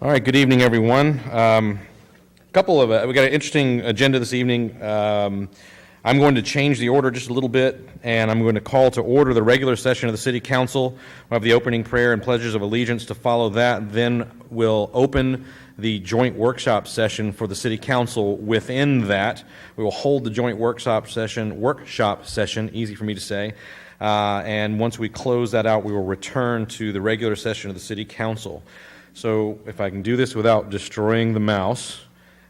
All right, good evening, everyone. We got an interesting agenda this evening. I'm going to change the order just a little bit, and I'm going to call to order the regular session of the City Council. We'll have the opening prayer and pledges of allegiance to follow that. Then we'll open the joint workshop session for the City Council. Within that, we will hold the joint workshop session, easy for me to say, and once we close that out, we will return to the regular session of the City Council. So if I can do this without destroying the mouse,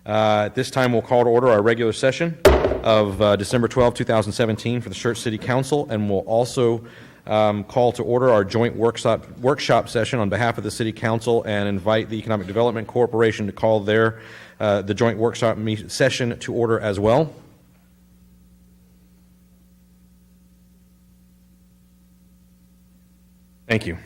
at this time we'll call to order our regular session of December 12, 2017 for the Schertz City Council, and we'll also call to order our joint workshop session on behalf of the City Council and invite the Economic Development Corporation to call the joint workshop session to order as well. Thank you.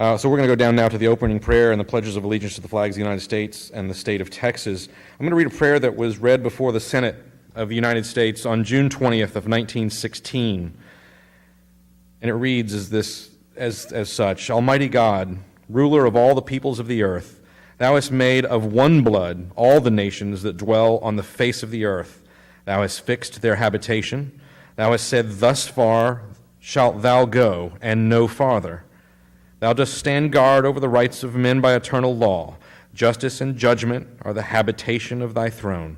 So we're going to go down now to the opening prayer and the pledges of allegiance to the flags of the United States and the state of Texas. I'm going to read a prayer that was read before the Senate of the United States on June 20th of 1916. And it reads as such: Almighty God, ruler of all the peoples of the earth, thou hast made of one blood all the nations that dwell on the face of the earth. Thou hast fixed their habitation. Thou hast said, thus far shalt thou go, and no farther. Thou dost stand guard over the rights of men by eternal law. Justice and judgment are the habitation of thy throne.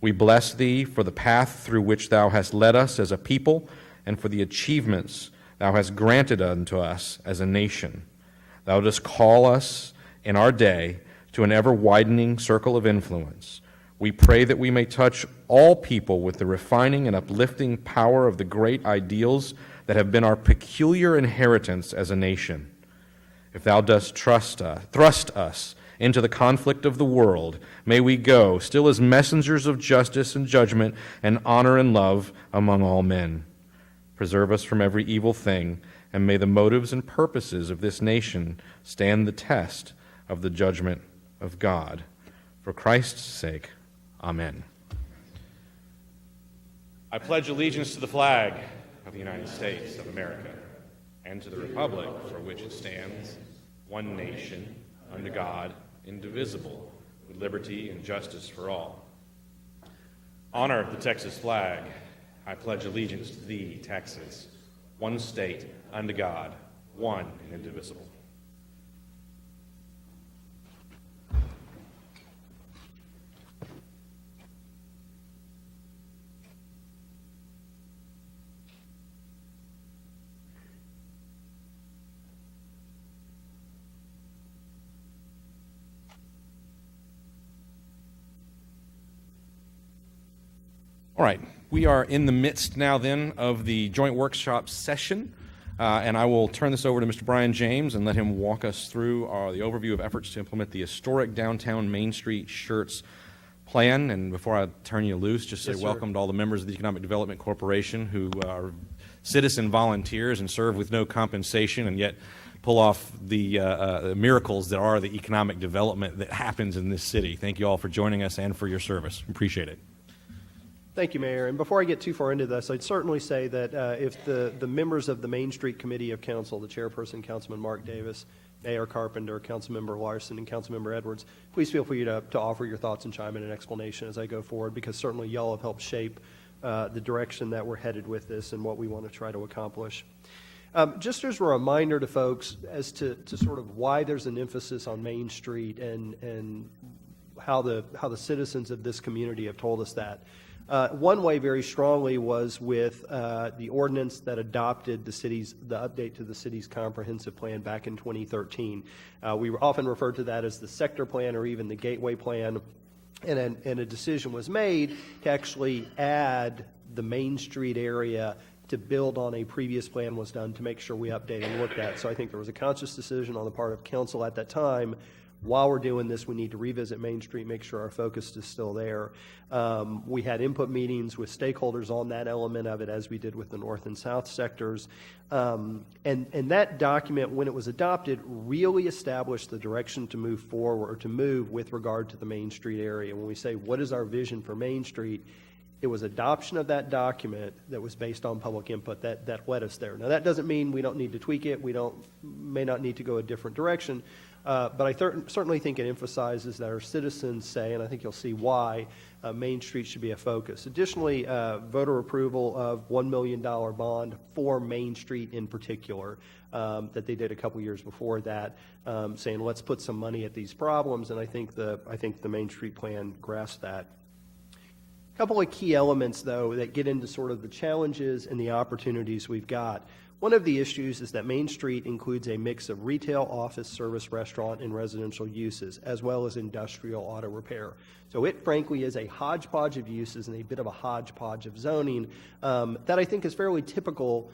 We bless thee for the path through which thou hast led us as a people, and for the achievements thou hast granted unto us as a nation. Thou dost call us in our day to an ever-widening circle of influence. We pray that we may touch all people with the refining and uplifting power of the great ideals that have been our peculiar inheritance as a nation. If thou dost thrust us into the conflict of the world, may we go, still as messengers of justice and judgment and honor and love among all men. Preserve us from every evil thing, and may the motives and purposes of this nation stand the test of the judgment of God. For Christ's sake, amen. I pledge allegiance to the flag of the United States of America, and to the republic for which it stands, one nation, under God, indivisible, with liberty and justice for all. Honor the Texas flag. I pledge allegiance to thee, Texas, one state, under God, one and indivisible. All right, we are in the midst now then of the joint workshop session, and I will turn this over to Mr. Brian James and let him walk us through the overview of efforts to implement the historic downtown Main Street Schertz plan. And before I turn you loose, just say welcome to all the members of the Economic Development Corporation who are citizen volunteers and serve with no compensation and yet pull off the miracles that are the economic development that happens in this city. Thank you all for joining us and for your service. Appreciate it. Thank you, Mayor. And before I get too far into this, I'd certainly say that if the members of the Main Street Committee of Council, the chairperson, Councilman Mark Davis, Mayor Carpenter, Councilmember Larson, and Councilmember Edwards, please feel free to offer your thoughts and chime in an explanation as I go forward, because certainly y'all have helped shape the direction that we're headed with this and what we want to try to accomplish. Just as a reminder to folks as to sort of why there's an emphasis on Main Street and how the citizens of this community have told us that. One way very strongly was with the ordinance that adopted the update to the city's comprehensive plan back in 2013. We often refer to that as the sector plan or even the gateway plan, and a decision was made to actually add the Main Street area to build on a previous plan was done to make sure we update and looked at. So I think there was a conscious decision on the part of council at that time. While we're doing this, we need to revisit Main Street, make sure our focus is still there. We had input meetings with stakeholders on that element of it, as we did with the north and south sectors. And that document, when it was adopted, really established the direction to move forward, or to move with regard to the Main Street area. When we say, what is our vision for Main Street? It was adoption of that document that was based on public input that led us there. Now, that doesn't mean we don't need to tweak it. We may not need to go a different direction. But I certainly think it emphasizes that our citizens say, and I think you'll see why, Main Street should be a focus. Additionally, voter approval of $1 million bond for Main Street in particular, that they did a couple years before that, saying let's put some money at these problems, and I think the Main Street plan grasped that. A couple of key elements, though, that get into sort of the challenges and the opportunities we've got. One of the issues is that Main Street includes a mix of retail, office, service, restaurant, and residential uses, as well as industrial auto repair. So it, frankly, is a hodgepodge of uses and a bit of a hodgepodge of zoning that I think is fairly typical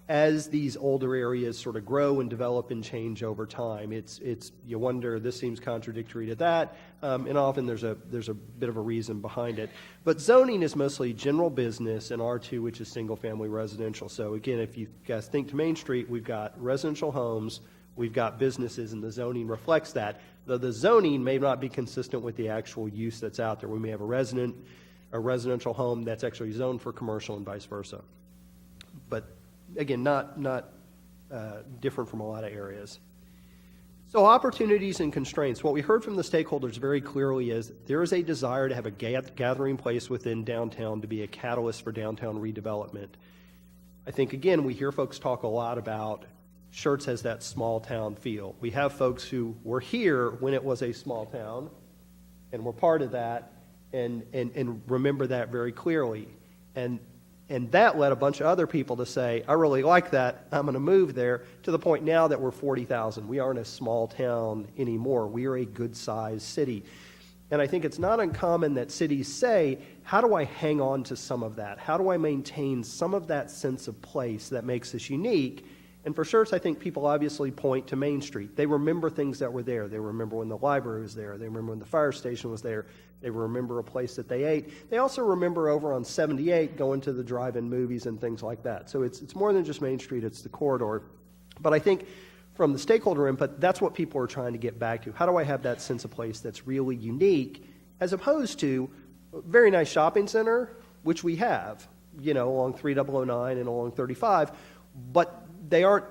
as these older areas sort of grow and develop and change over time. It's you wonder, this seems contradictory to that, and often there's a bit of a reason behind it. But zoning is mostly general business, and R2, which is single-family residential. So again, if you guys think to Main Street, we've got residential homes, we've got businesses, and the zoning reflects that. Though the zoning may not be consistent with the actual use that's out there. We may have a residential home that's actually zoned for commercial and vice versa. But again, not different from a lot of areas. So opportunities and constraints. What we heard from the stakeholders very clearly is there is a desire to have a gathering place within downtown to be a catalyst for downtown redevelopment. I think, again, we hear folks talk a lot about Schertz has that small town feel. We have folks who were here when it was a small town and were part of that and remember that very clearly. And that led a bunch of other people to say, I really like that, I'm going to move there, to the point now that we're 40,000. We aren't a small town anymore. We are a good-sized city. And I think it's not uncommon that cities say, how do I hang on to some of that? How do I maintain some of that sense of place that makes us unique? And for Schertz, I think people obviously point to Main Street. They remember things that were there. They remember when the library was there. They remember when the fire station was there. They remember a place that they ate. They also remember over on 78 going to the drive-in movies and things like that. So it's more than just Main Street, it's the corridor. But I think from the stakeholder input, that's what people are trying to get back to. How do I have that sense of place that's really unique, as opposed to a very nice shopping center, which we have, along 3009 and along 35, but they aren't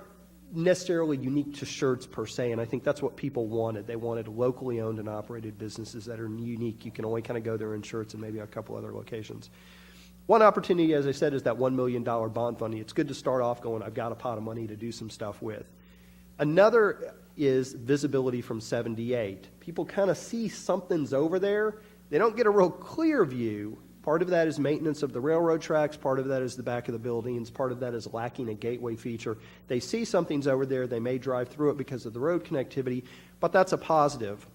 necessarily unique to Schertz per se, and I think that's what people wanted. They wanted locally owned and operated businesses that are unique. You can only kind of go there in Schertz and maybe a couple other locations. One opportunity, as I said, is that $1 million bond funding. It's good to start off going, I've got a pot of money to do some stuff with. Another is visibility from 78. People kind of see something's over there. They don't get a real clear view. Part of that is maintenance of the railroad tracks. Part of that is the back of the buildings. Part of that is lacking a gateway feature. They see something's over there. They may drive through it because of the road connectivity, but that's a positive.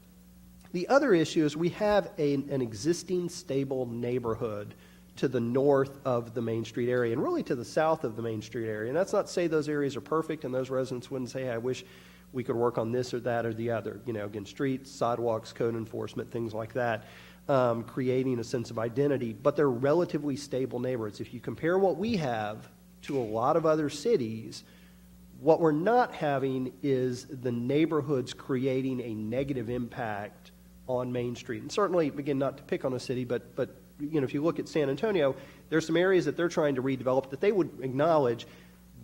The other issue is we have an existing stable neighborhood to the north of the Main Street area and really to the south of the Main Street area. And that's not to say those areas are perfect and those residents wouldn't say, hey, I wish we could work on this or that or the other. Again, streets, sidewalks, code enforcement, things like that. Creating a sense of identity, but they're relatively stable neighborhoods. If you compare what we have to a lot of other cities, what we're not having is the neighborhoods creating a negative impact on Main Street. And certainly, again, not to pick on a city, but if you look at San Antonio, there's some areas that they're trying to redevelop that they would acknowledge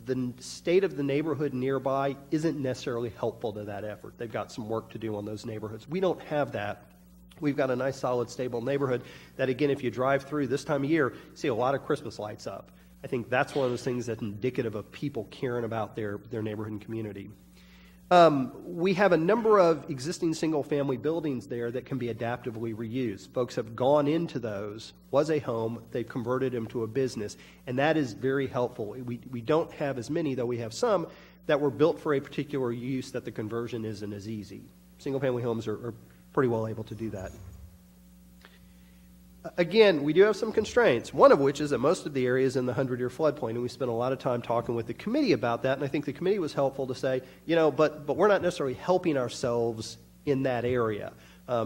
the state of the neighborhood nearby isn't necessarily helpful to that effort. They've got some work to do on those neighborhoods. We don't have that. We've got a nice, solid, stable neighborhood that, again, if you drive through this time of year, you see a lot of Christmas lights up. I think that's one of those things that's indicative of people caring about their neighborhood and community. We have a number of existing single-family buildings there that can be adaptively reused. Folks have gone into those, was a home, they've converted them to a business, and that is very helpful. We don't have as many, though we have some, that were built for a particular use that the conversion isn't as easy. Single-family homes are pretty well able to do that. Again, we do have some constraints, one of which is that most of the area is in the 100-year floodplain, and we spent a lot of time talking with the committee about that, and I think the committee was helpful to say, but we're not necessarily helping ourselves in that area.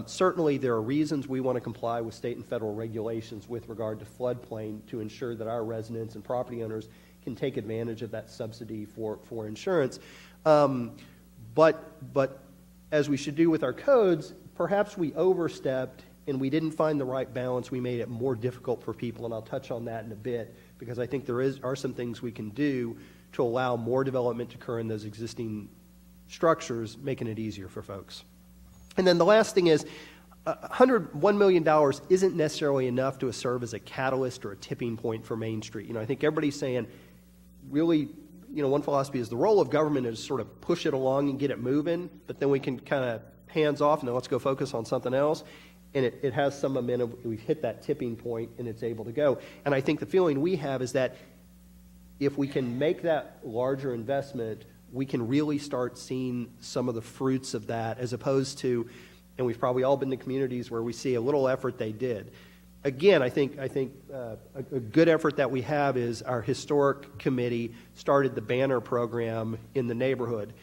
Certainly, there are reasons we want to comply with state and federal regulations with regard to floodplain to ensure that our residents and property owners can take advantage of that subsidy for insurance. But as we should do with our codes, perhaps we overstepped and we didn't find the right balance. We made it more difficult for people, and I'll touch on that in a bit, because I think there are some things we can do to allow more development to occur in those existing structures, making it easier for folks. And then the last thing is, $1 million isn't necessarily enough to serve as a catalyst or a tipping point for Main Street. I think everybody's saying, really, one philosophy is the role of government is sort of push it along and get it moving, but then we can kind of hands off and then let's go focus on something else. And it has some momentum. We've hit that tipping point and it's able to go. And I think the feeling we have is that if we can make that larger investment, we can really start seeing some of the fruits of that, as opposed to, and we've probably all been to communities where we see a little effort they did. Again, I think a good effort that we have is our historic committee started the banner program in the neighborhood.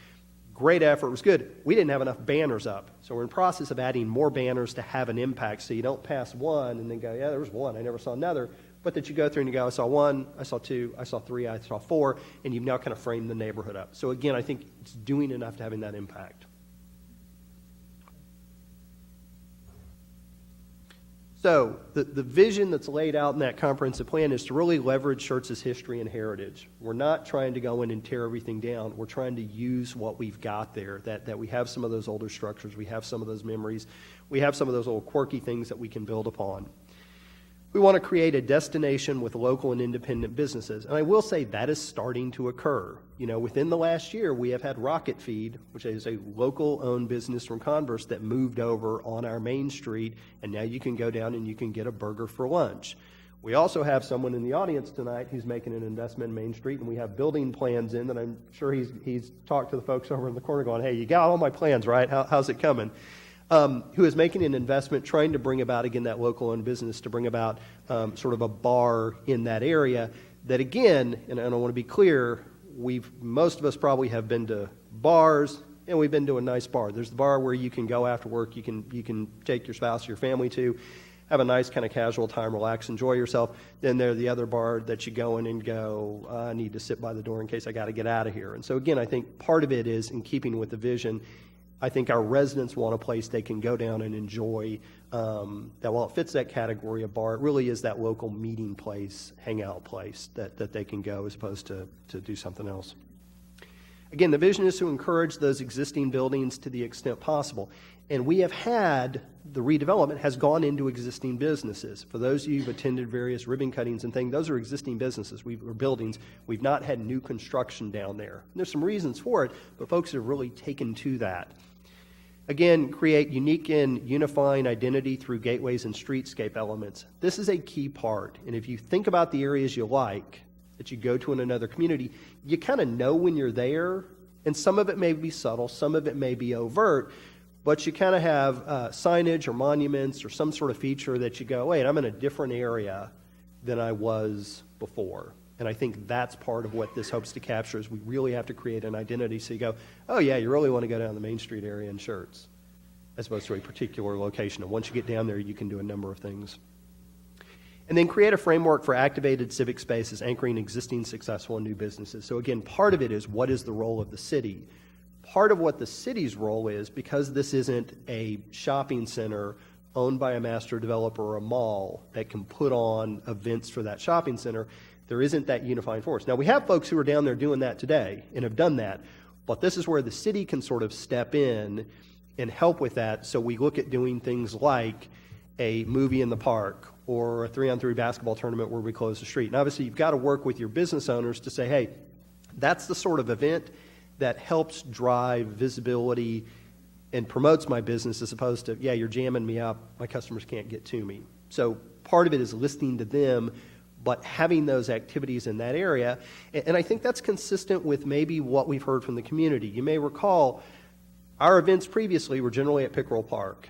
Great effort, was good. We didn't have enough banners up, so we're in the process of adding more banners to have an impact, so you don't pass one and then go, yeah, there was one, I never saw another, but that you go through and you go, I saw one, I saw two, I saw three, I saw four, and you've now kind of framed the neighborhood up. So again, I think it's doing enough to having that impact. So the vision that's laid out in that comprehensive plan is to really leverage Schertz's history and heritage. We're not trying to go in and tear everything down. We're trying to use what we've got there, that we have some of those older structures, we have some of those memories, we have some of those little quirky things that we can build upon. We want to create a destination with local and independent businesses. And I will say that is starting to occur. Within the last year, we have had Rocket Feed, which is a local-owned business from Converse that moved over on our main street, and now you can go down and you can get a burger for lunch. We also have someone in the audience tonight who's making an investment in Main Street, and we have building plans in that I'm sure he's talked to the folks over in the corner going, hey, you got all my plans, right? How's it coming? Who is making an investment trying to bring about, again, that local-owned business to bring about sort of a bar in that area that, again, and I want to be clear, most of us probably have been to bars, and we've been to a nice bar. There's the bar where you can go after work, you can take your spouse or your family to, have a nice kind of casual time, relax, enjoy yourself. Then there's the other bar that you go in and go, I need to sit by the door in case I got to get out of here. And so, again, I think part of it is in keeping with the vision. I think our residents want a place they can go down and enjoy, that while it fits that category of bar, it really is that local meeting place, hangout place that they can go as opposed to do something else. Again, the vision is to encourage those existing buildings to the extent possible. And we have had, the redevelopment has gone into existing businesses. For those of you who've attended various ribbon cuttings and things, those are existing businesses or buildings. We've not had new construction down there. And there's some reasons for it, but folks have really taken to that. Again, create unique and unifying identity through gateways and streetscape elements. This is a key part. And if you think about the areas you like, that you go to in another community, you kind of know when you're there, and some of it may be subtle, some of it may be overt, but you kind of have signage or monuments or some sort of feature that you go, wait, I'm in a different area than I was before. And I think that's part of what this hopes to capture is we really have to create an identity so you go, oh yeah, you really want to go down the Main Street area in Schertz, as opposed to a particular location. And once you get down there, you can do a number of things. And then create a framework for activated civic spaces anchoring existing successful and new businesses. So again, part of it is what is the role of the city? Part of what the city's role is, because this isn't a shopping center owned by a master developer or a mall that can put on events for that shopping center, there isn't that unifying force. Now, we have folks who are down there doing that today and have done that, but this is where the city can sort of step in and help with that. So we look at doing things like a movie in the park or a 3-on-3 basketball tournament where we close the street. And obviously, you've got to work with your business owners to say, hey, that's the sort of event that helps drive visibility and promotes my business as opposed to, yeah, you're jamming me up, my customers can't get to me. So part of it is listening to them, but having those activities in that area. And I think that's consistent with maybe what we've heard from the community. You may recall our events previously were generally at Pickerel Park.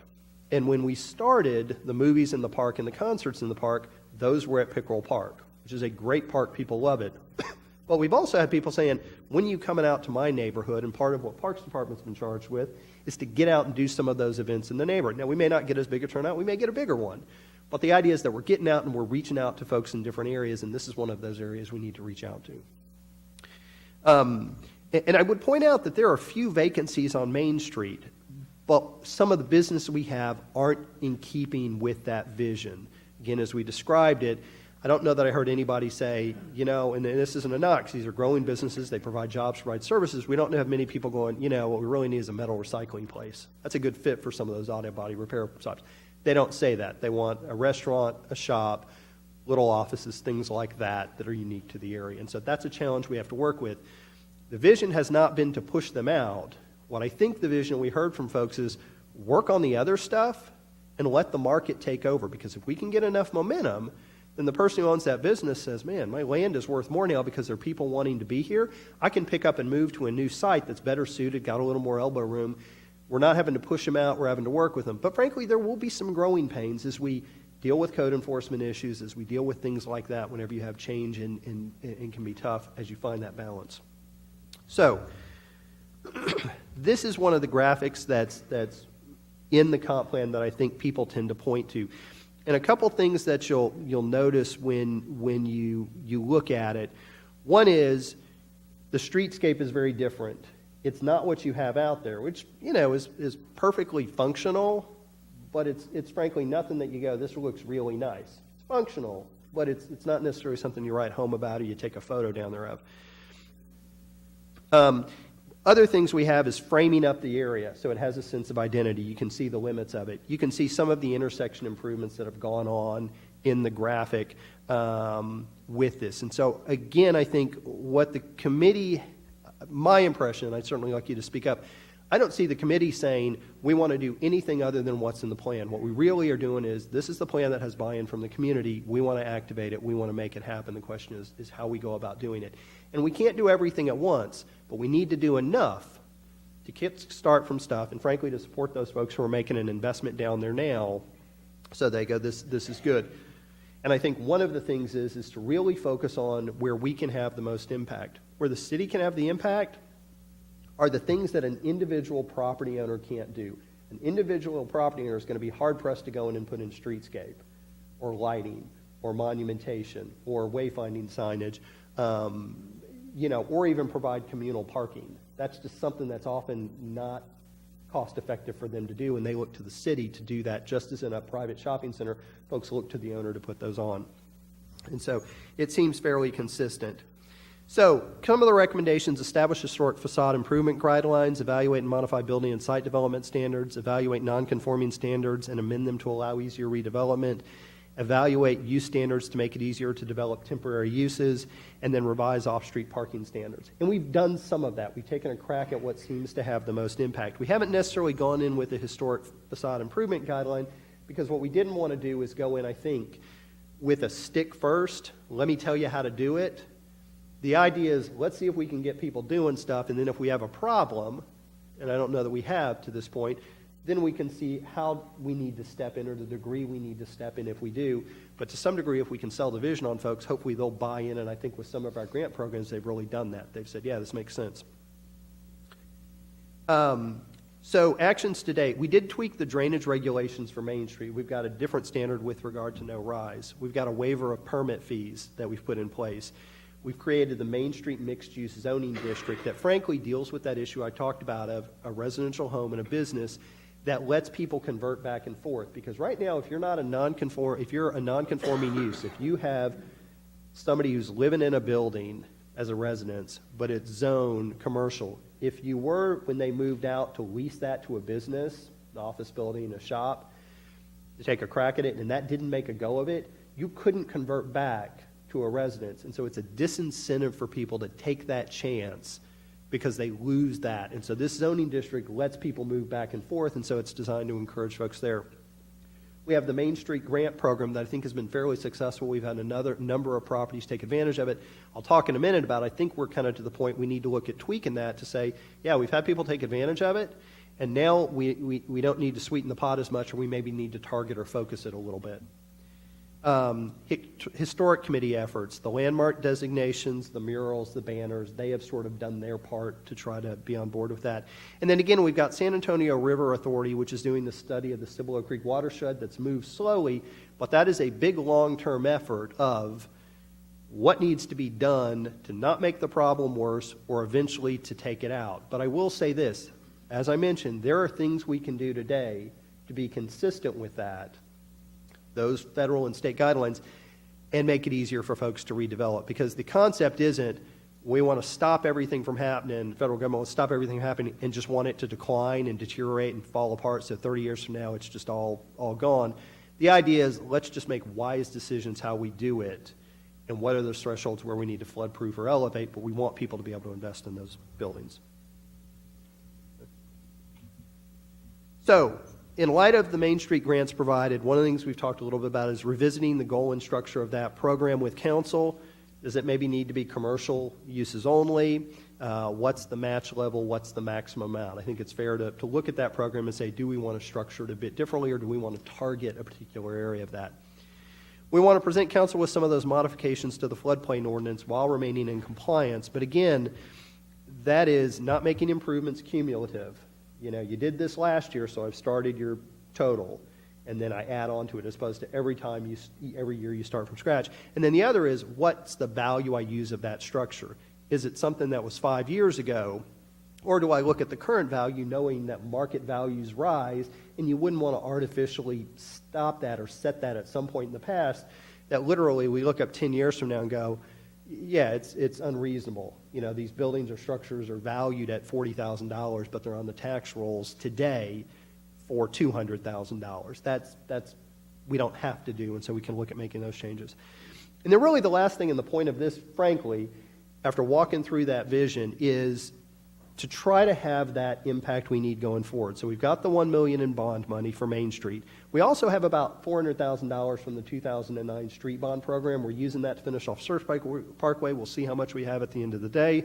And when we started the movies in the park and the concerts in the park, those were at Pickerel Park, which is a great park. People love it. But we've also had people saying, when are you coming out to my neighborhood? And part of what Parks Department's been charged with is to get out and do some of those events in the neighborhood. Now, we may not get as big a turnout. We may get a bigger one. But the idea is that we're getting out and we're reaching out to folks in different areas, and this is one of those areas we need to reach out to. And I would point out that there are a few vacancies on Main Street, but some of the businesses we have aren't in keeping with that vision. Again, as we described it, I don't know that I heard anybody say, and this isn't a knock, 'cause these are growing businesses, they provide jobs, provide services. We don't have many people going, what we really need is a metal recycling place. That's a good fit for some of those auto body repair shops. They don't say that. They want a restaurant, a shop, little offices, things like that are unique to the area. And so that's a challenge we have to work with. The vision has not been to push them out. What I think the vision we heard from folks is work on the other stuff and let the market take over. Because if we can get enough momentum, then the person who owns that business says, man, my land is worth more now because there are people wanting to be here. I can pick up and move to a new site that's better suited, got a little more elbow room. We're not having to push them out. We're having to work with them. But frankly, there will be some growing pains as we deal with code enforcement issues, as we deal with things like that whenever you have change and can be tough as you find that balance. So this is one of the graphics that's in the comp plan that I think people tend to point to. And a couple things that you'll notice when you look at it. One is the streetscape is very different. It's not what you have out there, which is perfectly functional, but it's frankly nothing that you go, this looks really nice. It's functional, but it's not necessarily something you write home about or you take a photo down there of. Other things we have is framing up the area so it has a sense of identity. You can see the limits of it. You can see some of the intersection improvements that have gone on in the graphic with this. And so, again, I think what the committee, my impression, I'd certainly like you to speak up, I don't see the committee saying we want to do anything other than what's in the plan. What we really are doing is this is the plan that has buy-in from the community. We want to activate it. We want to make it happen. The question is how we go about doing it. And we can't do everything at once, but we need to do enough to start from stuff and, frankly, to support those folks who are making an investment down there now so they go, this is good. And I think one of the things is to really focus on where we can have the most impact. Where the city can have the impact are the things that an individual property owner can't do. An individual property owner is going to be hard-pressed to go in and put in streetscape or lighting or monumentation or wayfinding signage, or even provide communal parking. That's just something that's often not cost-effective for them to do, and they look to the city to do that, just as in a private shopping center, folks look to the owner to put those on. And so it seems fairly consistent. So, some of the recommendations: establish historic facade improvement guidelines, evaluate and modify building and site development standards, evaluate non-conforming standards and amend them to allow easier redevelopment, evaluate use standards to make it easier to develop temporary uses, and then revise off-street parking standards. And we've done some of that. We've taken a crack at what seems to have the most impact. We haven't necessarily gone in with a historic facade improvement guideline because what we didn't want to do is go in, I think, with a stick first, let me tell you how to do it. The idea is, let's see if we can get people doing stuff, and then if we have a problem, and I don't know that we have to this point, then we can see how we need to step in or the degree we need to step in if we do. But to some degree, if we can sell the vision on folks, hopefully they'll buy in, and I think with some of our grant programs, they've really done that. They've said, yeah, this makes sense. So actions to date. We did tweak the drainage regulations for Main Street. We've got a different standard with regard to no rise. We've got a waiver of permit fees that we've put in place. We've created the Main Street mixed-use zoning district that frankly deals with that issue I talked about of a residential home and a business that lets people convert back and forth. Because right now, if you're a non-conforming use, if you have somebody who's living in a building as a residence, but it's zoned commercial, if you were, when they moved out, to lease that to a business, an office building, a shop, to take a crack at it, and that didn't make a go of it, you couldn't convert back to a residence. And so it's a disincentive for people to take that chance because they lose that. And so this zoning district lets people move back and forth, and so it's designed to encourage folks there. We have the Main Street grant program that I think has been fairly successful. We've had another number of properties take advantage of it. I'll talk in a minute about it. I think we're kind of to the point we need to look at tweaking that to say, yeah, we've had people take advantage of it, and now we don't need to sweeten the pot as much, or we maybe need to target or focus it a little bit. Historic committee efforts, the landmark designations, the murals, the banners, they have sort of done their part to try to be on board with that. And then again, we've got San Antonio River Authority, which is doing the study of the Cibolo Creek watershed that's moved slowly, but that is a big long-term effort of what needs to be done to not make the problem worse or eventually to take it out. But I will say this, as I mentioned, there are things we can do today to be consistent with that, those federal and state guidelines, and make it easier for folks to redevelop. Because the concept isn't, we want to stop everything from happening, the federal government wants to stop everything from happening and just want it to decline and deteriorate and fall apart, so 30 years from now it's just all gone. The idea is, let's just make wise decisions how we do it, and what are those thresholds where we need to flood-proof or elevate, but we want people to be able to invest in those buildings. So, in light of the Main Street grants provided, one of the things we've talked a little bit about is revisiting the goal and structure of that program with council. Does it maybe need to be commercial uses only? What's the match level? What's the maximum amount? I think it's fair to look at that program and say, do we want to structure it a bit differently, or do we want to target a particular area of that? We want to present council with some of those modifications to the floodplain ordinance while remaining in compliance. But again, that is not making improvements cumulative. You know, you did this last year, so I've started your total, and then I add on to it, as opposed to every year you start from scratch. And then the other is, what's the value I use of that structure? Is it something that was 5 years ago, or do I look at the current value knowing that market values rise, and you wouldn't want to artificially stop that or set that at some point in the past, that literally we look up 10 years from now and go, yeah, it's unreasonable. You know, these buildings or structures are valued at $40,000, but they're on the tax rolls today for $200,000. That's we don't have to do, and so we can look at making those changes. And then really the last thing, and the point of this, frankly, after walking through that vision, is to try to have that impact we need going forward. So we've got the $1 million in bond money for Main Street. We also have about $400,000 from the 2009 street bond program. We're using that to finish off Schertz Parkway. We'll see how much we have at the end of the day,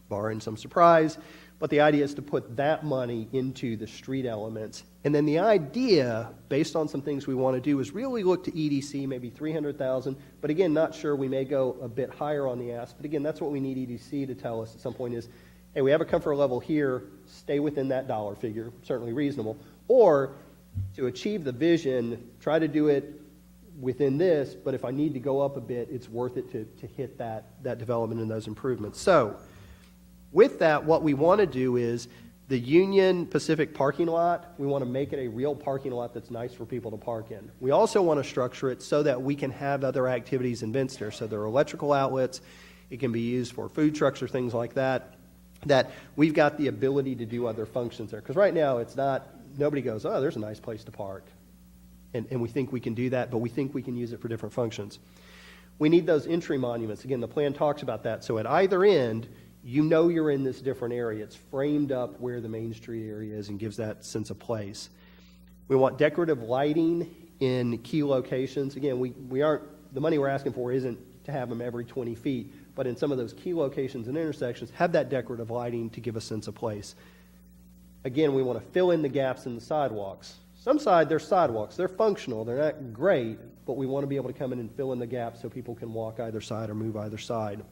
barring some surprise. But the idea is to put that money into the street elements. And then the idea, based on some things we want to do, is really look to EDC, maybe $300,000. But again, not sure. We may go a bit higher on the ask. But again, that's what we need EDC to tell us at some point is, hey, we have a comfort level here, stay within that dollar figure, certainly reasonable. Or to achieve the vision, try to do it within this, but if I need to go up a bit, it's worth it to hit that development and those improvements. So with that, what we want to do is the Union Pacific parking lot, we want to make it a real parking lot that's nice for people to park in. We also want to structure it so that we can have other activities and events there. So there are electrical outlets, it can be used for food trucks or things like that, that we've got the ability to do other functions there. Because right now it's not, nobody goes, oh, there's a nice place to park. And we think we can do that, but we think we can use it for different functions. We need those entry monuments. Again, the plan talks about that. So at either end, you know you're in this different area. It's framed up where the Main Street area is and gives that sense of place. We want decorative lighting in key locations. Again, we aren't, the money we're asking for isn't to have them every 20 feet, but in some of those key locations and intersections, have that decorative lighting to give a sense of place. Again, we want to fill in the gaps in the sidewalks. Some side, they're sidewalks. They're functional. They're not great, but we want to be able to come in and fill in the gaps so people can walk either side or move either side.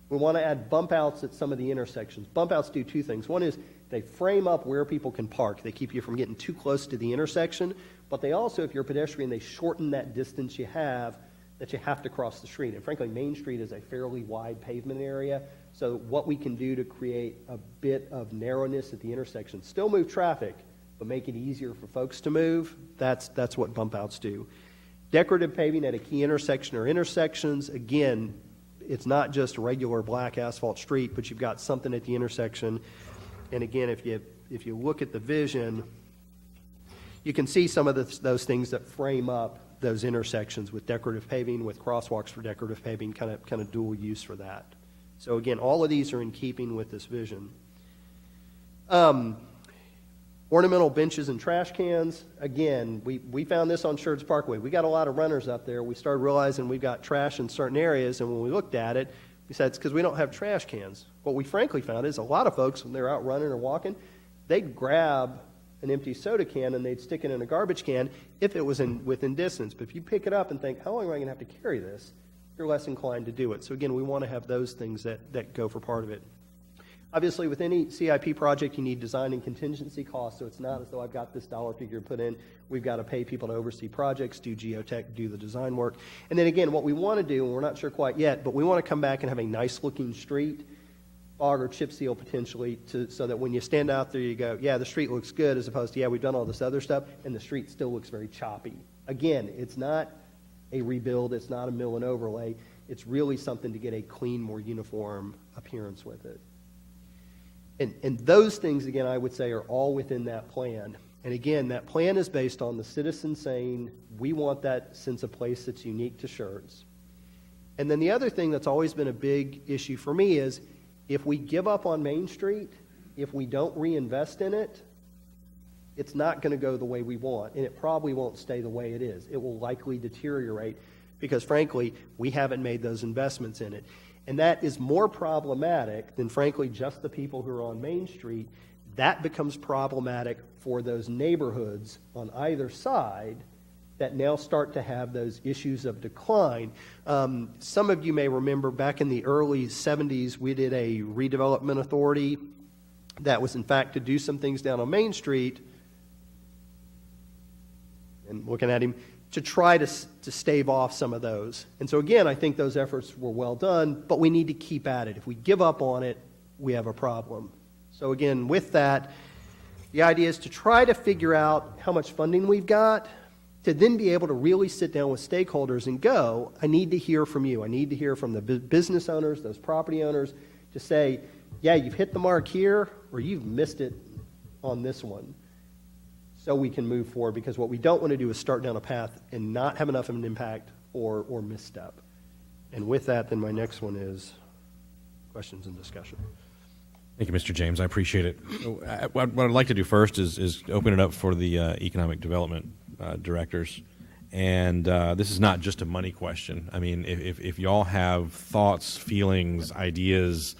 We want to add bump outs at some of the intersections. Bump outs do two things. One is they frame up where people can park. They keep you from getting too close to the intersection, but they also, if you're a pedestrian, they shorten that distance you have that you have to cross the street. And frankly, Main Street is a fairly wide pavement area, so what we can do to create a bit of narrowness at the intersection, still move traffic, but make it easier for folks to move, that's what bump outs do. Decorative paving at a key intersection or intersections, again, it's not just a regular black asphalt street, but you've got something at the intersection. And again, if you look at the vision, you can see some of those things that frame up those intersections with decorative paving, with crosswalks for decorative paving, kind of dual use for that. So again, all of these are in keeping with this vision. Ornamental benches and trash cans. Again, we found this on Schertz Parkway. We got a lot of runners up there. We started realizing we've got trash in certain areas, and when we looked at it, we said it's because we don't have trash cans. What we frankly found is a lot of folks, when they're out running or walking, they'd grab an empty soda can and they'd stick it in a garbage can if it was within distance. But if you pick it up and think, how long am I going to have to carry this? You're less inclined to do it. So again, we want to have those things that go for part of it. Obviously, with any CIP project, you need design and contingency costs, so it's not as though I've got this dollar figure put in. We've got to pay people to oversee projects, do geotech, do the design work. And then again, what we want to do, and we're not sure quite yet, but we want to come back and have a nice-looking street, fog or chip seal potentially, so that when you stand out there, you go, yeah, the street looks good, as opposed to, yeah, we've done all this other stuff, and the street still looks very choppy. Again, it's not a rebuild. It's not a mill and overlay. It's really something to get a clean, more uniform appearance with it. And those things, again, I would say are all within that plan. And again, that plan is based on the citizens saying, we want that sense of place that's unique to Schertz. And then the other thing that's always been a big issue for me is if we give up on Main Street, if we don't reinvest in it, it's not going to go the way we want. And it probably won't stay the way it is. It will likely deteriorate because, frankly, we haven't made those investments in it. And that is more problematic than, frankly, just the people who are on Main Street. That becomes problematic for those neighborhoods on either side that now start to have those issues of decline. Some of you may remember back in the early 70s, we did a redevelopment authority that was, in fact, to do some things down on Main Street, and looking at him, to try to stave off some of those. And so, again, I think those efforts were well done, but we need to keep at it. If we give up on it, we have a problem. So, again, with that, the idea is to try to figure out how much funding we've got, to then be able to really sit down with stakeholders and go, I need to hear from you. I need to hear from the business owners, those property owners, to say, yeah, you've hit the mark here, or you've missed it on this one, so we can move forward. Because what we don't want to do is start down a path and not have enough of an impact or misstep. And with that, then my next one is questions and discussion. Thank you, Mr. James. I appreciate it. What I'd like to do first is open it up for the economic development directors. And this is not just a money question. I mean, if y'all have thoughts, feelings, ideas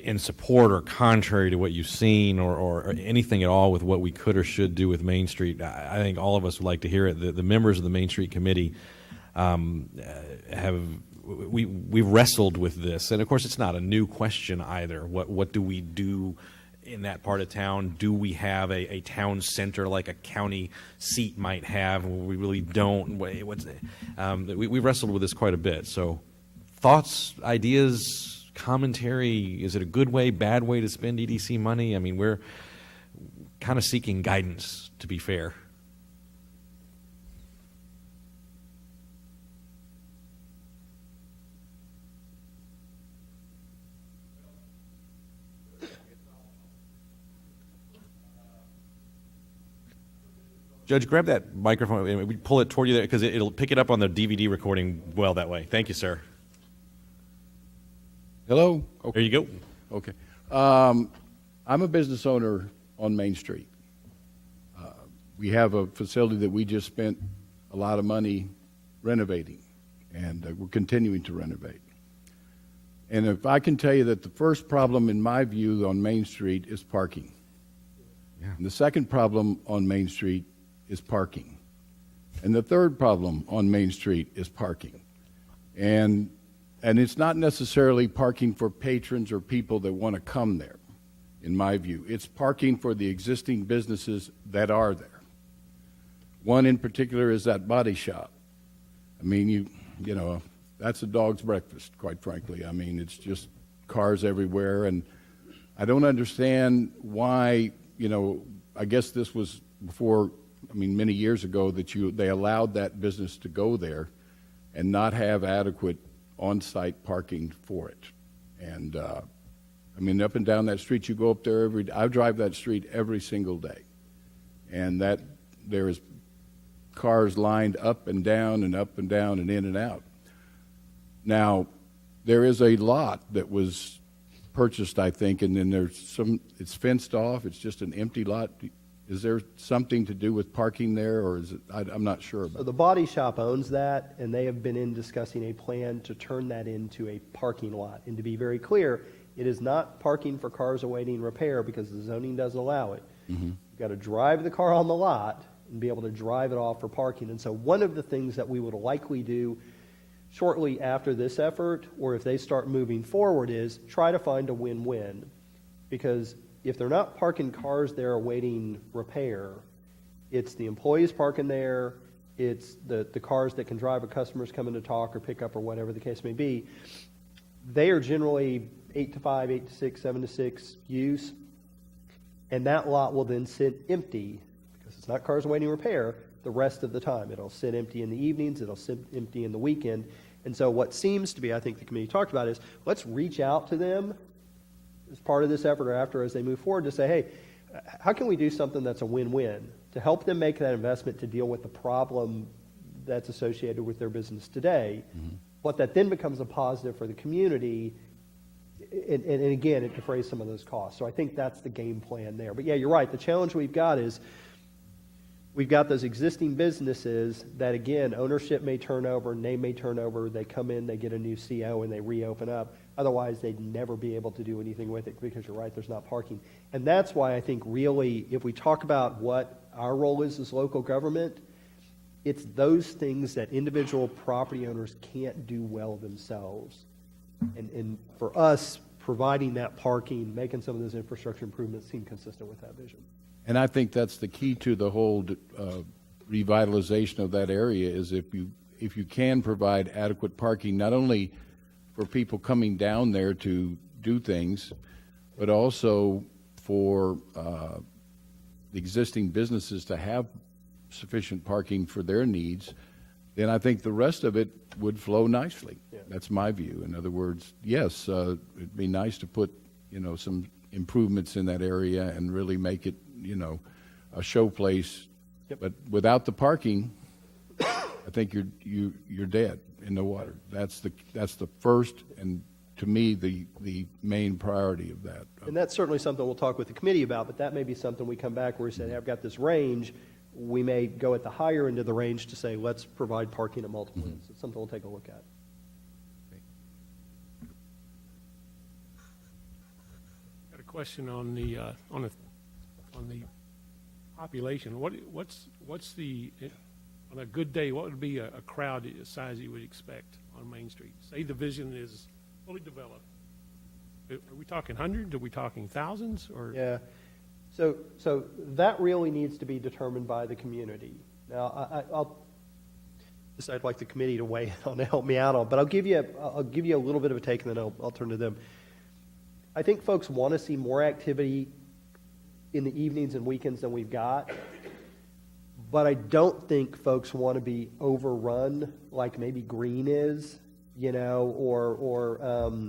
in support or contrary to what you've seen or anything at all with what we could or should do with Main Street, I think all of us would like to hear it. The members of the Main Street Committee we've wrestled with this, and of course it's not a new question either. What do we do in that part of town? Do we have a town center like a county seat might have? We really don't. We've wrestled with this quite a bit. So thoughts, ideas, commentary, is it a good way, bad way to spend EDC money? I mean, we're kind of seeking guidance, to be fair. Judge, grab that microphone and we pull it toward you there because it'll pick it up on the DVD recording well that way. Thank you, sir. Hello? Okay. There you go. Okay. I'm a business owner on Main Street. We have a facility that we just spent a lot of money renovating, and we're continuing to renovate. And if I can tell you that the first problem, in my view, on Main Street is parking. Yeah. And the second problem on Main Street is parking. And the third problem on Main Street is parking. And it's not necessarily parking for patrons or people that want to come there, in my view. It's parking for the existing businesses that are there. One in particular is that body shop. I mean, you know, that's a dog's breakfast, quite frankly. I mean, it's just cars everywhere, and I don't understand why, you know, I guess this was before, I mean, many years ago that they allowed that business to go there and not have adequate on-site parking for it. And, I mean, up and down that street, you go up there I drive that street every single day. And there is cars lined up and down and up and down and in and out. Now, there is a lot that was purchased, I think, and then it's fenced off. It's just an empty lot. Is there something to do with parking there, or is it? I'm not sure about. So the body shop owns that, and they have been discussing a plan to turn that into a parking lot. And to be very clear, it is not parking for cars awaiting repair because the zoning doesn't allow it. Mm-hmm. You've got to drive the car on the lot and be able to drive it off for parking. And so one of the things that we would likely do shortly after this effort, or if they start moving forward, is try to find a win-win. Because if they're not parking cars there awaiting repair, it's the employees parking there, it's the cars that can drive a customer's coming to talk or pick up or whatever the case may be. They are generally 8 to 5, 8 to 6, 7 to 6 use, and that lot will then sit empty because it's it's not cars waiting repair, the rest of the time. It'll sit empty in the evenings, it'll sit empty in the weekend. And so what seems to be, I think the committee talked about, is let's reach out to them as part of this effort or after as they move forward to say, hey, how can we do something that's a win-win to help them make that investment to deal with the problem that's associated with their business today, but that then becomes a positive for the community, and again, it defrays some of those costs. So I think that's the game plan there. But yeah, you're right. The challenge we've got is we've got those existing businesses that, again, ownership may turn over, name may turn over, they come in, they get a new CO, and they reopen up. Otherwise, they'd never be able to do anything with it because you're right, there's not parking. And that's why I think really, if we talk about what our role is as local government, it's those things that individual property owners can't do well themselves. And for us, providing that parking, making some of those infrastructure improvements seem consistent with that vision. And I think that's the key to the whole revitalization of that area is if you can provide adequate parking, not only for people coming down there to do things, but also for the existing businesses to have sufficient parking for their needs, then I think the rest of it would flow nicely. Yeah. That's my view. In other words, yes, it'd be nice to put, some improvements in that area and really make it, a show place. Yep. But without the parking, I think you're dead in the water. That's the first and, to me, the main priority of that. And that's certainly something we'll talk with the committee about, but that may be something we come back where we say, hey, I've got this range. We may go at the higher end of the range to say, let's provide parking at multiple ends. It's something we'll take a look at. Got a question on the population. What's the, on a good day, what would be a crowd size you would expect on Main Street? Say the vision is fully developed. Are we talking hundreds? Are we talking thousands? Or Yeah. So that really needs to be determined by the community. Now, I'll decide I'd like the committee to weigh in on to help me out on, but I'll give you a little bit of a take, and then I'll turn to them. I think folks want to see more activity in the evenings and weekends than we've got, but I don't think folks want to be overrun like maybe Green is, or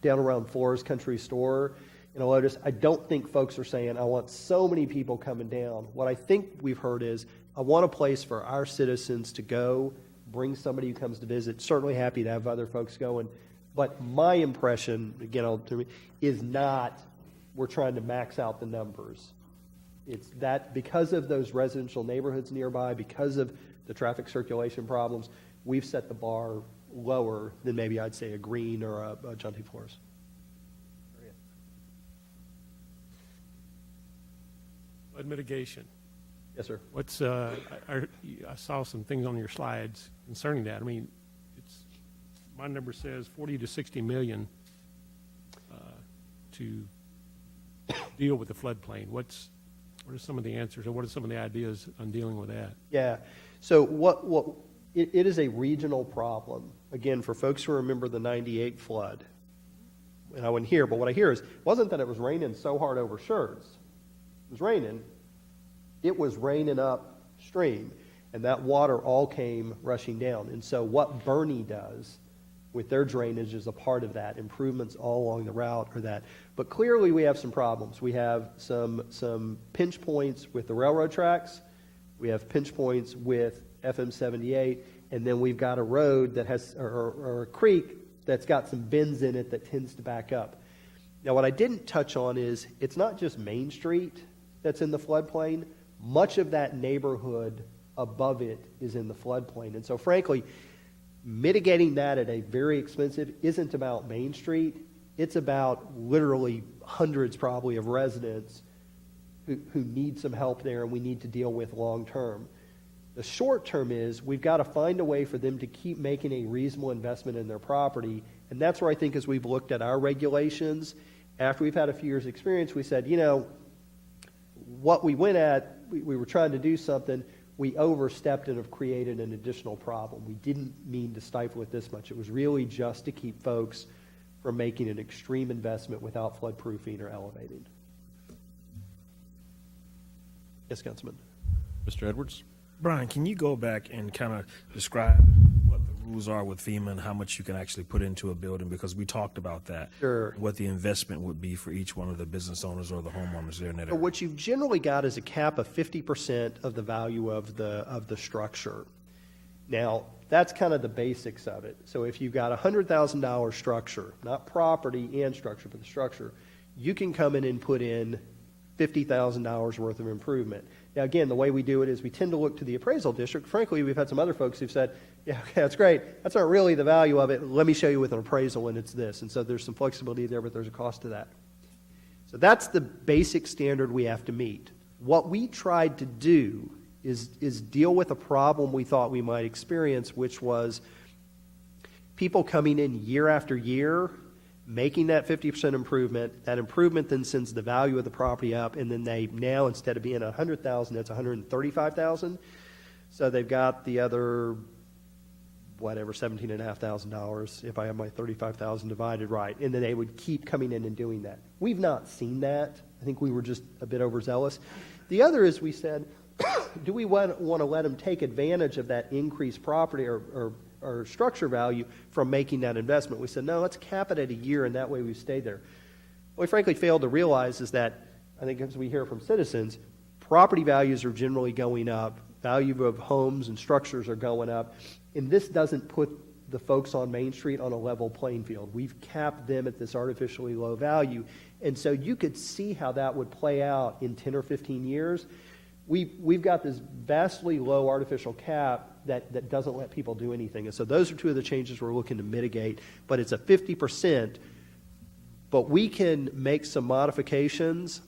down around Flores Country Store. Lotus, I don't think folks are saying, I want so many people coming down. What I think we've heard is, I want a place for our citizens to go, bring somebody who comes to visit. Certainly happy to have other folks going. But my impression, again, is not we're trying to max out the numbers. It's that because of those residential neighborhoods nearby, because of the traffic circulation problems, we've set the bar lower than maybe I'd say a Green or a John T. Flores. flood mitigation? Yes, sir. What's I saw some things on your slides concerning that. I mean, my number says 40 to 60 million to deal with the floodplain. What are some of the answers, or what are some of the ideas on dealing with that? Yeah. So it is a regional problem. Again, for folks who remember the 98 flood, and I wasn't here, but what I hear is, it wasn't that it was raining so hard over Schertz. It was raining. It was raining upstream, and that water all came rushing down. And so what Bernie does with their drainage is a part of that. Improvements all along the route are that. But clearly we have some problems. We have some pinch points with the railroad tracks. We have pinch points with FM 78, and then we've got a road that has, or a creek that's got some bends in it that tends to back up. Now, what I didn't touch on is it's not just Main Street that's in the floodplain. Much of that neighborhood above it is in the floodplain. And so, frankly, mitigating that at a very expensive isn't about Main Street. It's about literally hundreds probably of residents who need some help there and we need to deal with long term. The short term is we've got to find a way for them to keep making a reasonable investment in their property. And that's where I think as we've looked at our regulations, after we've had a few years' experience, we said, what we went at, we were trying to do something, we overstepped and have created an additional problem. We didn't mean to stifle it this much. It was really just to keep folks from making an extreme investment without floodproofing or elevating. Yes, Councilman. Mr. Edwards? Brian, can you go back and kind of describe what the rules are with FEMA and how much you can actually put into a building? Because we talked about that. Sure. What the investment would be for each one of the business owners or the homeowners there in that So area. what you've generally got is a cap of 50% of the value of the structure. Now, that's kind of the basics of it. So if you've got a $100,000 structure, not property and structure, but the structure, you can come in and put in $50,000 worth of improvement. Now, again, the way we do it is we tend to look to the appraisal district. Frankly, we've had some other folks who've said, yeah, okay, that's great. That's not really the value of it. Let me show you with an appraisal, and it's this. And so there's some flexibility there, but there's a cost to that. So that's the basic standard we have to meet. What we tried to do is deal with a problem we thought we might experience, which was people coming in year after year, making that 50% improvement. That improvement then sends the value of the property up, and then they now, instead of being $100,000, it's $135,000. So they've got the other, whatever, $17,500 if I have my $35,000 divided right, and then they would keep coming in and doing that. We've not seen that. I think we were just a bit overzealous. The other is we said, do we want to let them take advantage of that increased property or structure value from making that investment? We said, no, let's cap it at a year, and that way we stay there. What we frankly failed to realize is that, I think as we hear from citizens, property values are generally going up, value of homes and structures are going up, and this doesn't put the folks on Main Street on a level playing field. We've capped them at this artificially low value, and so you could see how that would play out in 10 or 15 years. We've got this vastly low artificial cap that doesn't let people do anything. And so those are two of the changes we're looking to mitigate. But it's a 50%, but we can make some modifications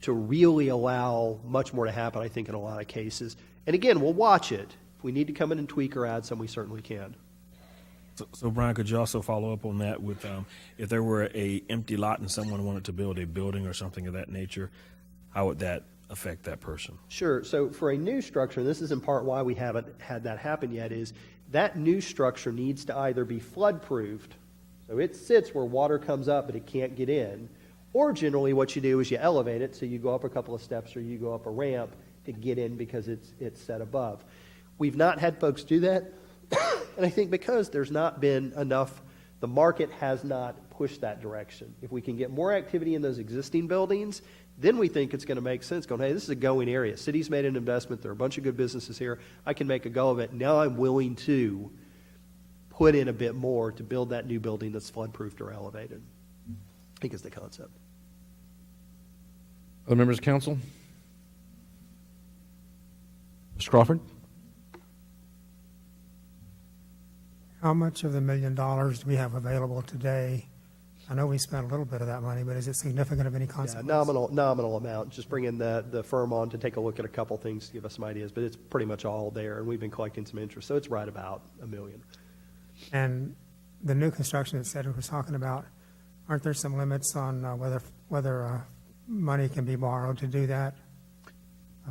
to really allow much more to happen, I think, in a lot of cases. And again, we'll watch it. If we need to come in and tweak or add some, we certainly can. So Brian, could you also follow up on that with if there were a empty lot and someone wanted to build a building or something of that nature, how would that affect that person? Sure. So for a new structure, and this is in part why we haven't had that happen yet, is that new structure needs to either be flood-proofed, so it sits where water comes up but it can't get in, or generally what you do is you elevate it, so you go up a couple of steps or you go up a ramp to get in because it's set above. We've not had folks do that, and I think because there's not been enough, the market has not pushed that direction. If we can get more activity in those existing buildings, then we think it's going to make sense going, hey, this is a going area. City's made an investment. There are a bunch of good businesses here. I can make a go of it. Now I'm willing to put in a bit more to build that new building that's flood-proofed or elevated. I think is the concept. Other members of council? Mr. Crawford? How much of the $1 million do we have available today? I know we spent a little bit of that money, but is it significant of any Yeah, consequence? nominal amount. Just bringing the firm on to take a look at a couple things to give us some ideas, but it's pretty much all there, and we've been collecting some interest, so it's right about $1 million. And the new construction that Cedric was talking about, aren't there some limits on whether money can be borrowed to do that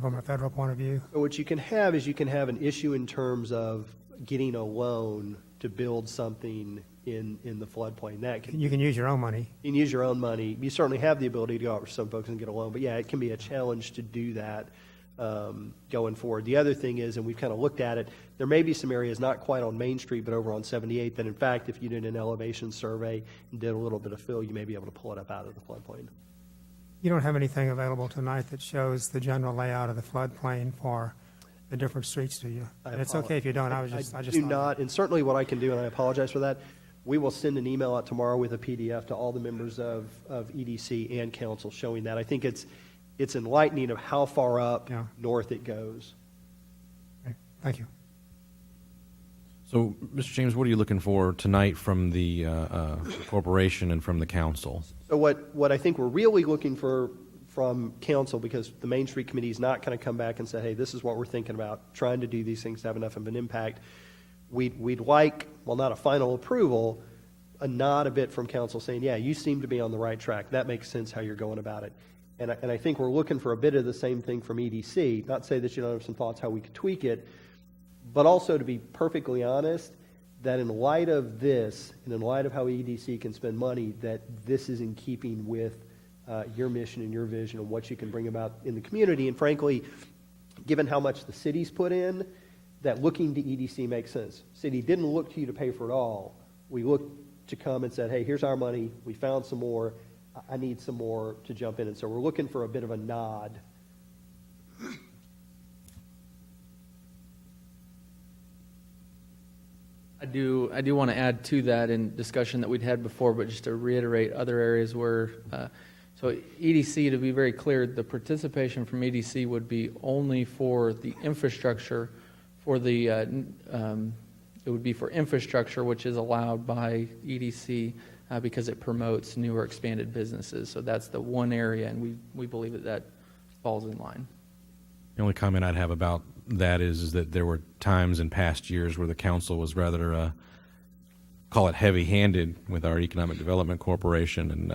from a federal point of view? So what you can have is you can have an issue in terms of getting a loan to build something in the floodplain. That can, You can use your own money. you can use your own money. You certainly have the ability to go out with some folks and get a loan, but yeah, it can be a challenge to do that going forward. The other thing is, and we've kind of looked at it, there may be some areas not quite on Main Street, but over on 78 that in fact, if you did an elevation survey and did a little bit of fill, you may be able to pull it up out of the floodplain. You don't have anything available tonight that shows the general layout of the floodplain for the different streets, do you? And it's okay if you don't. I just do thought- not, and certainly what I can do, and I apologize for that, we will send an email out tomorrow with a PDF to all the members of EDC and council showing that. I think it's enlightening of how far up Yeah. north it goes. Okay, thank you. So, Mr. James, what are you looking for tonight from the corporation and from the council? So what I think we're really looking for from council, because the Main Street Committee is not going to come back and say, hey, this is what we're thinking about, trying to do these things to have enough of an impact. We'd like, well, not a final approval, a nod a bit from council saying, yeah, you seem to be on the right track. That makes sense how you're going about it. And I think we're looking for a bit of the same thing from EDC. Not say that you don't have some thoughts how we could tweak it, but also to be perfectly honest, that in light of this, and in light of how EDC can spend money, that this is in keeping with your mission and your vision and what you can bring about in the community. And frankly, given how much the city's put in, that looking to EDC makes sense. City didn't look to you to pay for it all. We looked to come and said, hey, here's our money. We found some more. I need some more to jump in. And so we're looking for a bit of a nod. I do want to add to that in discussion that we'd had before, but just to reiterate other areas where, so EDC, to be very clear, the participation from EDC would be only for the infrastructure, for the, it would be for infrastructure which is allowed by EDC because it promotes new or expanded businesses. So that's the one area, and we believe that that falls in line. The only comment I'd have about that is that there were times in past years where the council was rather, call it heavy-handed with our Economic Development Corporation, and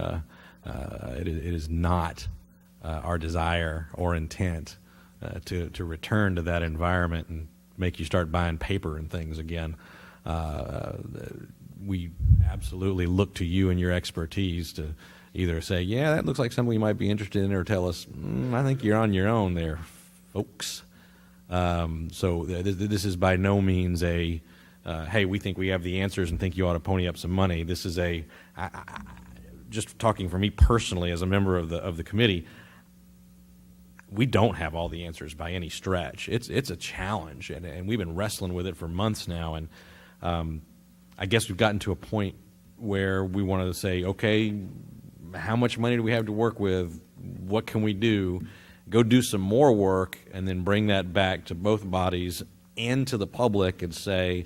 it is not our desire or intent to return to that environment and make you start buying paper and things again. We absolutely look to you and your expertise to either say, yeah, that looks like something you might be interested in, or tell us, I think you're on your own there, folks. So this is by no means a, hey, we think we have the answers and think you ought to pony up some money. This is just talking for me personally as a member of the committee, we don't have all the answers by any stretch. It's a challenge, and we've been wrestling with it for months now, and I guess we've gotten to a point where we want to say, okay, how much money do we have to work with? What can we do? Go do some more work, and then bring that back to both bodies and to the public and say,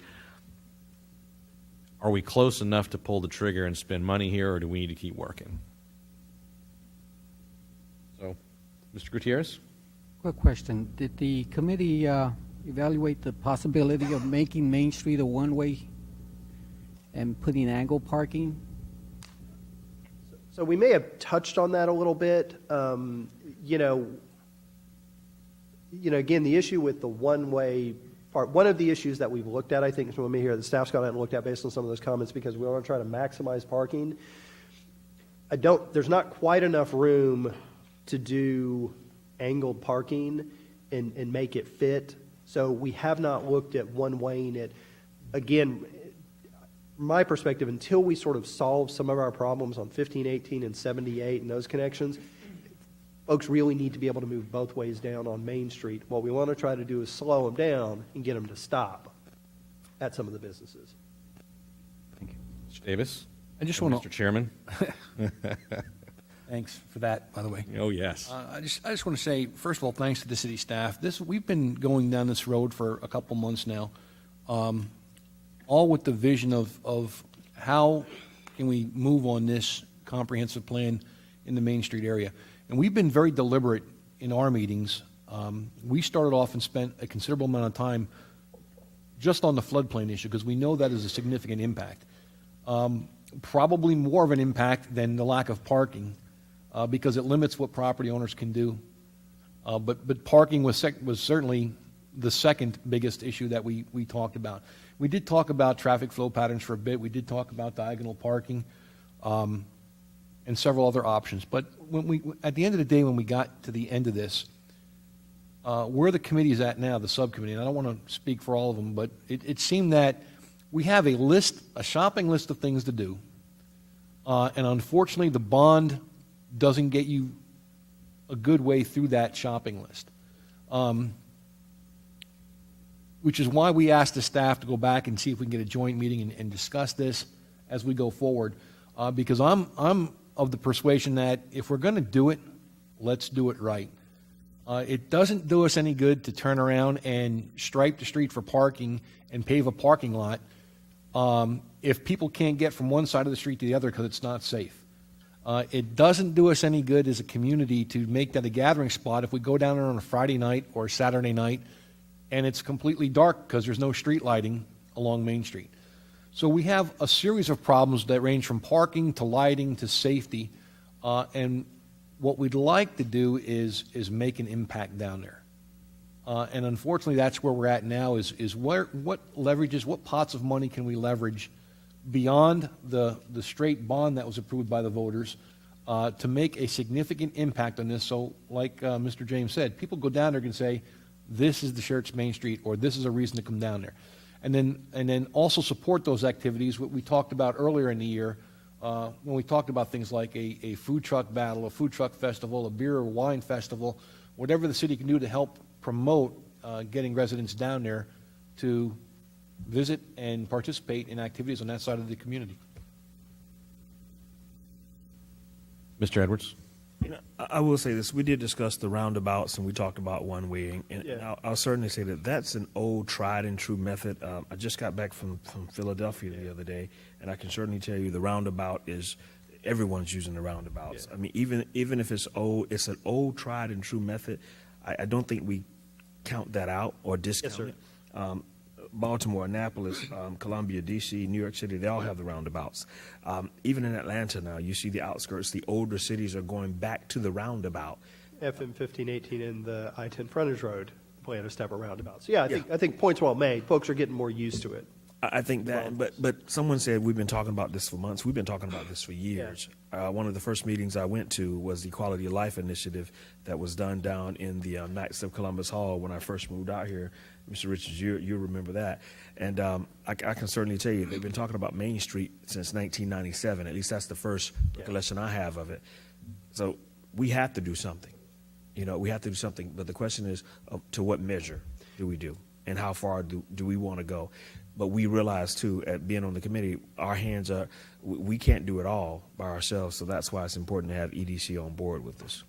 are we close enough to pull the trigger and spend money here, or do we need to keep working? So, Mr. Gutierrez? Quick question. Did the committee evaluate the possibility of making Main Street a one-way and putting angled parking? So we may have touched on that a little bit. Again, the issue with the one-way part, one of the issues that we've looked at, I think, from me here, the staff's gone out and looked at based on some of those comments, because we want to try to maximize parking. There's not quite enough room to do angled parking and make it fit. So we have not looked at one-waying it. Again, from my perspective, until we sort of solve some of our problems on 15, 18, and 78 and those connections, folks really need to be able to move both ways down on Main Street. What we want to try to do is slow them down and get them to stop at some of the businesses. Thank you. Mr. Davis? I just And want Mr. Chairman? Thanks for that, by the way. Oh, yes. I just want to say, first of all, thanks to the city staff. We've been going down this road for a couple months now, all with the vision of how can we move on this comprehensive plan in the Main Street area. And we've been very deliberate in our meetings. We started off and spent a considerable amount of time just on the floodplain issue, because we know that is a significant impact. Probably more of an impact than the lack of parking, because it limits what property owners can do. But parking was certainly the second biggest issue that we talked about. We did talk about traffic flow patterns for a bit. We did talk about diagonal parking, and several other options. But at the end of the day, when we got to the end of this, where the committee is at now, the subcommittee, and I don't want to speak for all of them, but it seemed that we have a shopping list of things to do, and unfortunately the bond doesn't get you a good way through that shopping list, which is why we asked the staff to go back and see if we can get a joint meeting and discuss this as we go forward, because I'm of the persuasion that if we're going to do it, let's do it right. It doesn't do us any good to turn around and stripe the street for parking and pave a parking lot if people can't get from one side of the street to the other because it's not safe. It doesn't do us any good as a community to make that a gathering spot if we go down there on a Friday night or Saturday night and it's completely dark because there's no street lighting along Main Street. So we have a series of problems that range from parking to lighting to safety, and what we'd like to do is make an impact down there. And unfortunately, that's where we're at now, is what leverages, what pots of money can we leverage beyond the straight bond that was approved by the voters to make a significant impact on this. So like Mr. James said, people go down there and say, this is the Schertz Main Street, or this is a reason to come down there. And then also support those activities, what we talked about earlier in the year, when we talked about things like a food truck battle, a food truck festival, a beer or wine festival, whatever the city can do to help promote getting residents down there to visit and participate in activities on that side of the community. Mr. Edwards? I will say this: we did discuss the roundabouts, and we talked about one-way, and Yeah. I'll certainly say that that's an old, tried and true method. I just got back from Philadelphia the other day, and I can certainly tell you the roundabout is everyone's using the roundabouts. Yeah. I mean, even if it's old, it's an old, tried and true method. I don't think we count that out or discount sir. it. Baltimore, Annapolis, Columbia, D.C., New York City, they all have the roundabouts. Even in Atlanta now, you see the outskirts, the older cities are going back to the roundabout. FM 1518 and the I-10 frontage road plan to step around about. So, yeah, I think points well made. Folks are getting more used to it. I think that, but someone said we've been talking about this for months. We've been talking about this for years. One of the first meetings I went to was the Quality of Life Initiative that was done down in the Knights of Columbus Hall when I first moved out here. Mr. Richards, you remember that. And I can certainly tell you they've been talking about Main Street since 1997. At least that's the first recollection I have of it. So we have to do something. We have to do something. But the question is, to what measure do we do? And how far do we want to go? But we realize, too, at being on the committee, our hands are, we can't do it all by ourselves, so that's why it's important to have EDC on board with us.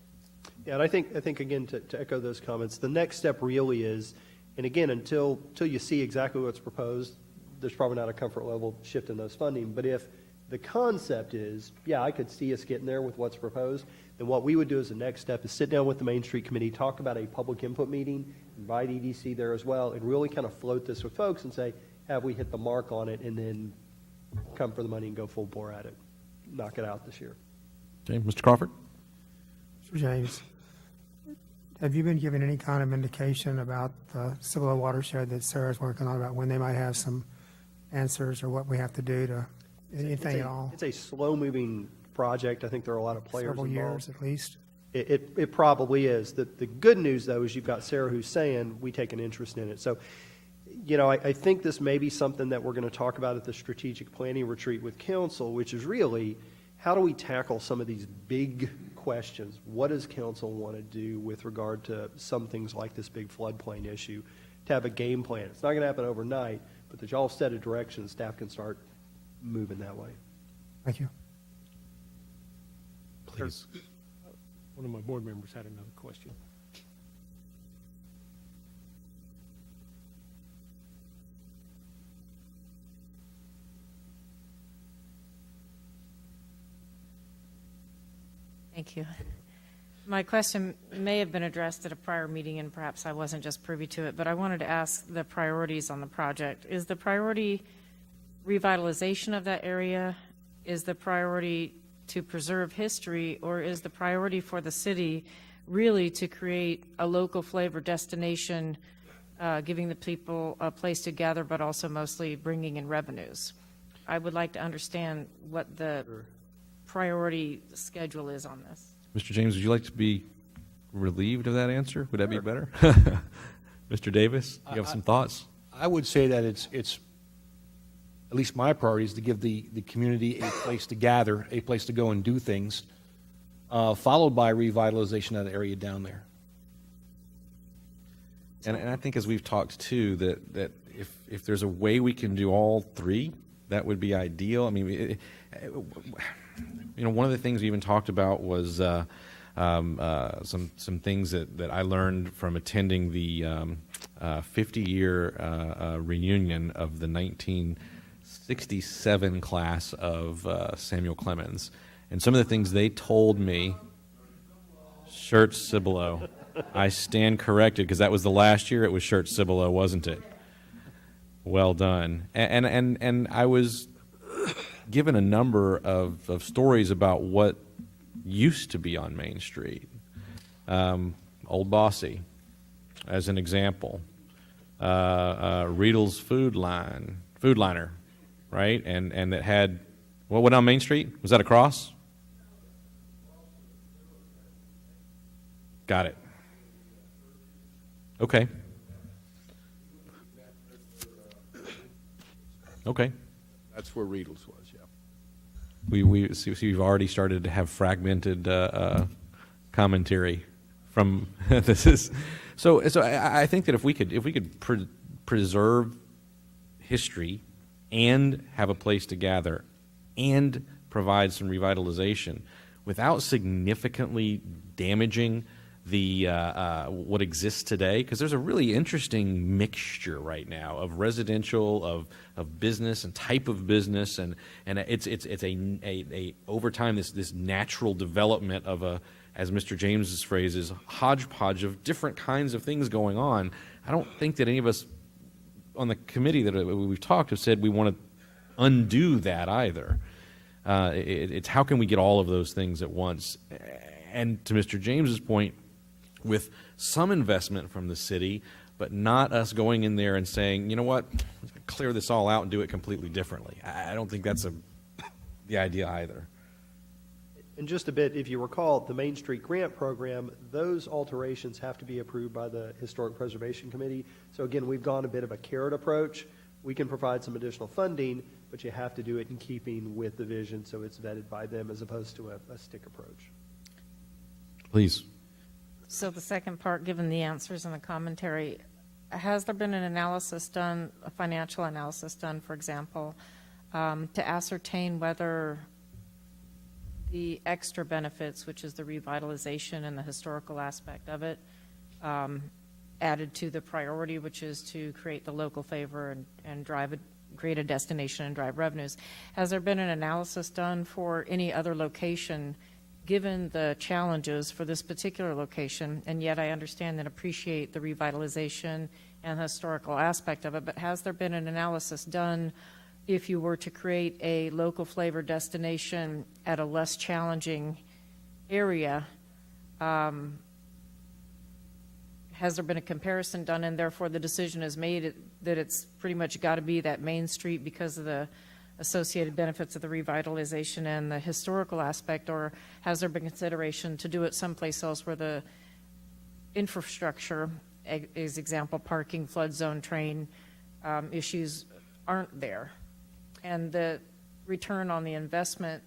Yeah, and I think again, to echo those comments, the next step really is, and again, until you see exactly what's proposed, there's probably not a comfort level shift in those funding. But if the concept is, yeah, I could see us getting there with what's proposed, then what we would do as the next step is sit down with the Main Street Committee, talk about a public input meeting, invite EDC there as well, and really kind of float this with folks and say, have we hit the mark on it, and then come for the money and go full bore at it. Knock it out this year. Okay, Mr. Crawford? Mr. James, have you been given any kind of indication about the Cibolo watershed that Sarah's working on, about when they might have some answers or what we have to do to, anything at all? It's a slow-moving project. I think there are a lot of players Several involved. years at least? It probably is. The good news, though, is you've got Sarah who's saying we take an interest in it. So, I think this may be something that we're going to talk about at the strategic planning retreat with council, which is really, how do we tackle some of these big questions? What does council want to do with regard to some things like this big floodplain issue? To have a game plan. It's not going to happen overnight, but that y'all set a direction, staff can start moving that way. Thank you. Please. One of my board members had another question. Thank you. My question may have been addressed at a prior meeting, and perhaps I wasn't just privy to it, but I wanted to ask the priorities on the project. Is the priority revitalization of that area? Is the priority to preserve history, or is the priority for the city really to create a local flavor destination, giving the people a place to gather, but also mostly bringing in revenues? I would like to understand what the priority schedule is on this. Mr. James, would you like to be relieved of that answer? Would that be better? Mr. Davis, you have some thoughts? I would say that it's at least my priority is to give the community a place to gather, a place to go and do things, followed by revitalization of the area down there. And I think as we've talked too, that if there's a way we can do all three, that would be ideal. I mean, one of the things we even talked about was some things that I learned from attending the 50-year reunion of the 1967 class of Samuel Clemens. And some of the things they told me, Schertz Cibolo. I stand corrected, because that was the last year it was Schertz Cibolo, wasn't it? Well done. And I was given a number of stories about what used to be on Main Street. Old Bossy, as an example. Riedel's Food Liner, right? And that had, what on Main Street? Was that a cross? Got it. Okay. Okay. That's where Riedels was, yeah. We see we've already started to have fragmented commentary from this is so I think that if we could preserve history and have a place to gather and provide some revitalization without significantly damaging the what exists today, because there's a really interesting mixture right now of residential, of business and type of business, and it's a over time this natural development of a, as Mr. James's phrase is, hodgepodge of different kinds of things going on. I don't think that any of us on the committee that we've talked have said we want to undo that either. It's how can we get all of those things at once? And to Mr. James's point, with some investment from the city, but not us going in there and saying, you know what, let's clear this all out and do it completely differently. I don't think that's the idea either. And just a bit, if you recall, the Main Street Grant Program, those alterations have to be approved by the Historic Preservation Committee. So again, we've gone a bit of a carrot approach. We can provide some additional funding, but you have to do it in keeping with the vision, so it's vetted by them as opposed to a stick approach. Please. So the second part, given the answers and the commentary, has there been an analysis done, a financial analysis done, for example, to ascertain whether the extra benefits, which is the revitalization and the historical aspect of it, added to the priority, which is to create the local favor and create a destination and drive revenues? Has there been an analysis done for any other location, given the challenges for this particular location? And yet I understand and appreciate the revitalization and historical aspect of it, but has there been an analysis done if you were to create a local flavor destination at a less challenging area? Has there been a comparison done, and therefore the decision is made that it's pretty much got to be that Main Street because of the associated benefits of the revitalization and the historical aspect, or has there been consideration to do it someplace else where the infrastructure, as example, parking, flood zone, train issues aren't there, and the return on the investment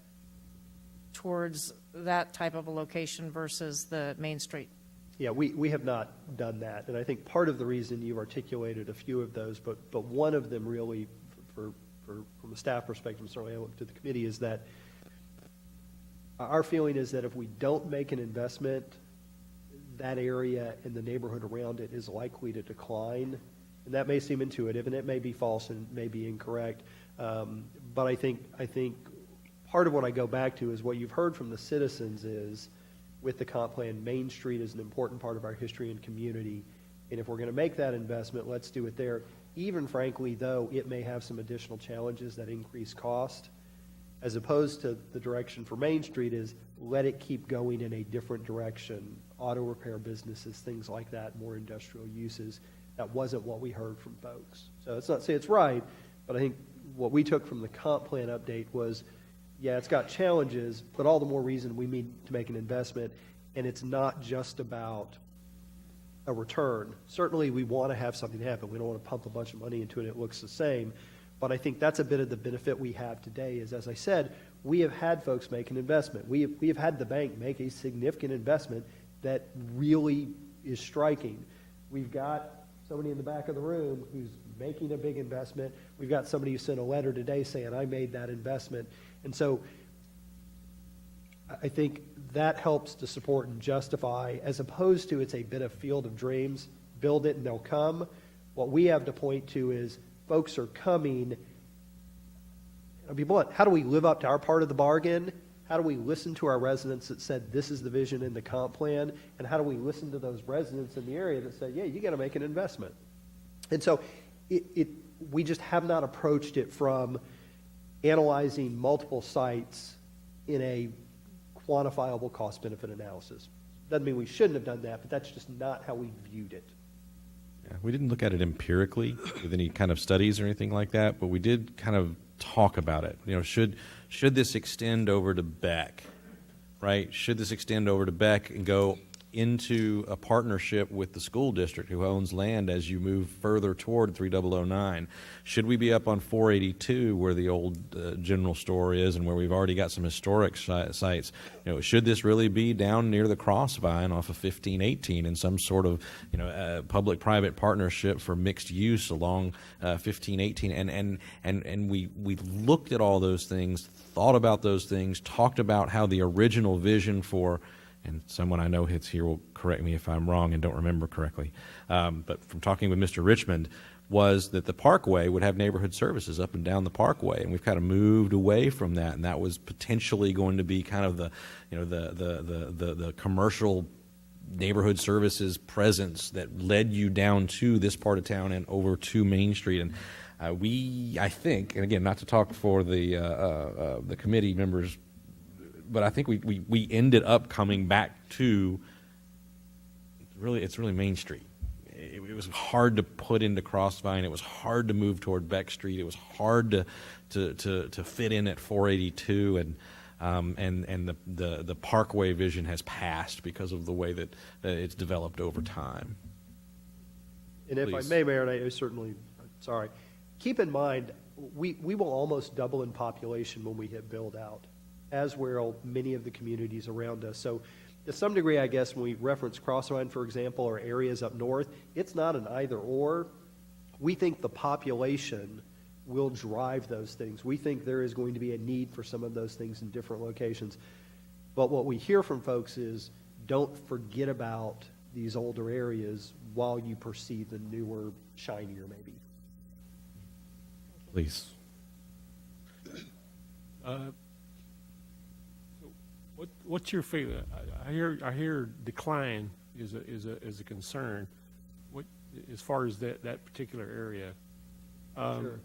towards that type of a location versus the Main Street? Yeah, we have not done that, and I think part of the reason you articulated a few of those, but one of them really, from a staff perspective, certainly I look to the committee, is that our feeling is that if we don't make an investment, that area and the neighborhood around it is likely to decline. And that may seem intuitive, and it may be false and may be incorrect. But I think part of what I go back to is what you've heard from the citizens is, with the comp plan, Main Street is an important part of our history and community. And if we're going to make that investment, let's do it there. Even frankly, though, it may have some additional challenges that increase cost, as opposed to the direction for Main Street is let it keep going in a different direction. Auto repair businesses, things like that, more industrial uses. That wasn't what we heard from folks. So it's not to say it's right, but I think what we took from the comp plan update was, yeah, it's got challenges, but all the more reason we need to make an investment. And it's not just about a return. Certainly we want to have something happen. We don't want to pump a bunch of money into it and it looks the same. But I think that's a bit of the benefit we have today is, as I said, we have had folks make an investment. We have had the bank make a significant investment that really is striking. We've got somebody in the back of the room who's making a big investment. We've got somebody who sent a letter today saying, I made that investment. And so I think that helps to support and justify, as opposed to it's a bit of field of dreams, build it and they'll come. What we have to point to is folks are coming. I'll be blunt. How do we live up to our part of the bargain? How do we listen to our residents that said this is the vision in the comp plan? And how do we listen to those residents in the area that said, yeah, you got to make an investment? And so we just have not approached it from analyzing multiple sites in a quantifiable cost-benefit analysis. Doesn't mean we shouldn't have done that, but that's just not how we viewed it. Yeah, we didn't look at it empirically with any kind of studies or anything like that, but we did kind of talk about it. You know, should this extend over to Beck, right? Should this extend over to Beck and go into a partnership with the school district who owns land as you move further toward 3009? Should we be up on 482 where the old general store is and where we've already got some historic sites? Should this really be down near the Crossvine off of 1518 in some sort of public-private partnership for mixed use along 1518? And we looked at all those things, thought about those things, talked about how the original vision for, and someone I know hits here will correct me if I'm wrong and don't remember correctly, but from talking with Mr. Richmond, was that the Parkway would have neighborhood services up and down the Parkway, and we've kind of moved away from that, and that was potentially going to be kind of the commercial neighborhood services presence that led you down to this part of town and over to Main Street. And I think, and again, not to talk for the committee members, but I think we ended up coming back to it's really Main Street. It was hard to put into Crossvine. It was hard to move toward Beck Street. It was hard to fit in at 482, and the Parkway vision has passed because of the way that it's developed over time. And if Please. I may, Mayor, and I certainly, sorry, keep in mind, we will almost double in population when we hit build out, as will many of the communities around us. So to some degree, I guess, when we reference Crossvine, for example, or areas up north, it's not an either or. We think the population will drive those things. We think there is going to be a need for some of those things in different locations. But what we hear from folks is, don't forget about these older areas while you pursue the newer, shinier, maybe. Please. What's your feeling? I hear decline is a concern. What as far as that particular area? Sure.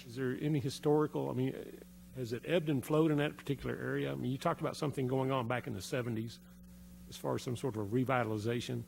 Is there any historical? I mean, has it ebbed and flowed in that particular area? I mean, you talked about something going on back in the 70s, as far as some sort of revitalization.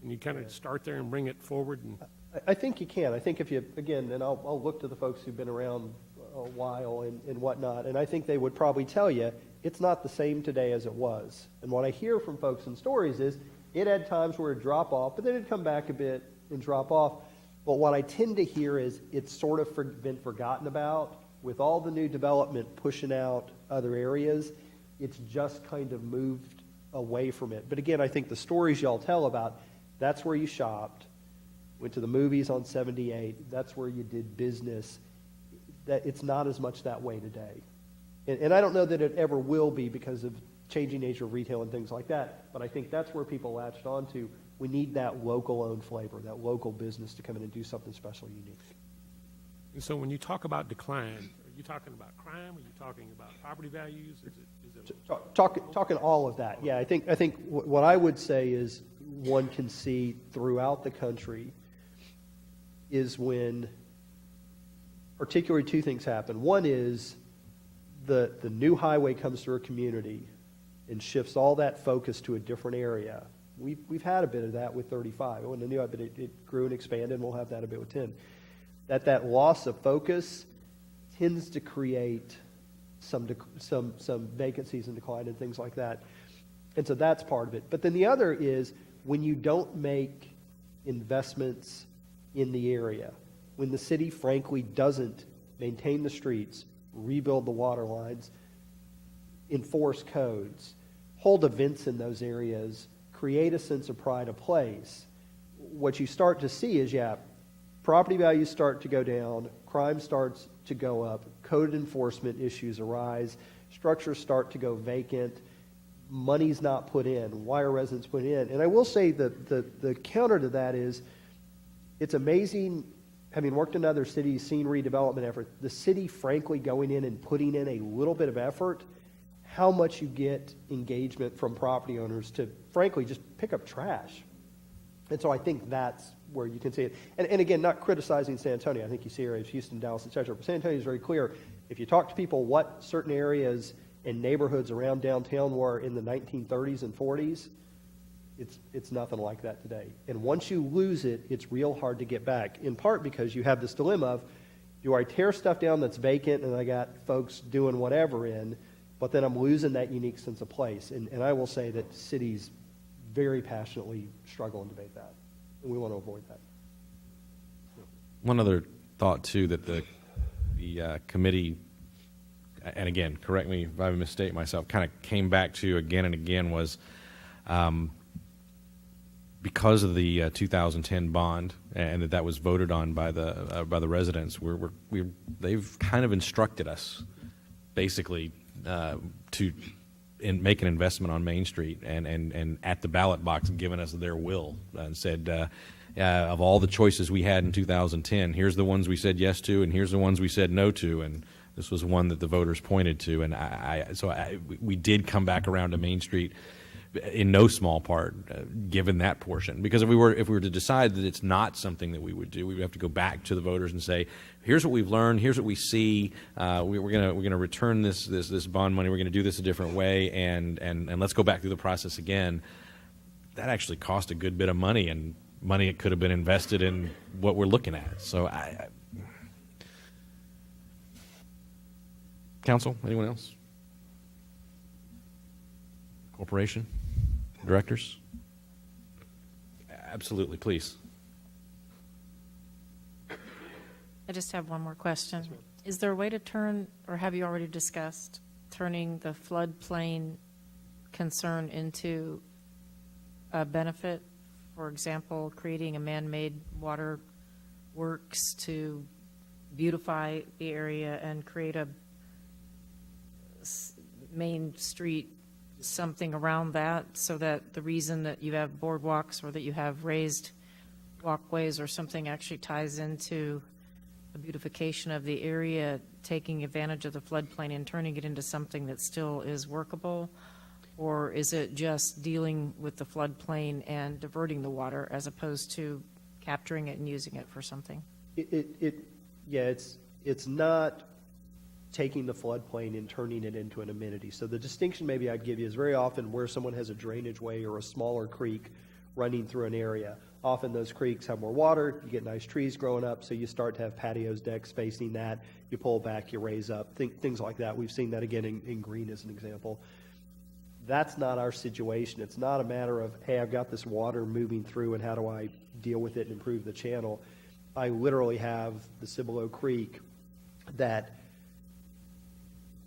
And you kind of start there and bring it forward. And I think you can. I think if you, again, and I'll look to the folks who've been around a while and whatnot, and I think they would probably tell you it's not the same today as it was. And what I hear from folks in stories is it had times where it drop off, but then it'd come back a bit and drop off. But what I tend to hear is it's sort of been forgotten about. With all the new development pushing out other areas, it's just kind of moved away from it. But again, I think the stories y'all tell about, that's where you shopped, went to the movies on 78, that's where you did business. That it's not as much that way today. And I don't know that it ever will be because of changing nature of retail and things like that, but I think that's where people latched on to. We need that local-owned flavor, that local business to come in and do something special, unique. so when you talk about decline, are you talking about crime? Are you talking about property values? Is it Talking all of that, yeah. I think what I would say is one can see throughout the country is when particularly two things happen. One is the new highway comes through a community and shifts all that focus to a different area. We've had a bit of that with 35. It wasn't a new, but it grew and expanded, and we'll have that a bit with 10. That loss of focus tends to create some vacancies and decline and things like that. And so that's part of it. But then the other is when you don't make investments in the area, when the city frankly doesn't maintain the streets, rebuild the water lines, enforce codes, hold events in those areas, create a sense of pride of place, what you start to see is, property values start to go down, crime starts to go up, code enforcement issues arise, structures start to go vacant, money's not put in. Why are residents put in? And I will say that the counter to that is, it's amazing, having worked in other cities, seen redevelopment effort, the city frankly going in and putting in a little bit of effort, how much you get engagement from property owners to frankly just pick up trash. And so I think that's where you can see it. And again, not criticizing San Antonio. I think you see areas, Houston, Dallas, et cetera. But San Antonio is very clear. If you talk to people what certain areas and neighborhoods around downtown were in the 1930s and 40s, it's nothing like that today. And once you lose it, it's real hard to get back, in part because you have this dilemma of, do I tear stuff down that's vacant and I got folks doing whatever in, but then I'm losing that unique sense of place. And I will say that cities very passionately struggle and debate that, and we want to avoid that. One other thought, too, that the committee, and again, correct me if I mistake myself, kind of came back to again and again was because of the 2010 bond and that was voted on by the residents. They've kind of instructed us, basically, to make an investment on Main Street and at the ballot box given us their will and said. Of all the choices we had in 2010, here's the ones we said yes to, and here's the ones we said no to, and this was one that the voters pointed to, and we did come back around to Main Street in no small part, given that portion. Because if we were to decide that it's not something that we would do, we would have to go back to the voters and say, here's what we've learned, here's what we see. We're gonna return this bond money. We're gonna do this a different way, and let's go back through the process again. That actually cost a good bit of money, and money that could have been invested in what we're looking at. So, council, anyone else? Corporation, directors? Absolutely, please. I just have one more question. Is there a way to turn, or have you already discussed, turning the floodplain concern into a benefit? For example, creating a man-made water works to beautify the area and create a main street, something around that, so that the reason that you have boardwalks or that you have raised walkways or something actually ties into the beautification of the area, taking advantage of the floodplain and turning it into something that still is workable? Or is it just dealing with the floodplain and diverting the water as opposed to capturing it and using it for something? It's not taking the floodplain and turning it into an amenity. So the distinction maybe I'd give you is very often where someone has a drainage way or a smaller creek running through an area. Often those creeks have more water, you get nice trees growing up, so you start to have patios, decks facing that, you pull back, you raise up, things like that. We've seen that again in Green as an example. That's not our situation. It's not a matter of, hey, I've got this water moving through and how do I deal with it and improve the channel. I literally have the Cibolo Creek that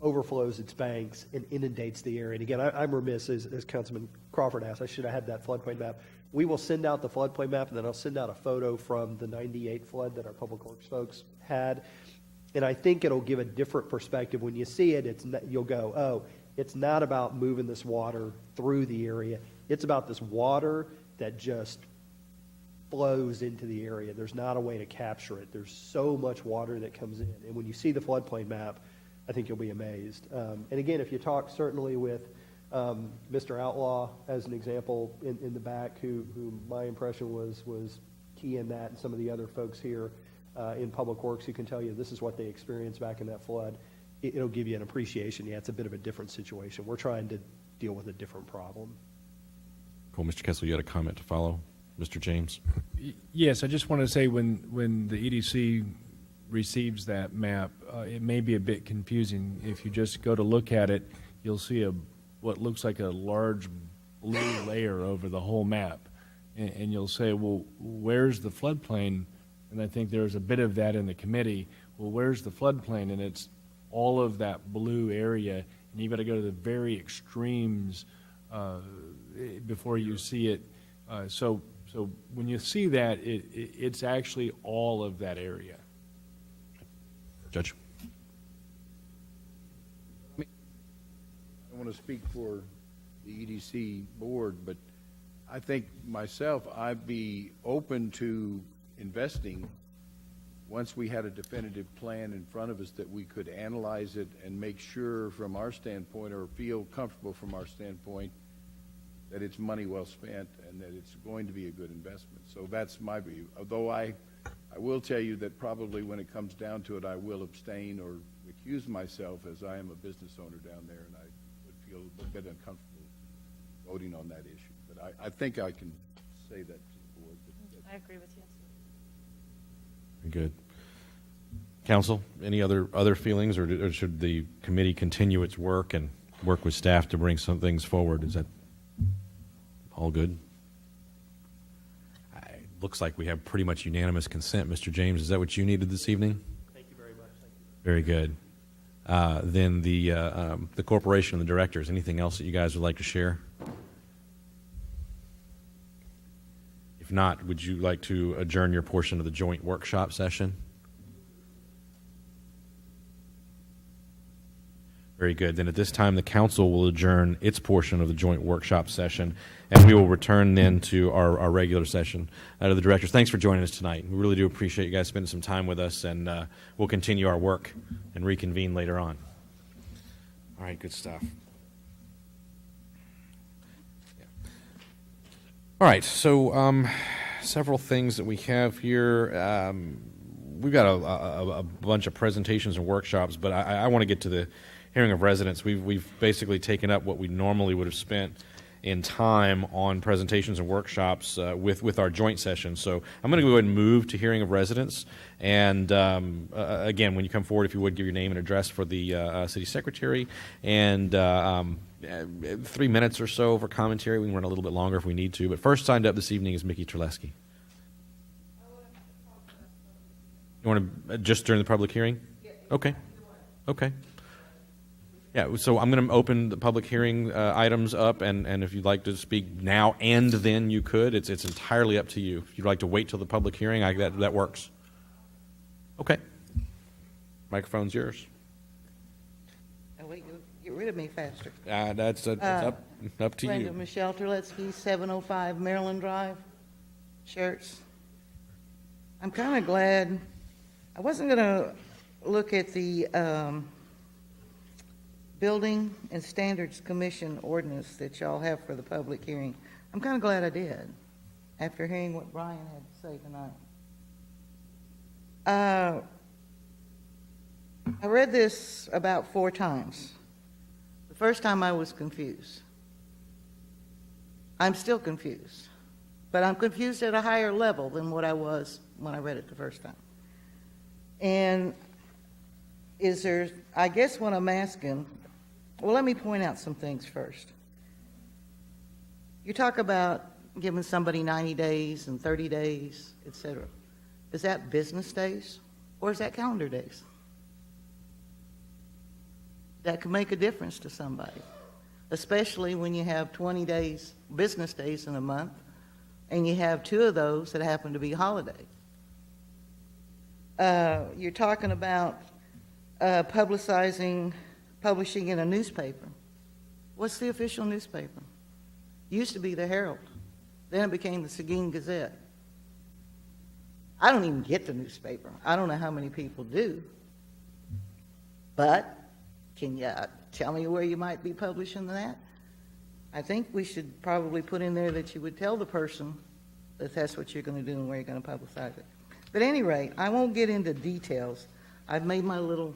overflows its banks and inundates the area. And again, I'm remiss, as Councilman Crawford asked, I should have had that floodplain map. We will send out the floodplain map, and then I'll send out a photo from the 98 flood that our Public Works folks had. And I think it'll give a different perspective. When you see it, you'll go, oh, it's not about moving this water through the area. It's about this water that just flows into the area. There's not a way to capture it. There's so much water that comes in. And when you see the floodplain map, I think you'll be amazed. And again, if you talk certainly with Mr. Outlaw, as an example, in the back, who my impression was key in that, and some of the other folks here in Public Works who can tell you this is what they experienced back in that flood, it'll give you an appreciation. Yeah, it's a bit of a different situation. We're trying to deal with a different problem. Cool. Mr. Kessler, you had a comment to follow? Mr. James? Yes, I just want to say when the EDC receives that map, it may be a bit confusing. If you just go to look at it, you'll see what looks like a large blue layer over the whole map. And you'll say, well, where's the floodplain? And I think there's a bit of that in the committee. Well, where's the floodplain? And it's all of that blue area, and you've got to go to the very extremes before you see it. So when you see that, it's actually all of that area. Judge? I don't want to speak for the EDC board, but I think myself, I'd be open to investing once we had a definitive plan in front of us that we could analyze it and make sure from our standpoint, or feel comfortable from our standpoint, that it's money well spent and that it's going to be a good investment. So that's my view. Although I will tell you that probably when it comes down to it, I will abstain or recuse myself, as I am a business owner down there, and I would feel a bit uncomfortable voting on that issue. But I think I can say that to the board. I agree with you. Very good. Council, any other feelings, or should the committee continue its work and work with staff to bring some things forward. Is that all good? Looks like we have pretty much unanimous consent. Mr. James, is that what you needed this evening? Thank you very much. Thank you. Very good. Then the corporation and the directors, anything else that you guys would like to share? If not, would you like to adjourn your portion of the joint workshop session? Very good. Then at this time, the council will adjourn its portion of the joint workshop session, and we will return then to our regular session. To the directors, thanks for joining us tonight. We really do appreciate you guys spending some time with us, and we'll continue our work and reconvene later on. All right, good stuff. Yeah. All right, so several things that we have here. We've got a bunch of presentations and workshops, but I want to get to the hearing of residents. We've basically taken up what we normally would have spent in time on presentations and workshops with our joint session. So I'm going to go ahead and move to hearing of residents. And again, when you come forward, if you would give your name and address for the city secretary, and 3 minutes or so for commentary. We can run a little bit longer if we need to. But first signed up this evening is Mickey Terleski. You want to just during the public hearing? Okay. Okay. Yeah, so I'm going to open the public hearing items up, and if you'd like to speak now and then you could. It's entirely up to you. If you'd like to wait till the public hearing, that works. Okay. Microphone's yours. Oh, wait, get rid of me faster. That's up to Brenda you. Michelle Terletsky, 705 Maryland Drive, Schertz. I'm kind of glad. I wasn't going to look at the Building and Standards Commission ordinance that y'all have for the public hearing. I'm kind of glad I did, after hearing what Brian had to say tonight. I read this about 4 times. The first time I was confused. I'm still confused, but I'm confused at a higher level than what I was when I read it the first time. And I guess what I'm asking, well, let me point out some things first. You talk about giving somebody 90 days and 30 days, et cetera. Is that business days or is that calendar days? That could make a difference to somebody, especially when you have 20 days, business days in a month, and you have 2 of those that happen to be holiday. You're talking about publishing in a newspaper. What's the official newspaper? Used to be the Herald. Then it became the Seguin Gazette. I don't even get the newspaper. I don't know how many people do. But can you tell me where you might be publishing that? I think we should probably put in there that you would tell the person that that's what you're going to do and where you're going to publicize it. But at any rate, I won't get into details. I've made my little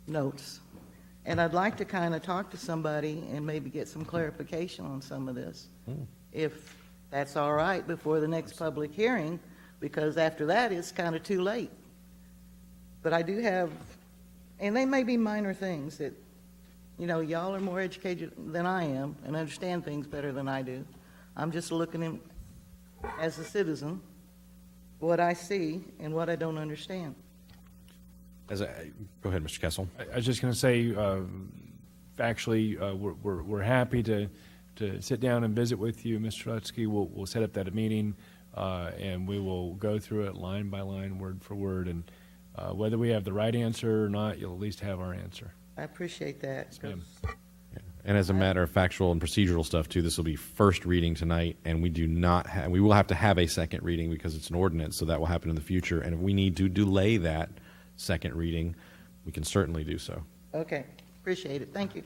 notes. And I'd like to kind of talk to somebody and maybe get some clarification on some of this, if that's all right, before the next public hearing, because after that, it's kind of too late. But I do have, and they may be minor things that, y'all are more educated than I am and understand things better than I do. I'm just looking in, as a citizen, what I see and what I don't understand. Go ahead, Mr. Kessel. I was just going to say, factually, we're happy to sit down and visit with you, Mr. Lutsky. We'll set up that meeting, and we will go through it line by line, word for word, and whether we have the right answer or not, you'll at least have our answer. I appreciate that. Yes, ma'am. And as a matter of factual and procedural stuff too, this will be first reading tonight, and we will have to have a second reading because it's an ordinance, so that will happen in the future. And if we need to delay that second reading, we can certainly do so. Okay, appreciate it. Thank you.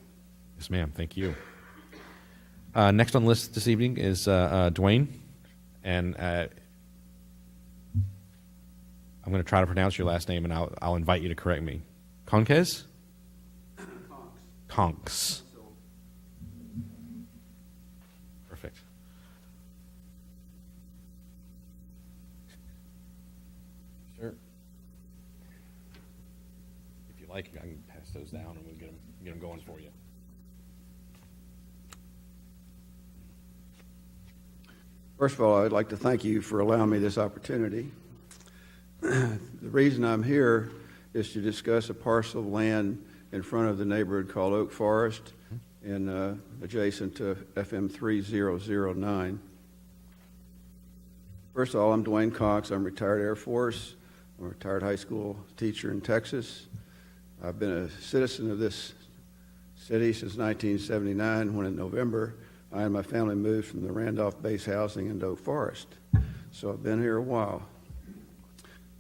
Yes, ma'am. Thank you. Next on the list this evening is Dwayne, and I'm going to try to pronounce your last name, and I'll invite you to correct me. Conques? Conks. Perfect. Sir, if you like, I can pass those down, and we'll get them going for you. First of all, I'd like to thank you for allowing me this opportunity. The reason I'm here is to discuss a parcel of land in front of the neighborhood called Oak Forest and adjacent to FM 3009. First of all, I'm Dwayne Cox. I'm retired Air Force. I'm a retired high school teacher in Texas. I've been a citizen of this city since 1979, when in November I and my family moved from the Randolph Base Housing into Oak Forest. So I've been here a while.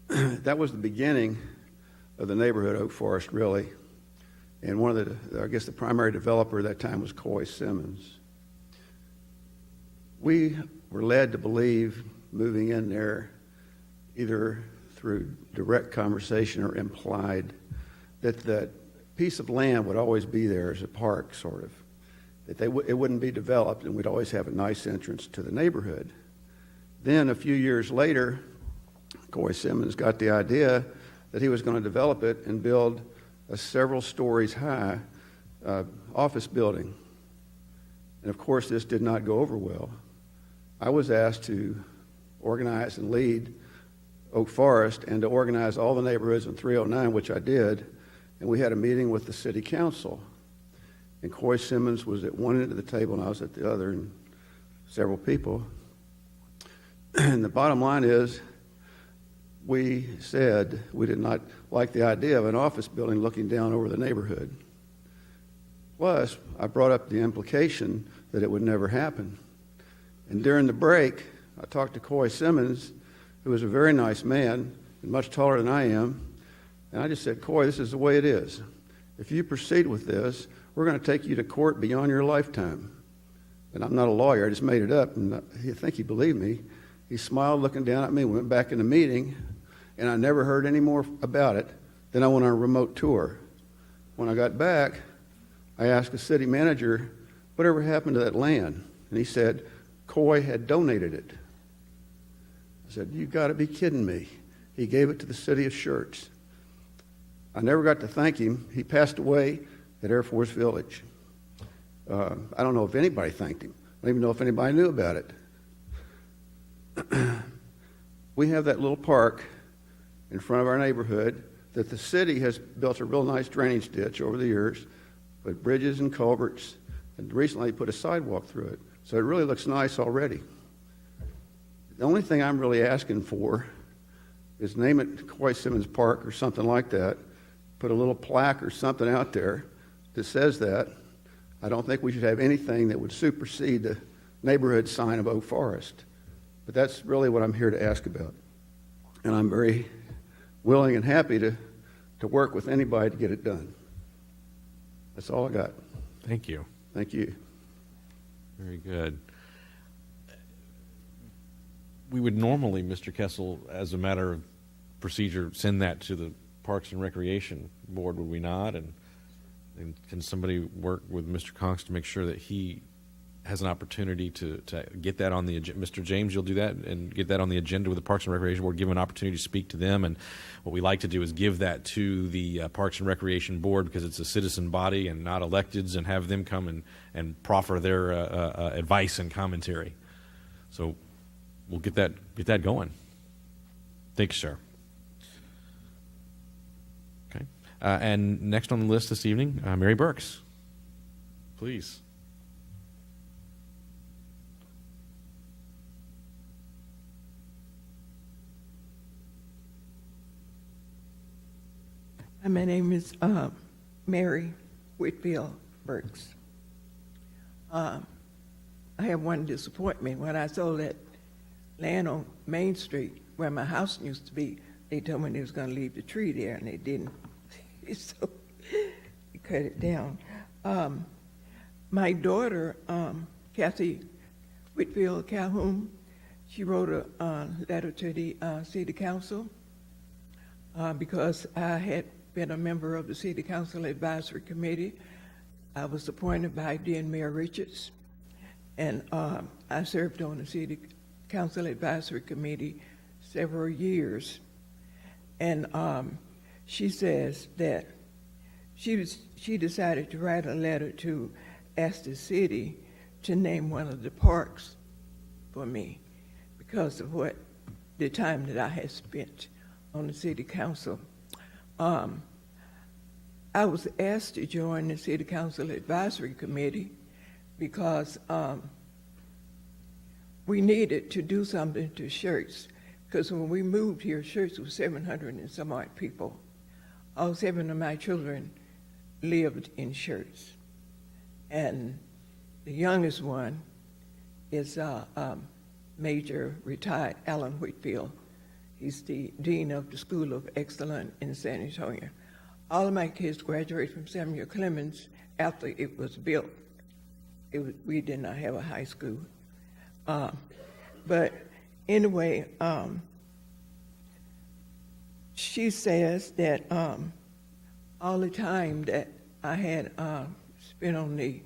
That was the beginning of the neighborhood Oak Forest, really. And one of the primary developer at that time was Coy Simmons. We were led to believe, moving in there, either through direct conversation or implied, that that piece of land would always be there as a park, sort of. That it wouldn't be developed, and we'd always have a nice entrance to the neighborhood. Then, a few years later, Coy Simmons got the idea that he was going to develop it and build a several stories high office building. And of course, this did not go over well. I was asked to organize and lead Oak Forest and to organize all the neighborhoods in 309, which I did, and we had a meeting with the city council. And Coy Simmons was at one end of the table and I was at the other, and several people. And the bottom line is, we said we did not like the idea of an office building looking down over the neighborhood. Plus, I brought up the implication that it would never happen. And during the break, I talked to Coy Simmons, who is a very nice man and much taller than I am. And I just said, Coy, this is the way it is. If you proceed with this, we're going to take you to court beyond your lifetime. And I'm not a lawyer, I just made it up, and I think he believed me. He smiled, looking down at me, went back in the meeting, and I never heard any more about it. Then I went on a remote tour. When I got back, I asked the city manager, whatever happened to that land? And he said, Coy had donated it. I said, you got to be kidding me. He gave it to the city of Schertz. I never got to thank him. He passed away at Air Force Village. I don't know if anybody thanked him. I don't even know if anybody knew about it. We have that little park in front of our neighborhood that the city has built a real nice drainage ditch over the years, put bridges and culverts, and recently put a sidewalk through it. So it really looks nice already. The only thing I'm really asking for is name it Coy Simmons Park or something like that. Put a little plaque or something out there that says that. I don't think we should have anything that would supersede the neighborhood sign of Oak Forest. But that's really what I'm here to ask about. And I'm very willing and happy to work with anybody to get it done. That's all I got. Thank you. Thank you. Very good. We would normally, Mr. Kessel, as a matter of procedure, send that to the Parks and Recreation Board, would we not? And can somebody work with Mr. Cox to make sure that he has an opportunity to get that on the agenda? Mr. James, you'll do that and get that on the agenda with the Parks and Recreation Board, give an opportunity to speak to them. And what we like to do is give that to the Parks and Recreation Board, because it's a citizen body and not electeds, and have them come and proffer their advice and commentary. So we'll get that going. Thank you, sir. Okay. And next on the list this evening, Mary Burks. Please. My name is Mary Whitfield Burks. I have one disappointment. When I sold that land on Main Street where my house used to be, they told me they was going to leave the tree there, and they didn't. So they cut it down. My daughter, Kathy Whitfield Calhoun, she wrote a letter to the city council because I had been a member of the City Council Advisory Committee. I was appointed by then Mayor Richards, and I served on the City Council Advisory Committee several years. And she says that she decided to write a letter to ask the city to name one of the parks for me. because of the time that I had spent on the city council. I was asked to join the city council advisory committee because we needed to do something to Schertz, because when we moved here, Schertz was 700 and some odd people. All 7 of my children lived in Schertz, and the youngest one is Major retired Alan Whitfield. He's the dean of the School of Excellence in San Antonio. All of my kids graduated from Samuel Clemens after it was built. We did not have a high school. But anyway, she says that all the time that I had spent on the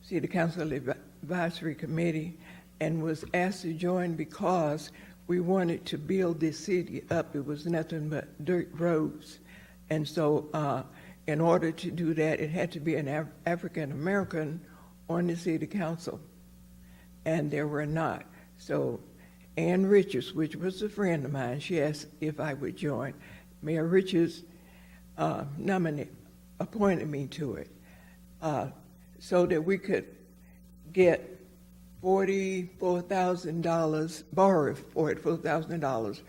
City Council Advisory Committee and was asked to join because we wanted to build this city up. It was nothing but dirt roads. And so in order to do that, it had to be an African American on the city council. And there were not. So Ann Richards, which was a friend of mine, she asked if I would join. Mayor Richards appointed me to it so that we could get $44,000, borrow $44,000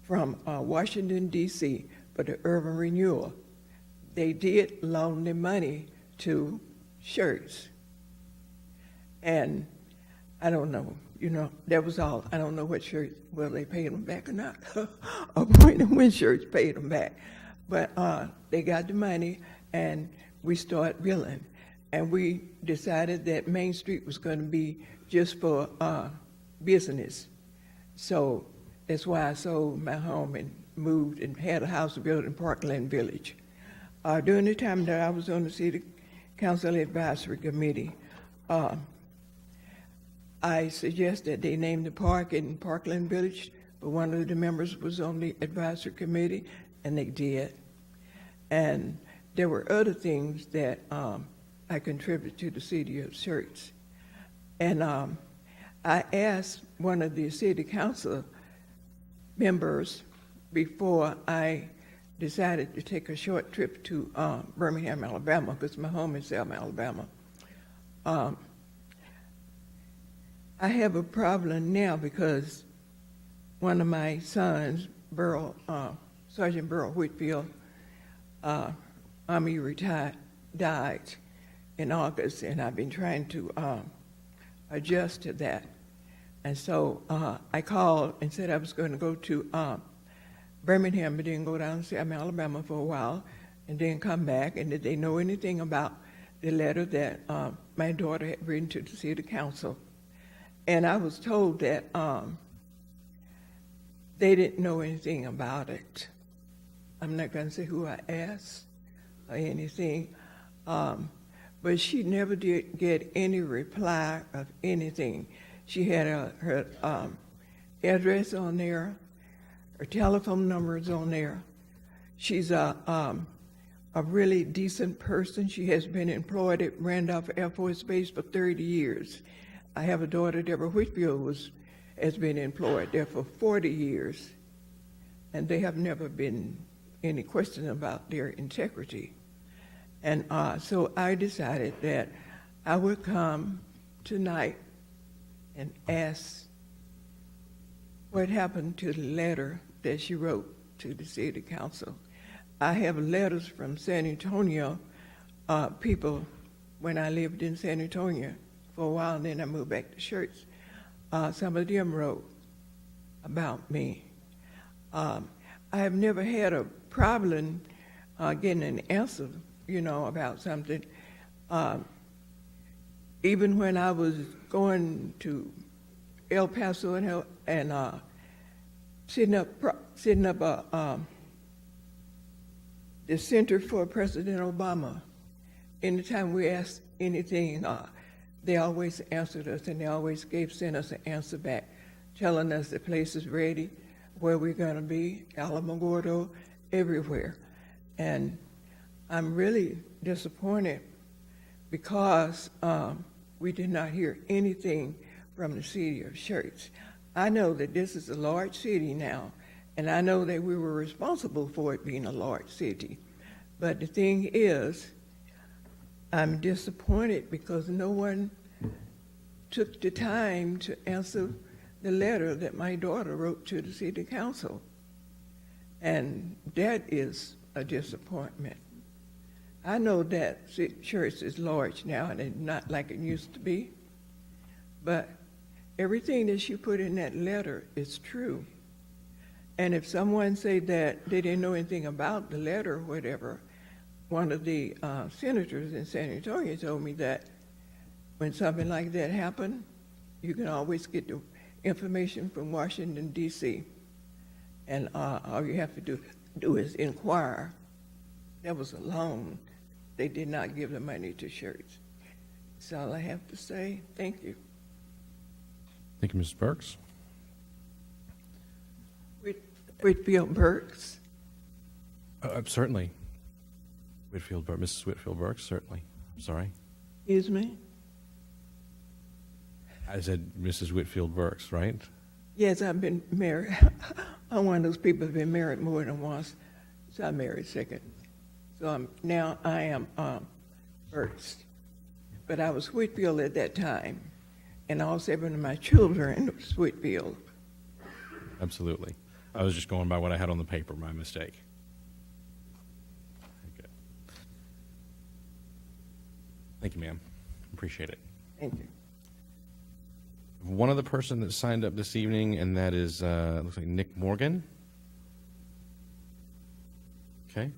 from Washington, D.C. for the urban renewal. They did loan the money to Schertz. And I don't know, that was all. I don't know what Schertz, well, they paid them back or not, or when Schertz paid them back. But they got the money, and we started building. And we decided that Main Street was going to be just for business. So that's why I sold my home and moved and had a house built in Parkland Village. During the time that I was on the City Council Advisory Committee, I suggested they name the park in Parkland Village, but one of the members was on the advisory committee, and they did. And there were other things that I contributed to the city of Schertz. And I asked one of the city council members before I decided to take a short trip to Birmingham, Alabama, because my home is Selma, Alabama. I have a problem now because one of my sons, Sergeant Burl Whitfield, Army retired, died in August, and I've been trying to adjust to that. And so I called and said I was going to go to Birmingham, but then go down to Selma, Alabama for a while, and then come back, and did they know anything about the letter that my daughter had written to the city council. And I was told that they didn't know anything about it. I'm not going to say who I asked or anything, but she never did get any reply of anything. She had her address on there, her telephone number is on there. She's a really decent person. She has been employed at Randolph Air Force Base for 30 years. I have a daughter, Deborah Whitfield, has been employed there for 40 years, and they have never been any question about their integrity. And so I decided that I would come tonight and ask what happened to the letter that she wrote to the city council. I have letters from San Antonio people when I lived in San Antonio for a while, and then I moved back to Schertz. Some of them wrote about me. I have never had a problem getting an answer, about something. Even when I was going to El Paso and setting up the Center for President Obama, anytime we asked anything, they always answered us, and they always sent us an answer back, telling us the place is ready, where we're going to be, Alamogordo, everywhere. And I'm really disappointed because we did not hear anything from the city of Schertz. I know that this is a large city now, and I know that we were responsible for it being a large city. But the thing is, I'm disappointed because no one took the time to answer the letter that my daughter wrote to the city council. And that is a disappointment. I know that Schertz is large now and it's not like it used to be, but everything that she put in that letter is true. And if someone say that they didn't know anything about the letter or whatever, one of the senators in San Antonio told me that when something like that happened, you can always get the information from Washington, D.C., and all you have to do is inquire. That was a loan. They did not give the money to Schertz. That's all I have to say. Thank you. Thank you, Mrs. Burks. Whitfield Burks. Certainly. Mrs. Whitfield Burks, certainly. I'm sorry. Excuse me? I said Mrs. Whitfield Burks, right? Yes, I've been married. I'm one of those people who've been married more than once, so I married second. So now I am Burks. But I was Whitfield at that time, and all 7 of my children was Whitfield. Absolutely. I was just going by what I had on the paper, my mistake. Okay. Thank you, ma'am. Appreciate it. Thank you. One other person that signed up this evening, and that is, looks like Nick Morgan. Okay.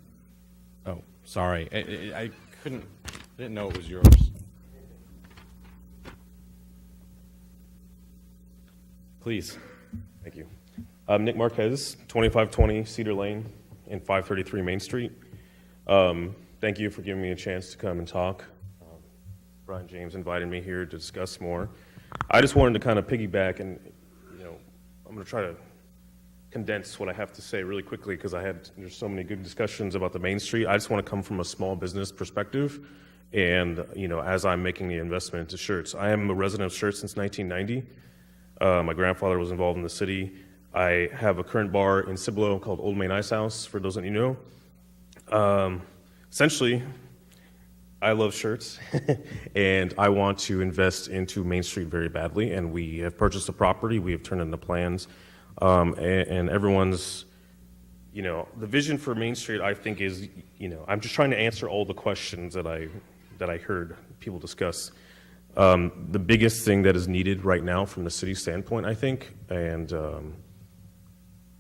Oh, sorry. I didn't know it was yours. Please. Thank you. I'm Nick Marquez, 2520 Cedar Lane and 533 Main Street. Thank you for giving me a chance to come and talk. Brian James invited me here to discuss more. I just wanted to kind of piggyback and, I'm going to try to condense what I have to say really quickly because there's so many good discussions about the Main Street. I just want to come from a small business perspective and, as I'm making the investment into Schertz. I am a resident of Schertz since 1990. My grandfather was involved in the city. I have a current bar in Cibolo called Old Main Ice House, for those that you know. Essentially, I love Schertz, and I want to invest into Main Street very badly, and we have purchased a property. We have turned in the plans, and everyone's, the vision for Main Street, I think, is, I'm just trying to answer all the questions that I heard people discuss. The biggest thing that is needed right now from the city standpoint, I think, and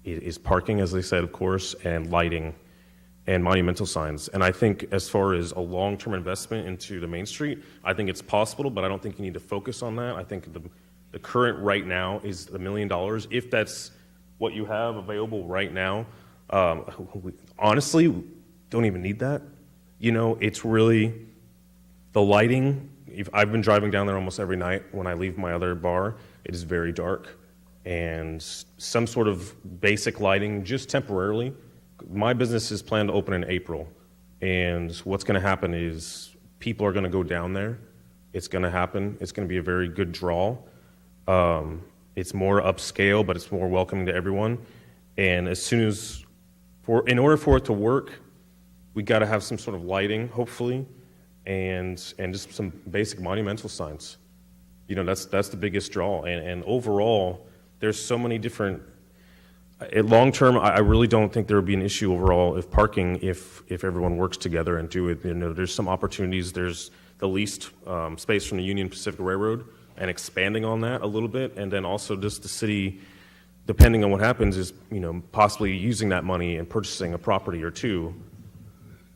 is parking, as they said, of course, and lighting and monumental signs. And I think as far as a long-term investment into the Main Street, I think it's possible, but I don't think you need to focus on that. I think the current right now is $1 million. If that's what you have available right now, we honestly don't even need that. It's really the lighting. I've been driving down there almost every night when I leave my other bar. It is very dark, and some sort of basic lighting, just temporarily. My business is planned to open in April, and what's going to happen is people are going to go down there. It's going to happen. It's going to be a very good draw. It's more upscale, but it's more welcoming to everyone. And in order for it to work, we got to have some sort of lighting, hopefully, and just some basic monumental signs. That's the biggest draw. And overall, there's so many different. Long term, I really don't think there would be an issue overall if parking, if everyone works together and do it. There's some opportunities. There's the leased space from the Union Pacific Railroad and expanding on that a little bit, and then also just the city, depending on what happens, is possibly using that money and purchasing a property or two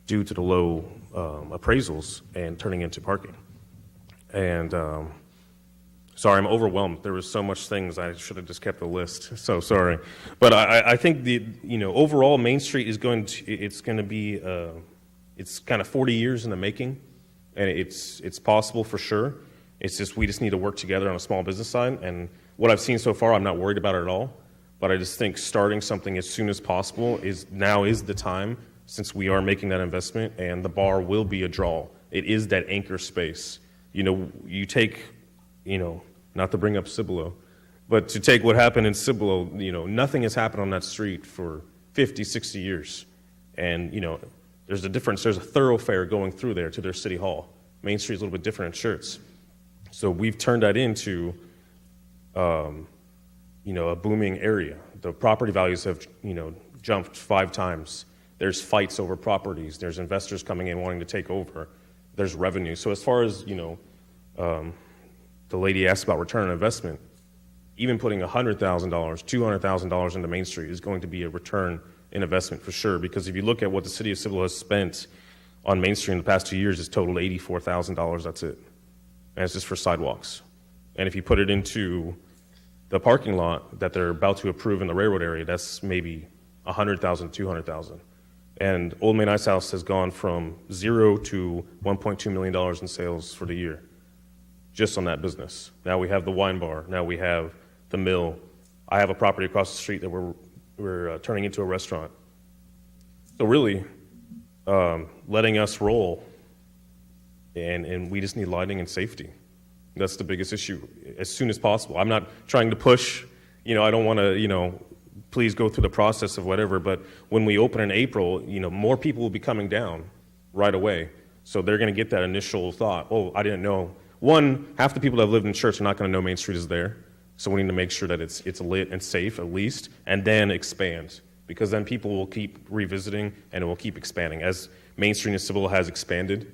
due to the low appraisals and turning into parking. And sorry, I'm overwhelmed. There was so much things. I should have just kept the list. So sorry. But I think overall Main Street is going to be, it's kind of 40 years in the making, and it's possible for sure. It's just, we just need to work together on a small business side. And what I've seen so far, I'm not worried about it at all. But I just think starting something as soon as possible is the time, since we are making that investment, and the bar will be a draw. It is that anchor space. You take, not to bring up Cibolo, But to take what happened in Cibolo, nothing has happened on that street for 50, 60 years. And, there's a difference. There's a thoroughfare going through there to their city hall. Main Street is a little bit different in Schertz. So we've turned that into, a booming area. The property values have, jumped 5 times. There's fights over properties. There's investors coming in wanting to take over. There's revenue. So as far as, the lady asked about return on investment, even putting $100,000, $200,000 into Main Street is going to be a return in investment for sure. Because if you look at what the city of Cibolo has spent on Main Street in the past 2 years, it's totaled $84,000. That's it. And it's just for sidewalks. And if you put it into the parking lot that they're about to approve in the railroad area, that's maybe $100,000, $200,000. And Old Main Ice House has gone from 0 to $1.2 million in sales for the year, just on that business. Now we have the wine bar. Now we have the mill. I have a property across the street that we're turning into a restaurant. So really, letting us roll, and we just need lighting and safety. That's the biggest issue as soon as possible. I'm not trying to push, I don't want to, please go through the process of whatever, but when we open in April, more people will be coming down right away. So they're going to get that initial thought, oh, I didn't know. One, half the people that have lived in Schertz are not going to know Main Street is there. So we need to make sure that it's lit and safe at least, and then expand. Because then people will keep revisiting and it will keep expanding. As Main Street in Cibolo has expanded,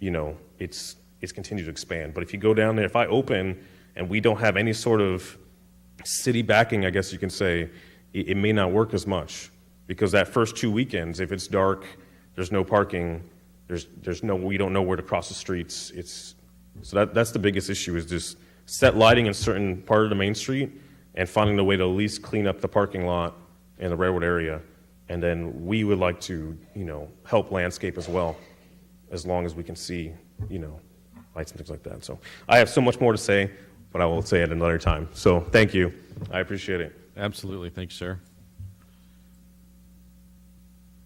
it's continued to expand. But if you go down there, if I open and we don't have any sort of city backing, I guess you can say, it may not work as much. Because that first 2 weekends, if it's dark, there's no parking, we don't know where to cross the streets. So that's the biggest issue, is just set lighting in certain part of the Main Street and finding a way to at least clean up the parking lot in the railroad area. And then we would like to, help landscape as well, as long as we can see, lights and things like that. So I have so much more to say, but I will say it another time. So thank you. I appreciate it. Absolutely. Thank you, sir.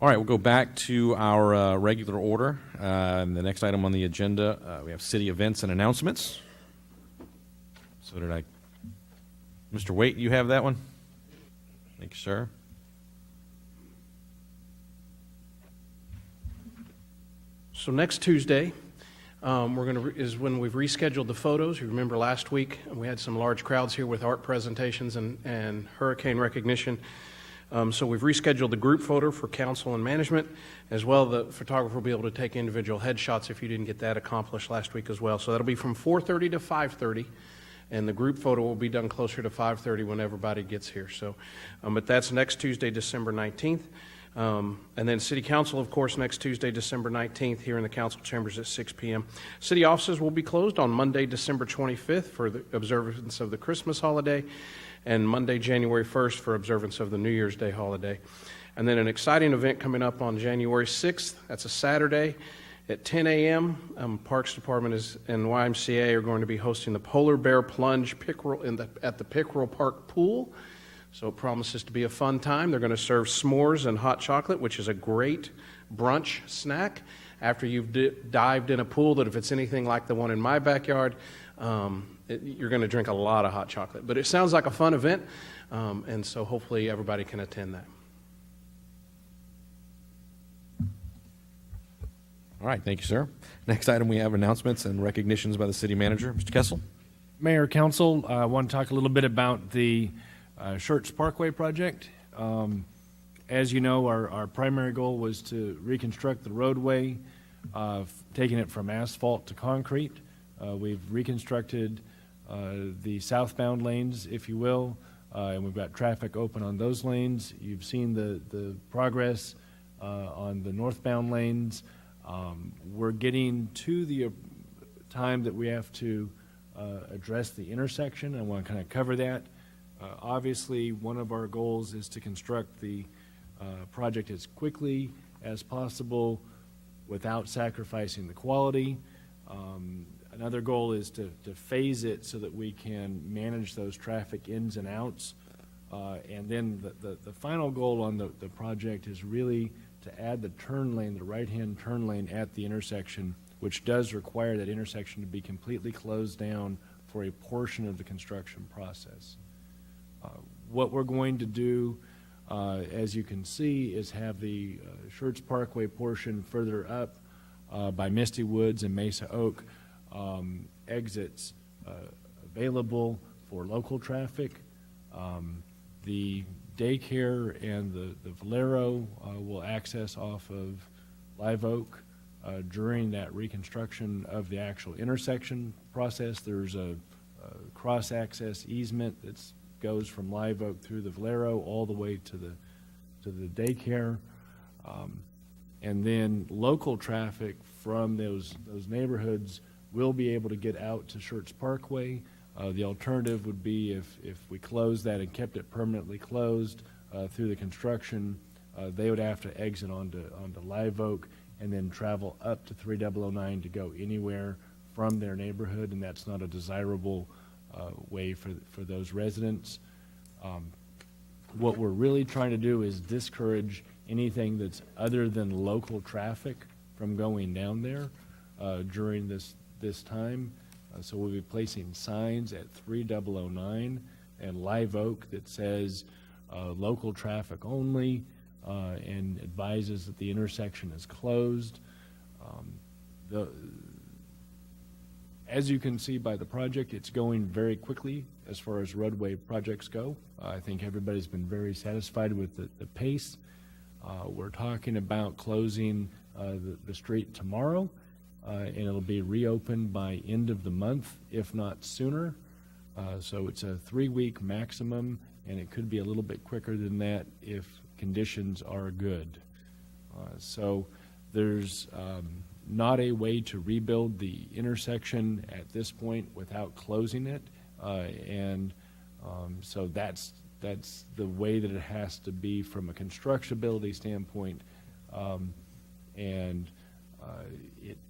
All right, we'll go back to our regular order. The next item on the agenda, we have city events and announcements. So Mr. Waite, you have that one? Thank you, sir. So next Tuesday, is when we've rescheduled the photos. You remember last week we had some large crowds here with art presentations and hurricane recognition. So we've rescheduled the group photo for council and management. As well, the photographer will be able to take individual headshots if you didn't get that accomplished last week as well. So that'll be from 4:30 to 5:30. And the group photo will be done closer to 5:30 when everybody gets here. So, but that's next Tuesday, December 19th. And then City Council, of course, next Tuesday, December 19th, here in the council chambers at 6 p.m. City offices will be closed on Monday, December 25th for the observance of the Christmas holiday, and Monday, January 1st for observance of the New Year's Day holiday. And then an exciting event coming up on January 6th. That's a Saturday at 10 a.m. Parks Department and YMCA are going to be hosting the Polar Bear Plunge at the Pickerel Park Pool. So it promises to be a fun time. They're going to serve s'mores and hot chocolate, which is a great brunch snack after you've dived in a pool that, if it's anything like the one in my backyard, you're going to drink a lot of hot chocolate. But it sounds like a fun event, and so hopefully everybody can attend that. All right, thank you, sir. Next item, we have announcements and recognitions by the city manager. Mr. Kessel? Mayor, Council, I want to talk a little bit about the Schertz Parkway project. As you know, our primary goal was to reconstruct the roadway, taking it from asphalt to concrete. We've reconstructed the southbound lanes, if you will, and we've got traffic open on those lanes. You've seen the progress on the northbound lanes. We're getting to the time that we have to address the intersection. I want to kind of cover that. Obviously, one of our goals is to construct the project as quickly as possible without sacrificing the quality. Another goal is to phase it so that we can manage those traffic ins and outs. And then the final goal on the project is really to add the turn lane, the right-hand turn lane at the intersection, which does require that intersection to be completely closed down for a portion of the construction process. What we're going to do, as you can see, is have the Schertz Parkway portion further up by Misty Woods and Mesa Oak exits available for local traffic. The daycare and the Valero will access off of Live Oak. During that reconstruction of the actual intersection process, there's a cross-access easement that goes from Live Oak through the Valero all the way to the daycare. And then local traffic from those neighborhoods will be able to get out to Schertz Parkway. The alternative would be if we closed that and kept it permanently closed through the construction, they would have to exit onto Live Oak and then travel up to 3009 to go anywhere from their neighborhood, and that's not a desirable way for those residents. What we're really trying to do is discourage anything that's other than local traffic from going down there during this time. So we'll be placing signs at 3009 and Live Oak that says local traffic only and advises that the intersection is closed. As you can see by the project, it's going very quickly as far as roadway projects go. I think everybody's been very satisfied with the pace. We're talking about closing the street tomorrow, and it'll be reopened by end of the month, if not sooner. So it's a 3-week maximum, and it could be a little bit quicker than that if conditions are good. So there's not a way to rebuild the intersection at this point without closing it, so that's the way that it has to be from a constructability standpoint,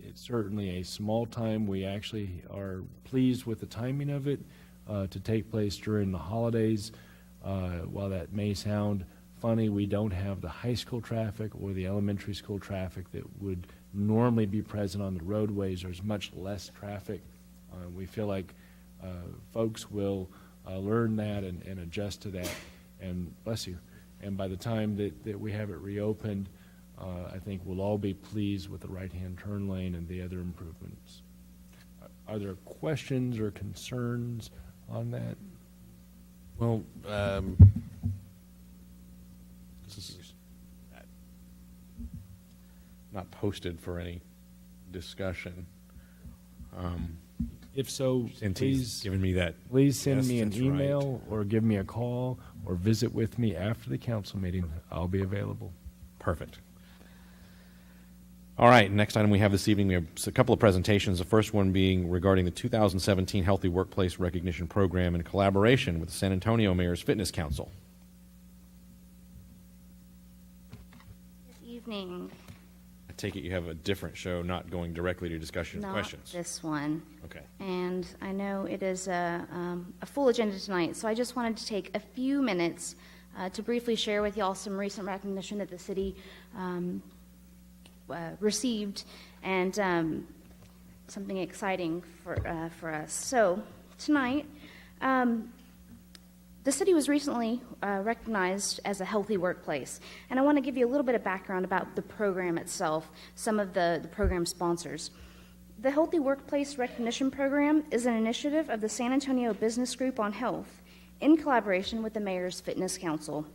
it's certainly a small time. We actually are pleased with the timing of it to take place during the holidays. While that may sound funny, we don't have the high school traffic or the elementary school traffic that would normally be present on the roadways. There's much less traffic. We feel like folks will learn that and adjust to that, and bless you. And by the time that we have it reopened, I think we'll all be pleased with the right-hand turn lane and the other improvements. Are there questions or concerns on that? Well, this is not posted for any discussion. If so, Since please he's given me that. Please send Yes, me an that's email or give me a call or visit with me after the council meeting. I'll be available. Perfect. All right, next item we have this evening, we have a couple of presentations. The first one being regarding the 2017 Healthy Workplace Recognition Program in collaboration with the San Antonio Mayor's Fitness Council. Good evening. I take it you have a different show, not going directly to discussion of questions. Not this one. Okay. And I know it is a full agenda tonight, so I just wanted to take a few minutes to briefly share with y'all some recent recognition that the city received, and something exciting for us. So tonight, the city was recently recognized as a healthy workplace, and I want to give you a little bit of background about the program itself, some of the program sponsors. The Healthy Workplace Recognition Program is an initiative of the San Antonio Business Group on Health in collaboration with the Mayor's Fitness Council.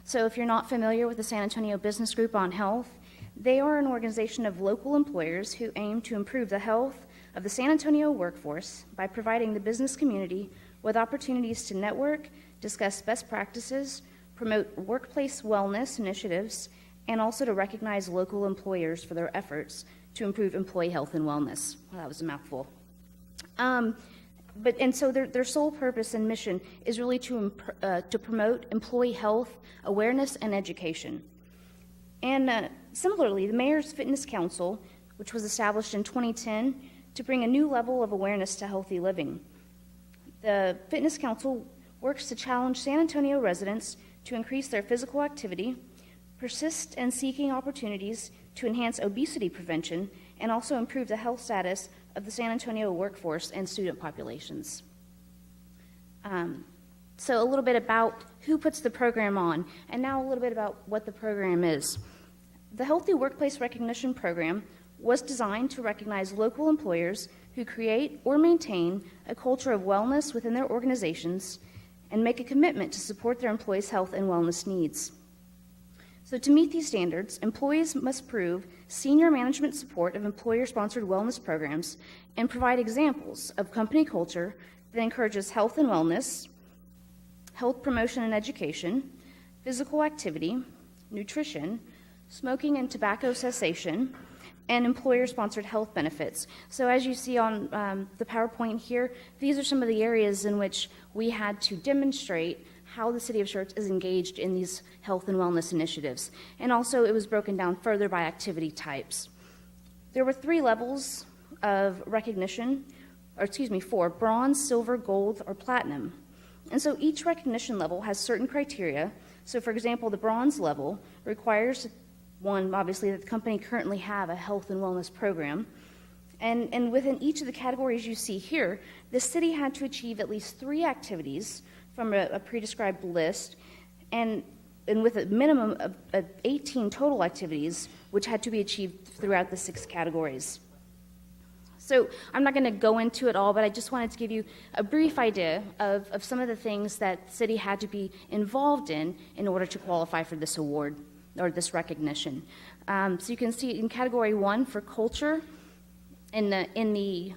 So if you're not familiar with the San Antonio Business Group on Health, they are an organization of local employers who aim to improve the health of the San Antonio workforce by providing the business community with opportunities to network, discuss best practices, promote workplace wellness initiatives, and also to recognize local employers for their efforts to improve employee health and wellness. Well, that was a mouthful. So their sole purpose and mission is really to promote employee health, awareness, and education. And similarly, the Mayor's Fitness Council, which was established in 2010 to bring a new level of awareness to healthy living. The Fitness Council works to challenge San Antonio residents to increase their physical activity, persist in seeking opportunities to enhance obesity prevention, and also improve the health status of the San Antonio workforce and student populations. So a little bit about who puts the program on, and now a little bit about what the program is. The Healthy Workplace Recognition Program was designed to recognize local employers who create or maintain a culture of wellness within their organizations and make a commitment to support their employees' health and wellness needs. So to meet these standards, employees must prove senior management support of employer-sponsored wellness programs and provide examples of company culture that encourages health and wellness, health promotion and education, physical activity, nutrition, smoking and tobacco cessation, and employer-sponsored health benefits. So as you see on the PowerPoint here, these are some of the areas in which we had to demonstrate how the City of Schertz is engaged in these health and wellness initiatives. And also it was broken down further by activity types. There were 3 levels of recognition, or excuse me, 4, bronze, silver, gold, or platinum. And so each recognition level has certain criteria. So for example, the bronze level requires, one, obviously, that the company currently have a health and wellness program. And within each of the categories you see here, the city had to achieve at least 3 activities from a pre-described list, and with a minimum of 18 total activities, which had to be achieved throughout the 6 categories. So I'm not going to go into it all, but I just wanted to give you a brief idea of some of the things that the city had to be involved in order to qualify for this award or this recognition. So you can see in category 1 for culture, in the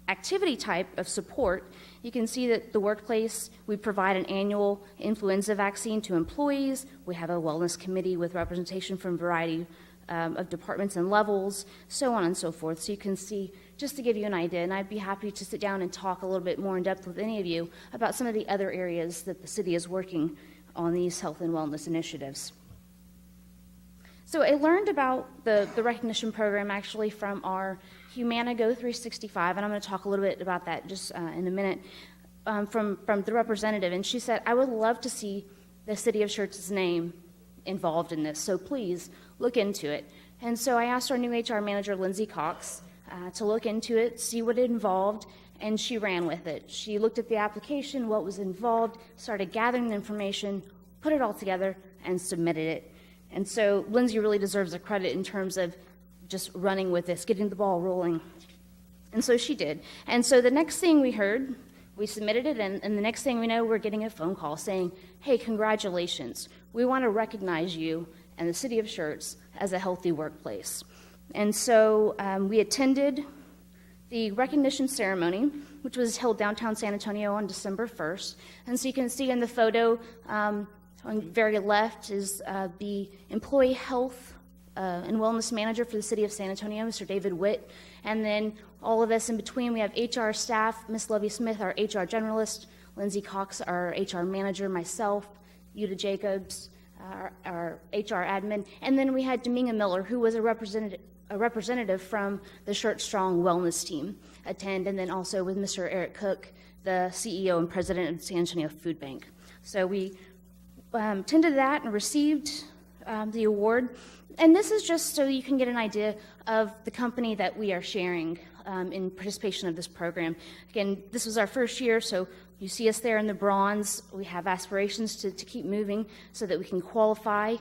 activity type of support, you can see that the workplace, we provide an annual influenza vaccine to employees. We have a wellness committee with representation from a variety of departments and levels, so on and so forth. So you can see, just to give you an idea, and I'd be happy to sit down and talk a little bit more in depth with any of you about some of the other areas that the city is working on these health and wellness initiatives. So I learned about the recognition program actually from our Humana Go 365, and I'm going to talk a little bit about that just in a minute, from the representative. And she said, I would love to see the City of Schertz's name involved in this, so please look into it. And so I asked our new HR manager, Lindsay Cox, to look into it, see what it involved, and she ran with it. She looked at the application, what was involved, started gathering the information, put it all together, and submitted it. And so Lindsay really deserves the credit in terms of just running with this, getting the ball rolling. And so she did. And so the next thing we heard, we submitted it, and the next thing we know, we're getting a phone call saying, hey, congratulations. We want to recognize you and the City of Schertz as a healthy workplace. And so we attended the recognition ceremony, which was held downtown San Antonio on December 1st. And so you can see in the photo on the very left is the employee health and wellness manager for the city of San Antonio, Mr. David Witt. And then all of us in between, we have HR staff, Ms. Lovey Smith, our HR generalist, Lindsay Cox, our HR manager, myself, Yuta Jacobs, our HR admin. And then we had Dominga Miller, who was a representative from the Schertz Strong Wellness team, attend, and then also with Mr. Eric Cook, the CEO and president of the San Antonio Food Bank. So we attended that and received the award. And this is just so you can get an idea of the company that we are sharing in participation of this program. Again, this was our first year, so you see us there in the bronze. We have aspirations to keep moving so that we can qualify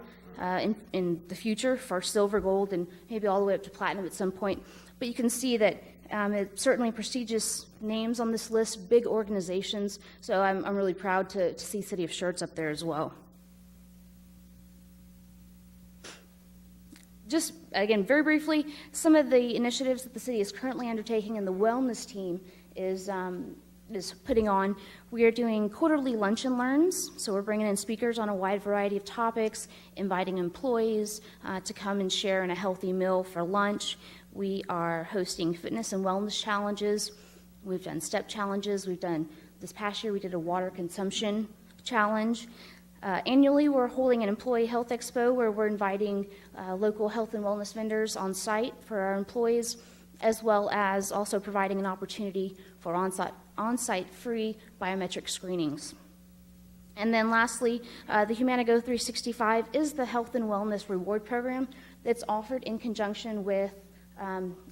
in the future for silver, gold, and maybe all the way up to platinum at some point. But you can see that it's certainly prestigious names on this list, big organizations, so I'm really proud to see City of Schertz up there as well. Just, again, very briefly, some of the initiatives that the city is currently undertaking and the wellness team is putting on. We are doing quarterly lunch and learns, so we're bringing in speakers on a wide variety of topics, inviting employees to come and share in a healthy meal for lunch. We are hosting fitness and wellness challenges. We've done step challenges. This past year, we did a water consumption challenge. Annually, we're holding an employee health expo where we're inviting local health and wellness vendors on site for our employees, as well as also providing an opportunity for on-site free biometric screenings. And then lastly, the Humana Go 365 is the health and wellness reward program that's offered in conjunction with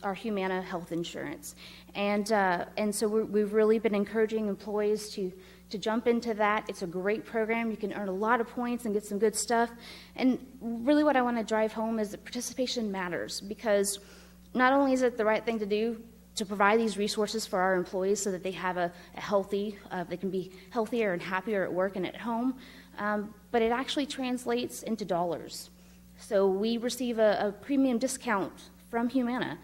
our Humana health insurance. And so we've really been encouraging employees to to jump into that. It's a great program. You can earn a lot of points and get some good stuff. And really what I want to drive home is that participation matters, because not only is it the right thing to do to provide these resources for our employees so that they have a healthy, they can be healthier and happier at work and at home, but it actually translates into dollars. So we receive a premium discount from Humana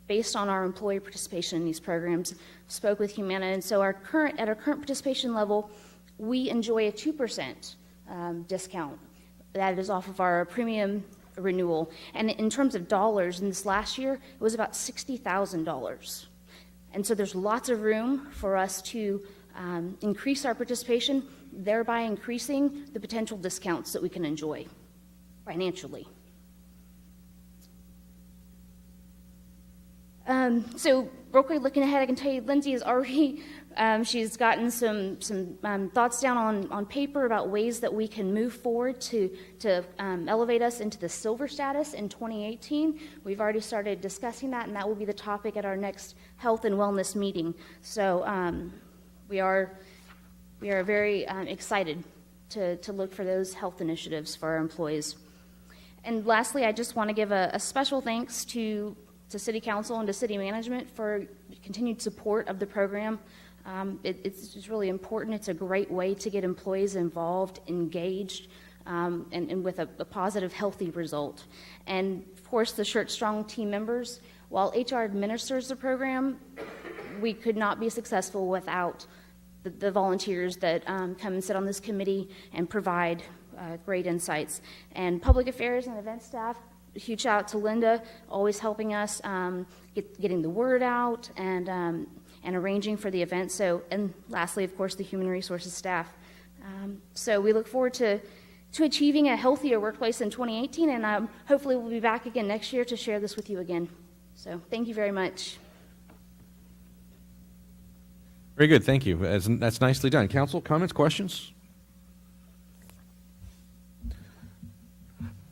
based on our employee participation in these programs. Spoke with Humana, and so at our current participation level, we enjoy a 2% discount. That is off of our premium renewal. And in terms of dollars, in this last year, it was about $60,000. And so there's lots of room for us to increase our participation, thereby increasing the potential discounts that we can enjoy financially. So real quick, looking ahead, I can tell you Lindsay is already, she's gotten some thoughts down on paper about ways that we can move forward to elevate us into the silver status in 2018. We've already started discussing that, and that will be the topic at our next health and wellness meeting. So we are very excited to look for those health initiatives for our employees. And lastly, I just want to give a special thanks to City Council and to City Management for continued support of the program. It's just really important. It's a great way to get employees involved, engaged, and with a positive, healthy result. And of course, the Schertz Strong team members, while HR administers the program, we could not be successful without the volunteers that come and sit on this committee and provide great insights. And public affairs and event staff, a huge shout out to Linda, always helping us getting the word out and arranging for the event. So, and lastly, of course, the human resources staff. So we look forward to achieving a healthier workplace in 2018, and hopefully we'll be back again next year to share this with you again. So thank you very much. Very good, thank you. That's nicely done. Council, comments, questions?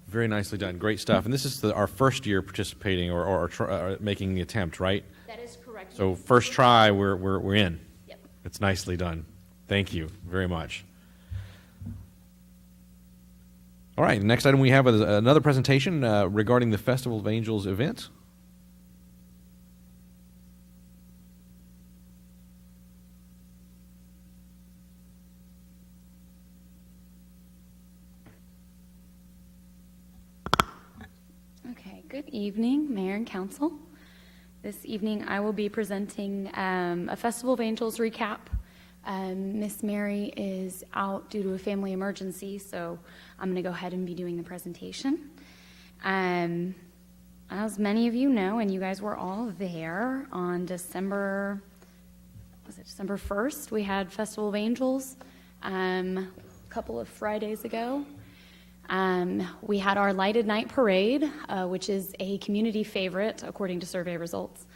Very nicely done. Great stuff. And this is our first year participating or making the attempt, right? That is correct. So first try, we're in. Yep. It's nicely done. Thank you very much. All right, the next item we have is another presentation regarding the Festival of Angels event. Good evening, Mayor and Council. This evening I will be presenting a Festival of Angels recap. Miss Mary is out due to a family emergency, so I'm going to go ahead and be doing the presentation. As many of you know, and you guys were all there on December 1st, we had Festival of Angels a couple of Fridays ago. We had our Lighted Night Parade, which is a community favorite according to survey results.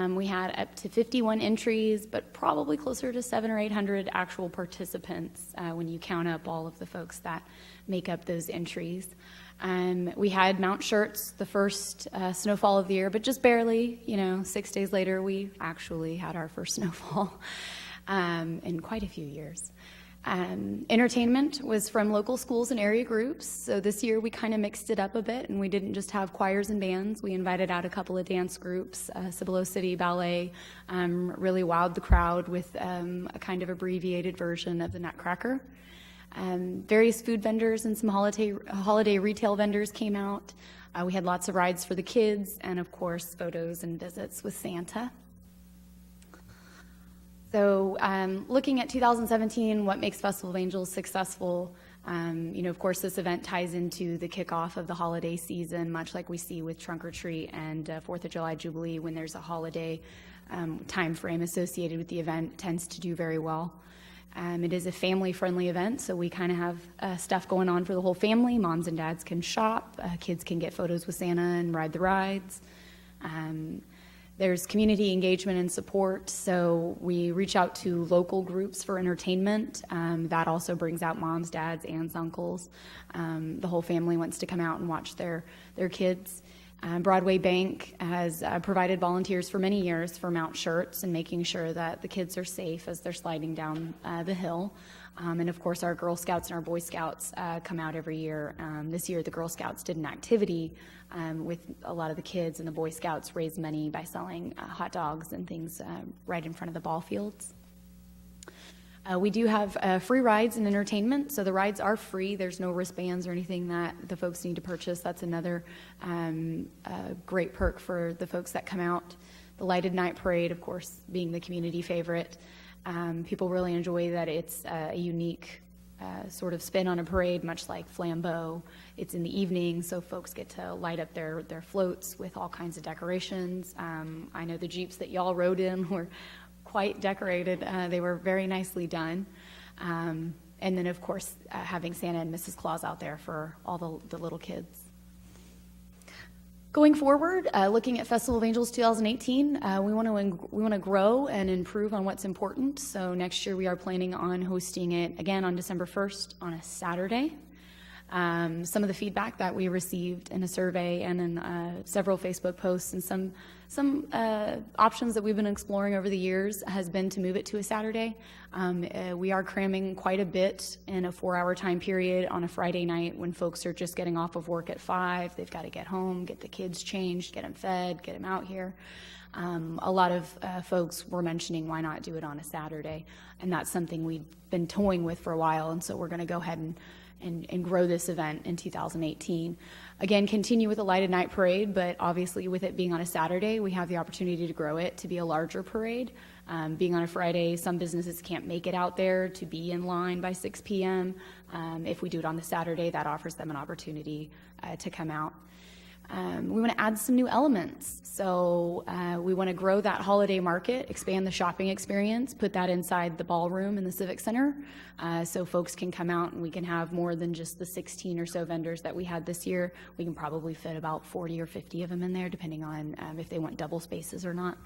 We had up to 51 entries, but probably closer to 700 or 800 actual participants when you count up all of the folks that make up those entries. We had Mount Schertz, the first snowfall of the year, but just barely, 6 days later, we actually had our first snowfall in quite a few years. Entertainment was from local schools and area groups. So this year we kind of mixed it up a bit, and we didn't just have choirs and bands. We invited out a couple of dance groups. Cibolo City Ballet really wowed the crowd with a kind of abbreviated version of the Nutcracker. Various food vendors and some holiday retail vendors came out. We had lots of rides for the kids, and of course photos and visits with Santa. So looking at 2017, what makes Festival of Angels successful? Of course, this event ties into the kickoff of the holiday season, much like we see with Trunk or Treat and 4th of July Jubilee. When there's a holiday time frame associated with the event, tends to do very well. It is a family-friendly event, so we kind of have stuff going on for the whole family. Moms and dads can shop, kids can get photos with Santa and ride the rides. There's community engagement and support, so we reach out to local groups for entertainment. That also brings out moms, dads, aunts, uncles. The whole family wants to come out and watch their kids. Broadway Bank has provided volunteers for many years for Mount Schertz and making sure that the kids are safe as they're sliding down the hill. And of course, our Girl Scouts and our Boy Scouts come out every year. This year, the Girl Scouts did an activity with a lot of the kids, and the Boy Scouts raised money by selling hot dogs and things right in front of the ball fields. We do have free rides and entertainment, so the rides are free. There's no wristbands or anything that the folks need to purchase. That's another great perk for the folks that come out. The lighted night parade, of course, being the community favorite. People really enjoy that it's a unique sort of spin on a parade, much like Flambeau. It's in the evening, so folks get to light up their floats with all kinds of decorations. I know the Jeeps that y'all rode in were quite decorated. They were very nicely done. And then, of course, having Santa and Mrs. Claus out there for all the little kids. Going forward, looking at Festival of Angels 2018, we want to grow and improve on what's important. So next year we are planning on hosting it again on December 1st on a Saturday. Some of the feedback that we received in a survey and in several Facebook posts and some options that we've been exploring over the years has been to move it to a Saturday. We are cramming quite a bit in a 4-hour time period on a Friday night when folks are just getting off of work at 5. They've got to get home, get the kids changed, get them fed, get them out here. A lot of folks were mentioning why not do it on a Saturday, and that's something we've been toying with for a while, and so we're going to go ahead and grow this event in 2018. Again, continue with the lighted night parade, but obviously with it being on a Saturday, we have the opportunity to grow it to be a larger parade. Being on a Friday, some businesses can't make it out there to be in line by 6 p.m. If we do it on the Saturday, that offers them an opportunity to come out. We want to add some new elements. So we want to grow that holiday market, expand the shopping experience, put that inside the ballroom in the Civic Center so folks can come out and we can have more than just the 16 or so vendors that we had this year. We can probably fit about 40 or 50 of them in there, depending on if they want double spaces or not.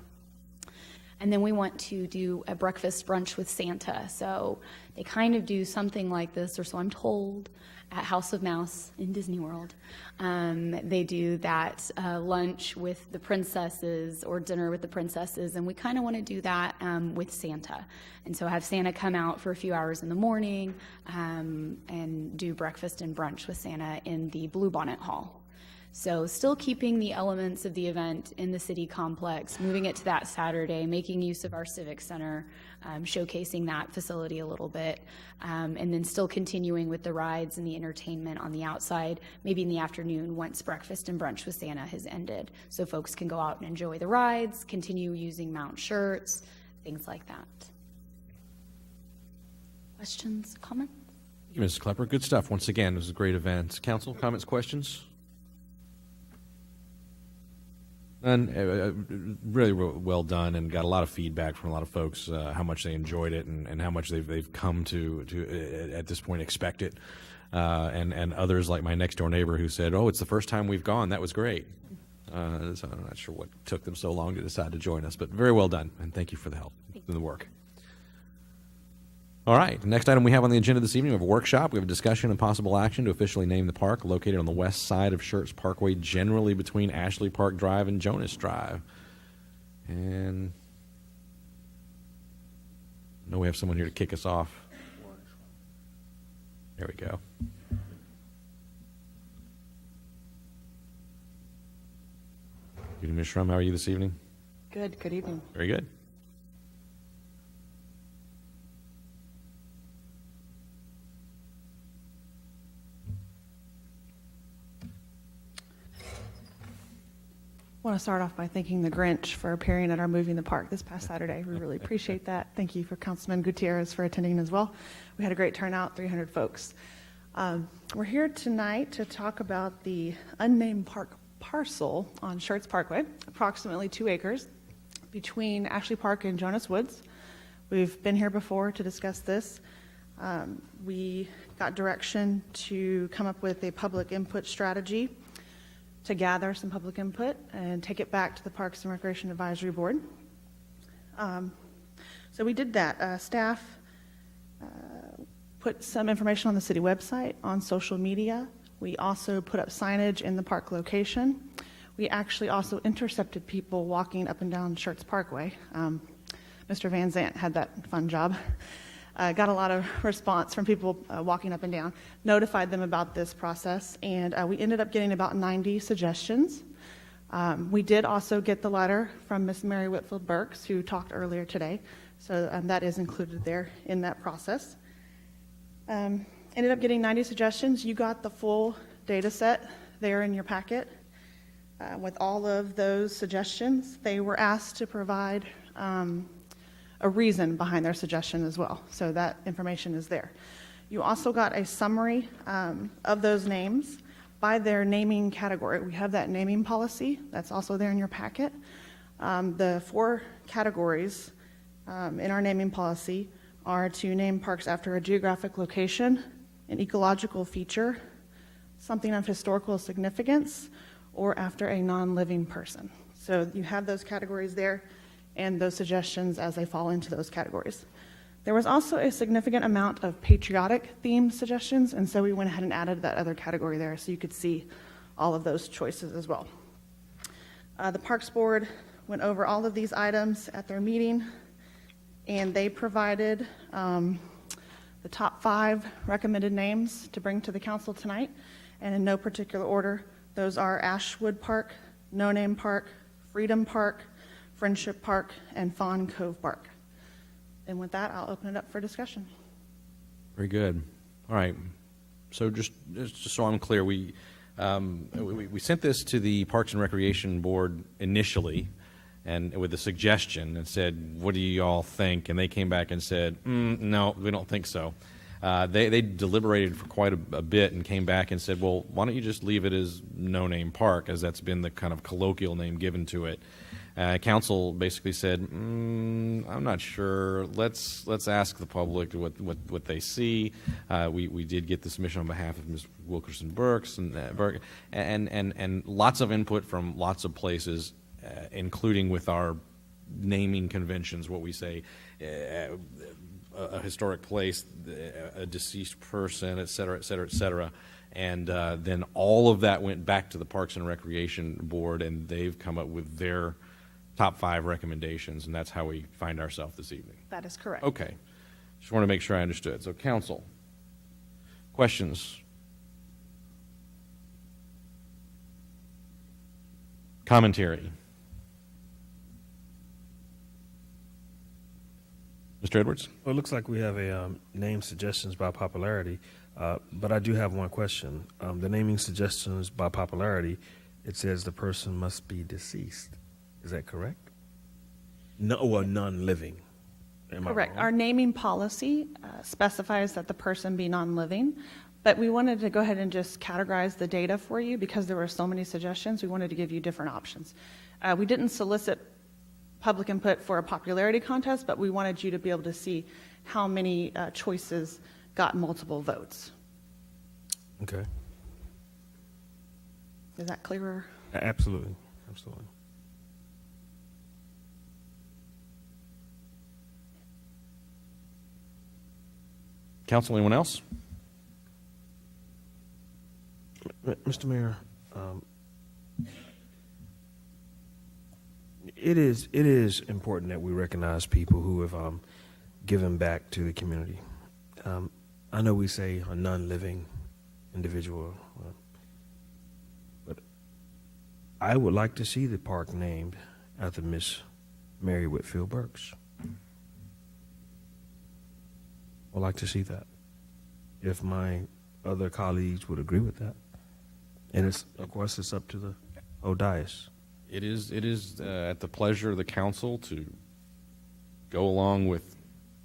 And then we want to do a breakfast brunch with Santa. So they kind of do something like this, or so I'm told, at House of Mouse in Disney World. They do that lunch with the princesses or dinner with the princesses, and we kind of want to do that with Santa. And so have Santa come out for a few hours in the morning and do breakfast and brunch with Santa in the Bluebonnet Hall. So still keeping the elements of the event in the city complex, moving it to that Saturday, making use of our Civic Center, showcasing that facility a little bit, and then still continuing with the rides and the entertainment on the outside, maybe in the afternoon once breakfast and brunch with Santa has ended. So folks can go out and enjoy the rides, continue using Mount Schertz, things like that. Questions, comments? Thank you, Mrs. Klepper. Good stuff. Once again, it was a great event. Council, comments, questions? And really well done, and got a lot of feedback from a lot of folks how much they enjoyed it and how much they've come to at this point expect it, and others like my next door neighbor who said, "Oh, it's the first time we've gone. That was great." So I'm not sure what took them so long to decide to join us, but very well done, and thank you for the help and the work. All right, the next item we have on the agenda this evening, we have a workshop. We have a discussion and possible action to officially name the park located on the west side of Schertz Parkway, generally between Ashley Park Drive and Jonas Drive. And I know we have someone here to kick us off. There we go. Good evening, Ms. Shrum. How are you this evening? Good evening. Very good. I want to start off by thanking the Grinch for appearing at our Movie in the Park this past Saturday. We really appreciate that. Thank you for Councilman Gutierrez for attending as well. We had a great turnout, 300 folks. We're here tonight to talk about the unnamed park parcel on Schertz Parkway, approximately 2 acres between Ashley Park and Jonas Woods. We've been here before to discuss this. We got direction to come up with a public input strategy to gather some public input and take it back to the Parks and Recreation Advisory Board. So we did that. Staff put some information on the city website, on social media. We also put up signage in the park location. We actually also intercepted people walking up and down Schertz Parkway. Mr. Van Zant had that fun job. Got a lot of response from people walking up and down, notified them about this process, and we ended up getting about 90 suggestions. We did also get the letter from Miss Mary Whitfield Burks, who talked earlier today, so that is included there in that process. Ended up getting 90 suggestions. You got the full data set there in your packet. With all of those suggestions, they were asked to provide a reason behind their suggestion as well. So that information is there. You also got a summary of those names by their naming category. We have that naming policy. That's also there in your packet. The 4 categories in our naming policy are to name parks after a geographic location, an ecological feature, something of historical significance, or after a non-living person. So you have those categories there and those suggestions as they fall into those categories. There was also a significant amount of patriotic themed suggestions, and so we went ahead and added that other category there so you could see all of those choices as well. The Parks Board went over all of these items at their meeting, and they provided the top 5 recommended names to bring to the council tonight, and in no particular order. Those are Ashwood Park, No Name Park, Freedom Park, Friendship Park, and Fawn Cove Park. And with that, I'll open it up for discussion. Very good. All right. So just so I'm clear, we sent this to the Parks and Recreation Board initially, and with a suggestion and said, "What do you all think?" And they came back and said, "No, we don't think so." They deliberated for quite a bit and came back and said, "Well, why don't you just leave it as No Name Park, as that's been the kind of colloquial name given to it." Council basically said, "I'm not sure. Let's ask the public what they see." We did get the submission on behalf of Ms. Wilkerson Burks and lots of input from lots of places, including with our naming conventions, what we say. A historic place, a deceased person, et cetera, et cetera, et cetera. And then all of that went back to the Parks and Recreation Board, and they've come up with their top 5 recommendations, and that's how we find ourselves this evening. That is correct. Okay. Just want to make sure I understood. So, council, questions? Commentary? Mr. Edwards? Well, it looks like we have a name suggestions by popularity, but I do have one question. The naming suggestions by popularity, it says the person must be deceased. Is that correct? No, or non-living. Am I Correct. wrong? Our naming policy specifies that the person be non-living, but we wanted to go ahead and just categorize the data for you because there were so many suggestions. We wanted to give you different options. We didn't solicit public input for a popularity contest, but we wanted you to be able to see how many choices got multiple votes. Okay. Is that clearer? Absolutely. Absolutely. Council, anyone else? Mr. Mayor, it is important that we recognize people who have given back to the community. I know we say a non-living individual, but I would like to see the park named after Miss Mary Whitfield Burks. I'd like to see that, if my other colleagues would agree with that. And it's, of course, it's up to the whole dais. It is at the pleasure of the council to go along with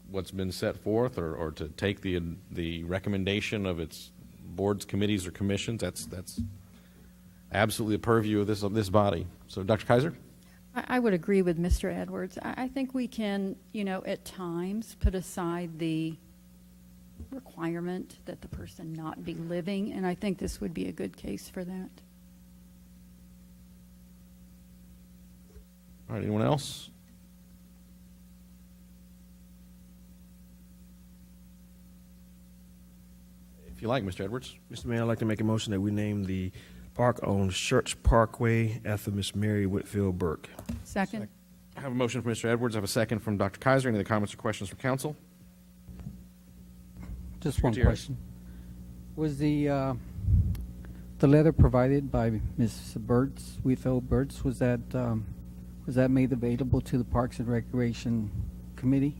what's been set forth, or to take the recommendation of its boards, committees, or commissions. That's absolutely the purview of this body. So, Dr. Kaiser? I would agree with Mr. Edwards. I think we can, at times put aside the requirement that the person not be living, and I think this would be a good case for that. All right, anyone else? If you like, Mr. Edwards. Mr. Mayor, I'd like to make a motion that we name the Park on Schertz Parkway after Miss Mary Whitfield Burke. Second. I have a motion from Mr. Edwards. I have a second from Dr. Kaiser. Any other comments or questions from council? Just one Gutierrez. question. Was the letter provided by Ms. Burtz, Whitfield Burtz, was that made available to the Parks and Recreation Committee?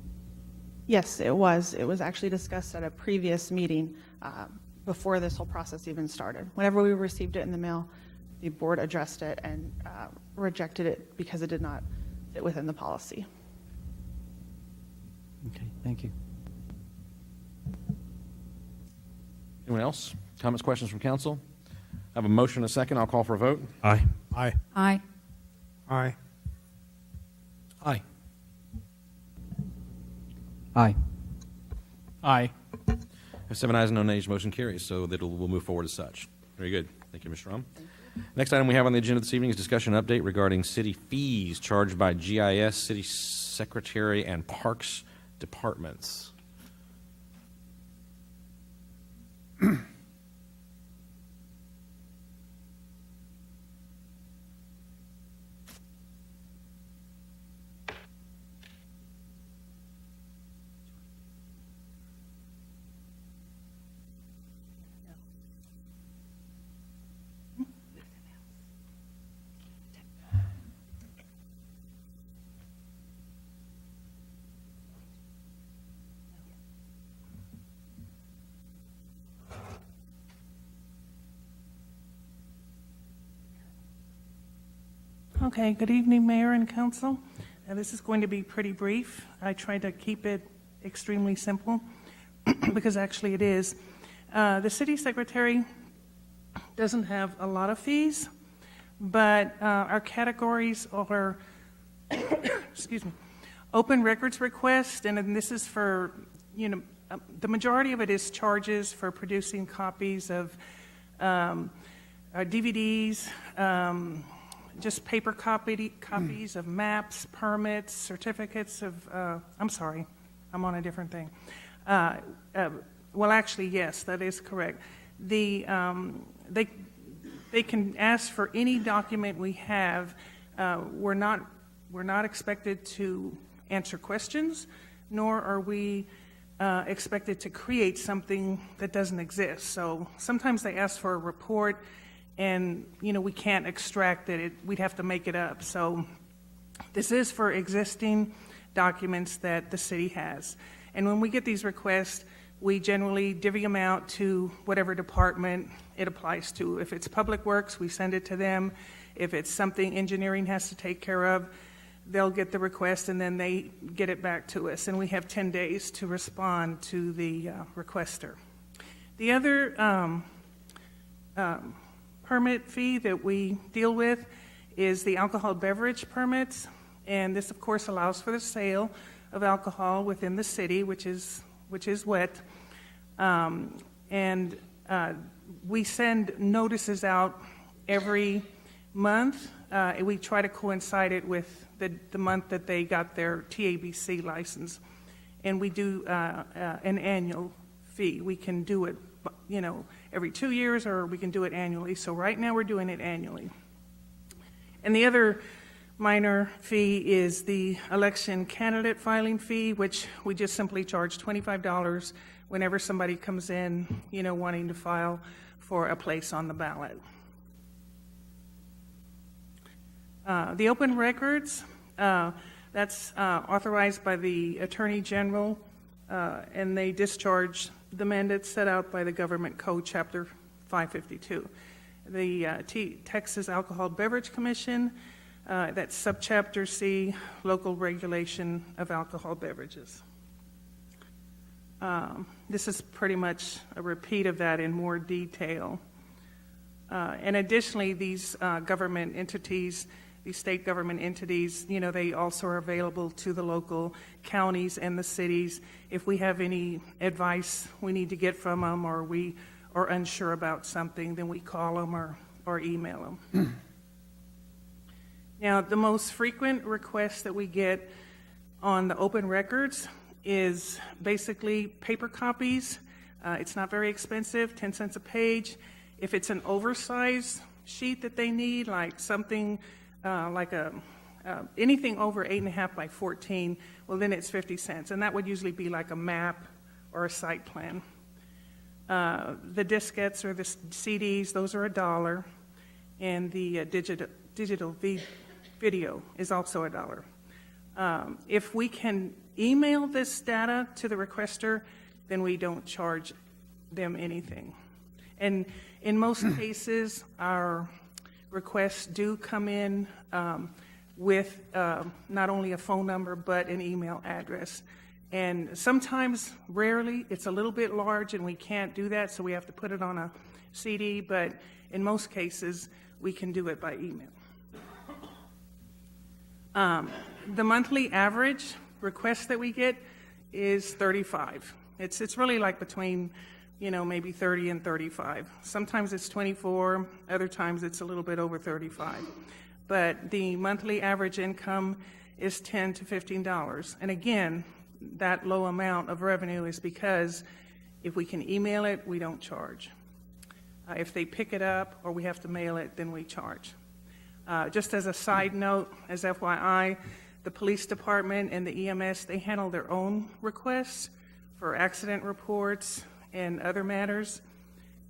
Yes, it was. It was actually discussed at a previous meeting before this whole process even started. Whenever we received it in the mail, the board addressed it and rejected it because it did not fit within the policy. Okay, thank you. Anyone else? Comments, questions from council? I have a motion and a second. I'll call for a vote. Aye. Aye. Aye. Aye. Aye. Aye. Aye. Have 7 ayes and no nays, motion carries, so that we'll move forward as such. Very good. Thank you, Mr. Rom. Next item we have on the agenda this evening is discussion update regarding city fees charged by GIS, City Secretary, and Parks Departments. Okay, good evening, Mayor and Council. This is going to be pretty brief. I tried to keep it extremely simple because actually it is. The city secretary doesn't have a lot of fees, but our categories are, excuse me, open records request, and then this is for, the majority of it is charges for producing copies of DVDs, just paper copies of maps, permits, certificates of, I'm sorry, I'm on a different thing. Well, actually, yes, that is correct. They can ask for any document we have. We're not expected to answer questions, nor are we expected to create something that doesn't exist. So sometimes they ask for a report, and we can't extract it. We'd have to make it up. So this is for existing documents that the city has. And when we get these requests, we generally divvy them out to whatever department it applies to. If it's Public Works, we send it to them. If it's something engineering has to take care of, they'll get the request and then they get it back to us. And we have 10 days to respond to the requester. The other permit fee that we deal with is the alcohol beverage permits, and this of course allows for the sale of alcohol within the city, which is wet, and we send notices out every month. We try to coincide it with the month that they got their TABC license, and we do an annual fee. We can do it every 2 years, or we can do it annually. So right now we're doing it annually. And the other minor fee is the election candidate filing fee, which we just simply charge $25 whenever somebody comes in, wanting to file for a place on the ballot. The open records, that's authorized by the Attorney General, and they discharge the mandate set out by the Government Code, Chapter 552. The Texas Alcohol Beverage Commission, that's Subchapter C, Local Regulation of Alcohol Beverages. This is pretty much a repeat of that in more detail. And additionally, these government entities, these state government entities, they also are available to the local counties and the cities. If we have any advice we need to get from them, or we are unsure about something, then we call them or email them. Now, the most frequent request that we get on the open records is basically paper copies. It's not very expensive, 10 cents a page. If it's an oversized sheet that they need, like something like anything over 8.5 by 14, well, then it's 50 cents. And that would usually be like a map or a site plan. The diskettes or the CDs, those are $1. And the digital video is also $1. If we can email this data to the requester, then we don't charge them anything. And in most cases, our requests do come in with not only a phone number, but an email address. And sometimes, rarely, it's a little bit large and we can't do that, so we have to put it on a CD, but in most cases, we can do it by email. The monthly average request that we get is 35. It's really like between, maybe 30 and 35. Sometimes it's 24, other times it's a little bit over 35. But the monthly average income is $10 to $15. And again, that low amount of revenue is because if we can email it, we don't charge. If they pick it up or we have to mail it, then we charge. Just as a side note, as FYI, the police department and the EMS, they handle their own requests for accident reports and other matters,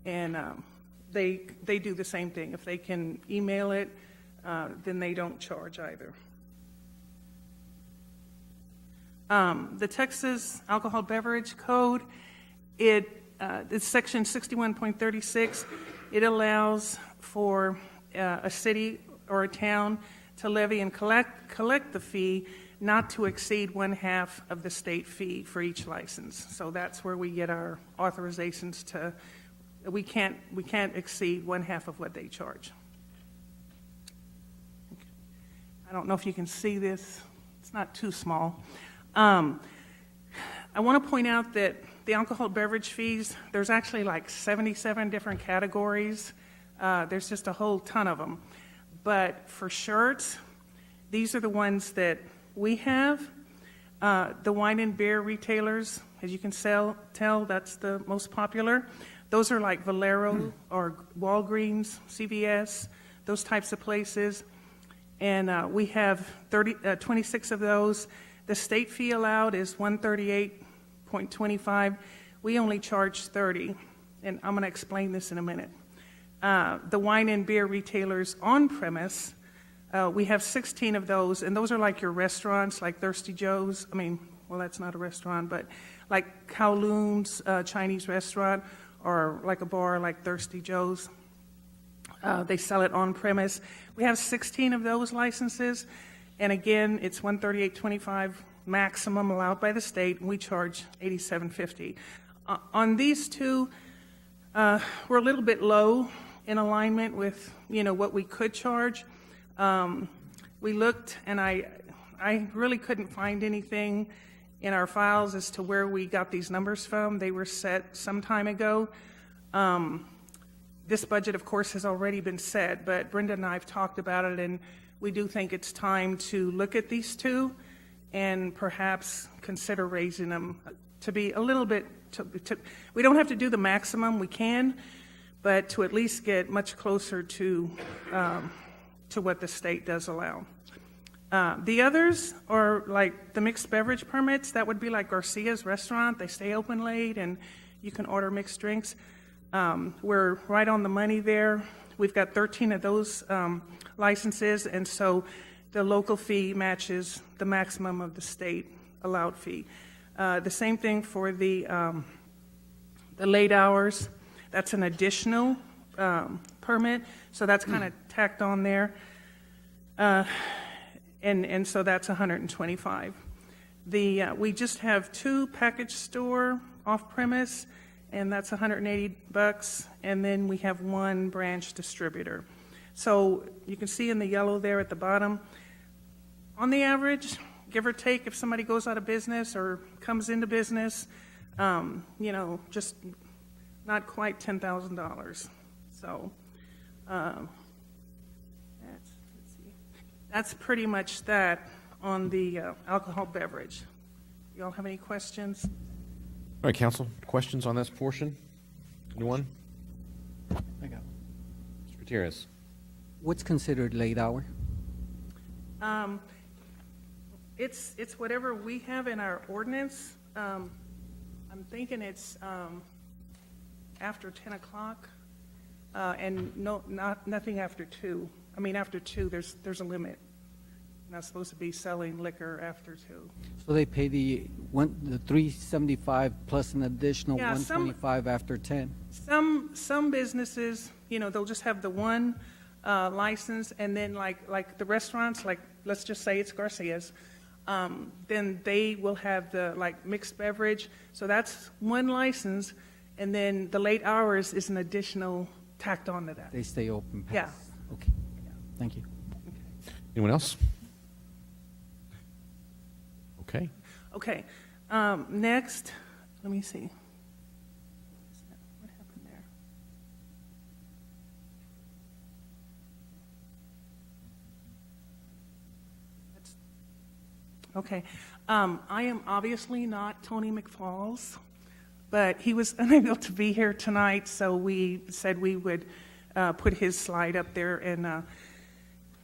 and they do the same thing. If they can email it, then they don't charge either. The Texas Alcohol Beverage Code, it's section 61.36. It allows for a city or a town to levy and collect the fee not to exceed 1/2 of the state fee for each license. So that's where we get our authorizations to. We can't exceed 1/2 of what they charge. I don't know if you can see this. It's not too small. I want to point out that the alcohol beverage fees, there's actually like 77 different categories. There's just a whole ton of them. But for Schertz, these are the ones that we have. The wine and beer retailers, as you can tell, that's the most popular. Those are like Valero or Walgreens, CVS, those types of places. And we have 26 of those. The state fee allowed is $138.25. We only charge $30, and I'm going to explain this in a minute. The wine and beer retailers on premise, we have 16 of those, and those are like your restaurants, like Thirsty Joe's. Well, that's not a restaurant, but like Kowloon's Chinese restaurant, or like a bar like Thirsty Joe's. They sell it on premise. We have 16 of those licenses, and again, it's $138.25 maximum allowed by the state, and we charge $87.50. On these two, we're a little bit low in alignment with what we could charge. We looked, and I really couldn't find anything in our files as to where we got these numbers from. They were set some time ago. This budget, of course, has already been set, but Brenda and I have talked about it, and we do think it's time to look at these two and perhaps consider raising them to be a little bit, we don't have to do the maximum, we can, but to at least get much closer to what the state does allow. The others are like the mixed beverage permits. That would be like Garcia's restaurant. They stay open late and you can order mixed drinks. We're right on the money there. We've got 13 of those licenses, and so the local fee matches the maximum of the state allowed fee. The same thing for the late hours. That's an additional permit, so that's kind of tacked on there. And so that's $125. We just have 2 package store off-premise, and that's $180, and then we have 1 branch distributor. So you can see in the yellow there at the bottom, on the average, give or take, if somebody goes out of business or comes into business, just not quite $10,000. So that's pretty much that on the alcohol beverage. You all have any questions? All right, council, questions on this portion? Anyone? I got one. Mr. Gutierrez. What's considered late hour? It's whatever we have in our ordinance. I'm thinking it's after 10 o'clock, and nothing after 2. I mean, after 2, there's a limit. You're not supposed to be selling liquor after 2. So they pay the $375 plus an additional Yeah, $125 after 10. Some businesses, they'll just have the one license, and then like the restaurants, like let's just say it's Garcia's, then they will have the mixed beverage. So that's one license, and then the late hours is an additional tacked onto that. They stay open past. Yeah. Okay. Thank you. Anyone else? Okay. Okay. Next, let me see. What happened there? Okay. I am obviously not Tony McFalls, but he was unable to be here tonight, so we said we would put his slide up there, and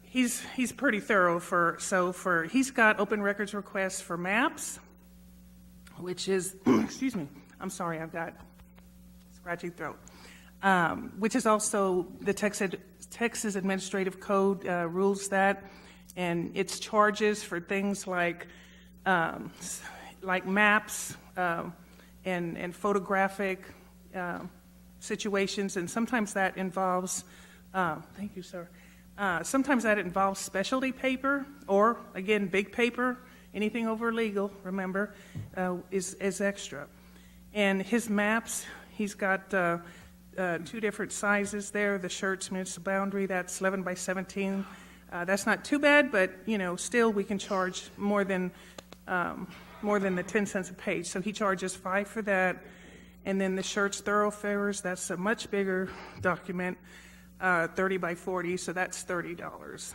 he's pretty thorough he's got open records requests for maps, which is, excuse me, I'm sorry, I've got scratchy throat, which is also the Texas Administrative Code rules that, and it's charges for things like maps and photographic situations, and sometimes that involves, thank you, sir. Sometimes that involves specialty paper, or again, big paper. Anything over legal, remember, is extra. And his maps, he's got 2 different sizes there. The Schertz municipal boundary, that's 11 by 17. That's not too bad, but still we can charge more than the 10 cents a page. So he charges $5 for that. And then the Schertz thoroughfares, that's a much bigger document, 30 by 40, so that's $30.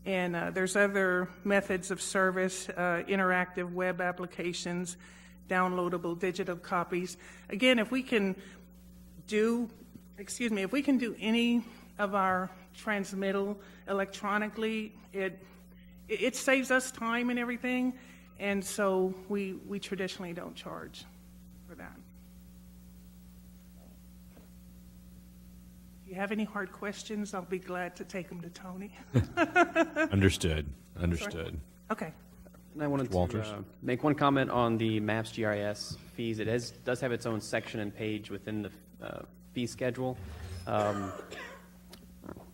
And there's other methods of service, interactive web applications, downloadable digital copies. Again, if we can do any of our transmittal electronically, it saves us time and everything, and so we traditionally don't charge for that. If you have any hard questions, I'll be glad to take them to Tony. Understood. Okay. And I wanted Walters. to make one comment on the MAPS GIS fees. It does have its own section and page within the fee schedule.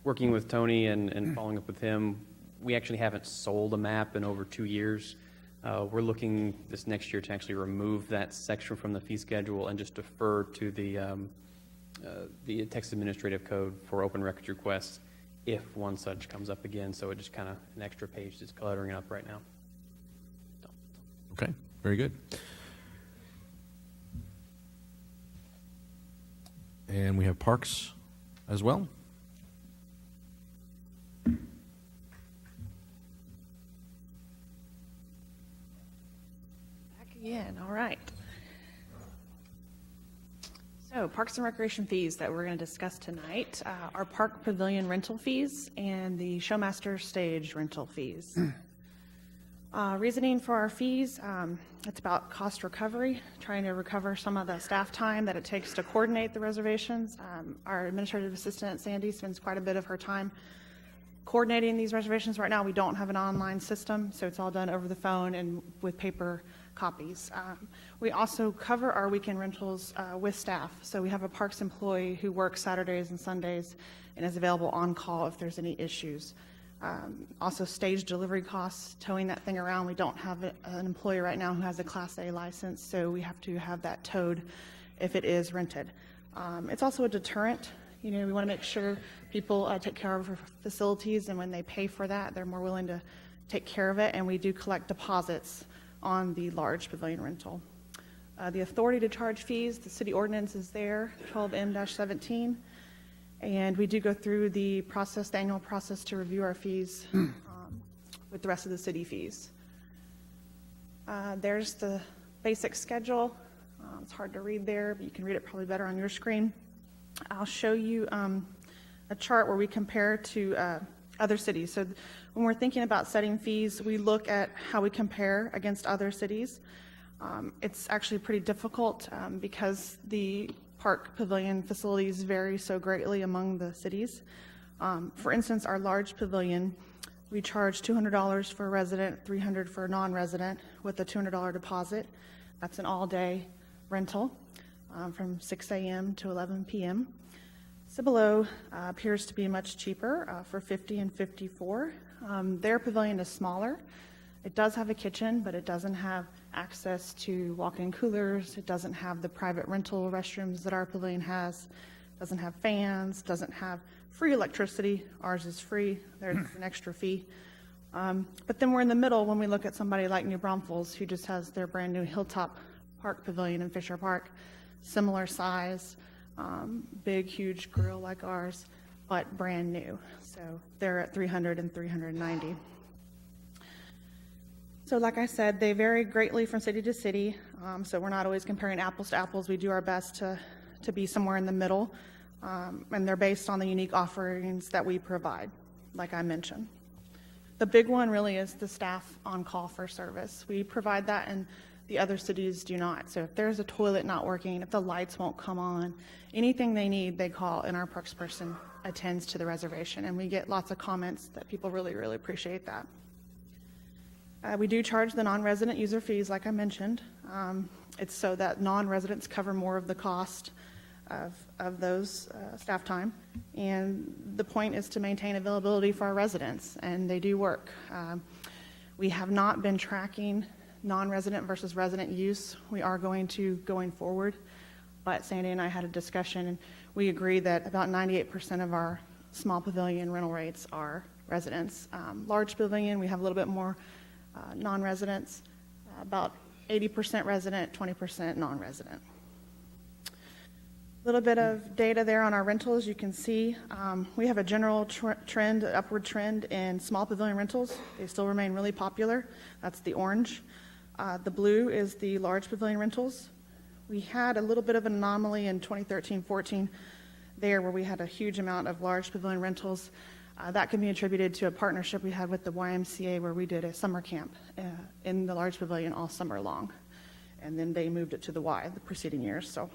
Working with Tony and following up with him, we actually haven't sold a map in over 2 years. We're looking this next year to actually remove that section from the fee schedule and just defer to the Texas Administrative Code for open records requests if one such comes up again. So it just kind of an extra page that's cluttering it up right now. Okay, very good. And we have parks as well. Back again, all right. So Parks and Recreation fees that we're going to discuss tonight are Park Pavilion rental fees and the Showmaster stage rental fees. Reasoning for our fees, it's about cost recovery, trying to recover some of the staff time that it takes to coordinate the reservations. Our administrative assistant, Sandy, spends quite a bit of her time coordinating these reservations. Right now, we don't have an online system, so it's all done over the phone and with paper copies. We also cover our weekend rentals with staff. So we have a parks employee who works Saturdays and Sundays and is available on call if there's any issues. Also stage delivery costs, towing that thing around. We don't have an employee right now who has a Class A license, so we have to have that towed if it is rented. It's also a deterrent. We want to make sure people take care of our facilities, and when they pay for that, they're more willing to take care of it, and we do collect deposits on the large pavilion rental. The authority to charge fees, the city ordinance is there, 12M-17. And we do go through the annual process to review our fees with the rest of the city fees. There's the basic schedule. It's hard to read there, but you can read it probably better on your screen. I'll show you a a chart where we compare to other cities. So when we're thinking about setting fees, we look at how we compare against other cities. It's actually pretty difficult because the park pavilion facilities vary so greatly among the cities. For instance, our large pavilion, we charge $200 for a resident, $300 for a non-resident with a $200 deposit. That's an all-day rental from 6 a.m. to 11 p.m. Cibolo appears to be much cheaper for 50 and 54. Their pavilion is smaller. It does have a kitchen, but it doesn't have access to walk-in coolers. It doesn't have the private rental restrooms that our pavilion has. Doesn't have fans, doesn't have free electricity. Ours is free. There's an extra fee. But then we're in the middle when we look at somebody like New Braunfels, who just has their brand new Hilltop Park Pavilion in Fisher Park. Similar size, big, huge grill like ours, but brand new. So they're at $300 and $390. So like I said, they vary greatly from city to city. So we're not always comparing apples to apples. We do our best to be somewhere in the middle. And they're based on the unique offerings that we provide, like I mentioned. The big one really is the staff on-call for service. We provide that, and the other cities do not. So if there's a toilet not working, if the lights won't come on, anything they need, they call, and our parks person attends to the reservation. And we get lots of comments that people really, really appreciate that. We do charge the non-resident user fees, like I mentioned. It's so that non-residents cover more of the cost of those staff time. And the point is to maintain availability for our residents, and they do work. We have not been tracking non-resident versus resident use. We are going to going forward, but Sandy and I had a discussion, and we agree that about 98% of our small pavilion rental rates are residents. Large pavilion, we have a little bit more non-residents, about 80% resident, 20% non-resident. A little bit of data there on our rentals. You can see we have a general trend, upward trend in small pavilion rentals. They still remain really popular. That's the orange. The blue is the large pavilion rentals. We had a little bit of an anomaly in 2013-14 there where we had a huge amount of large pavilion rentals. That can be attributed to a partnership we had with the YMCA where we did a summer camp in the large pavilion all summer long. And then they moved it to the Y the preceding years. So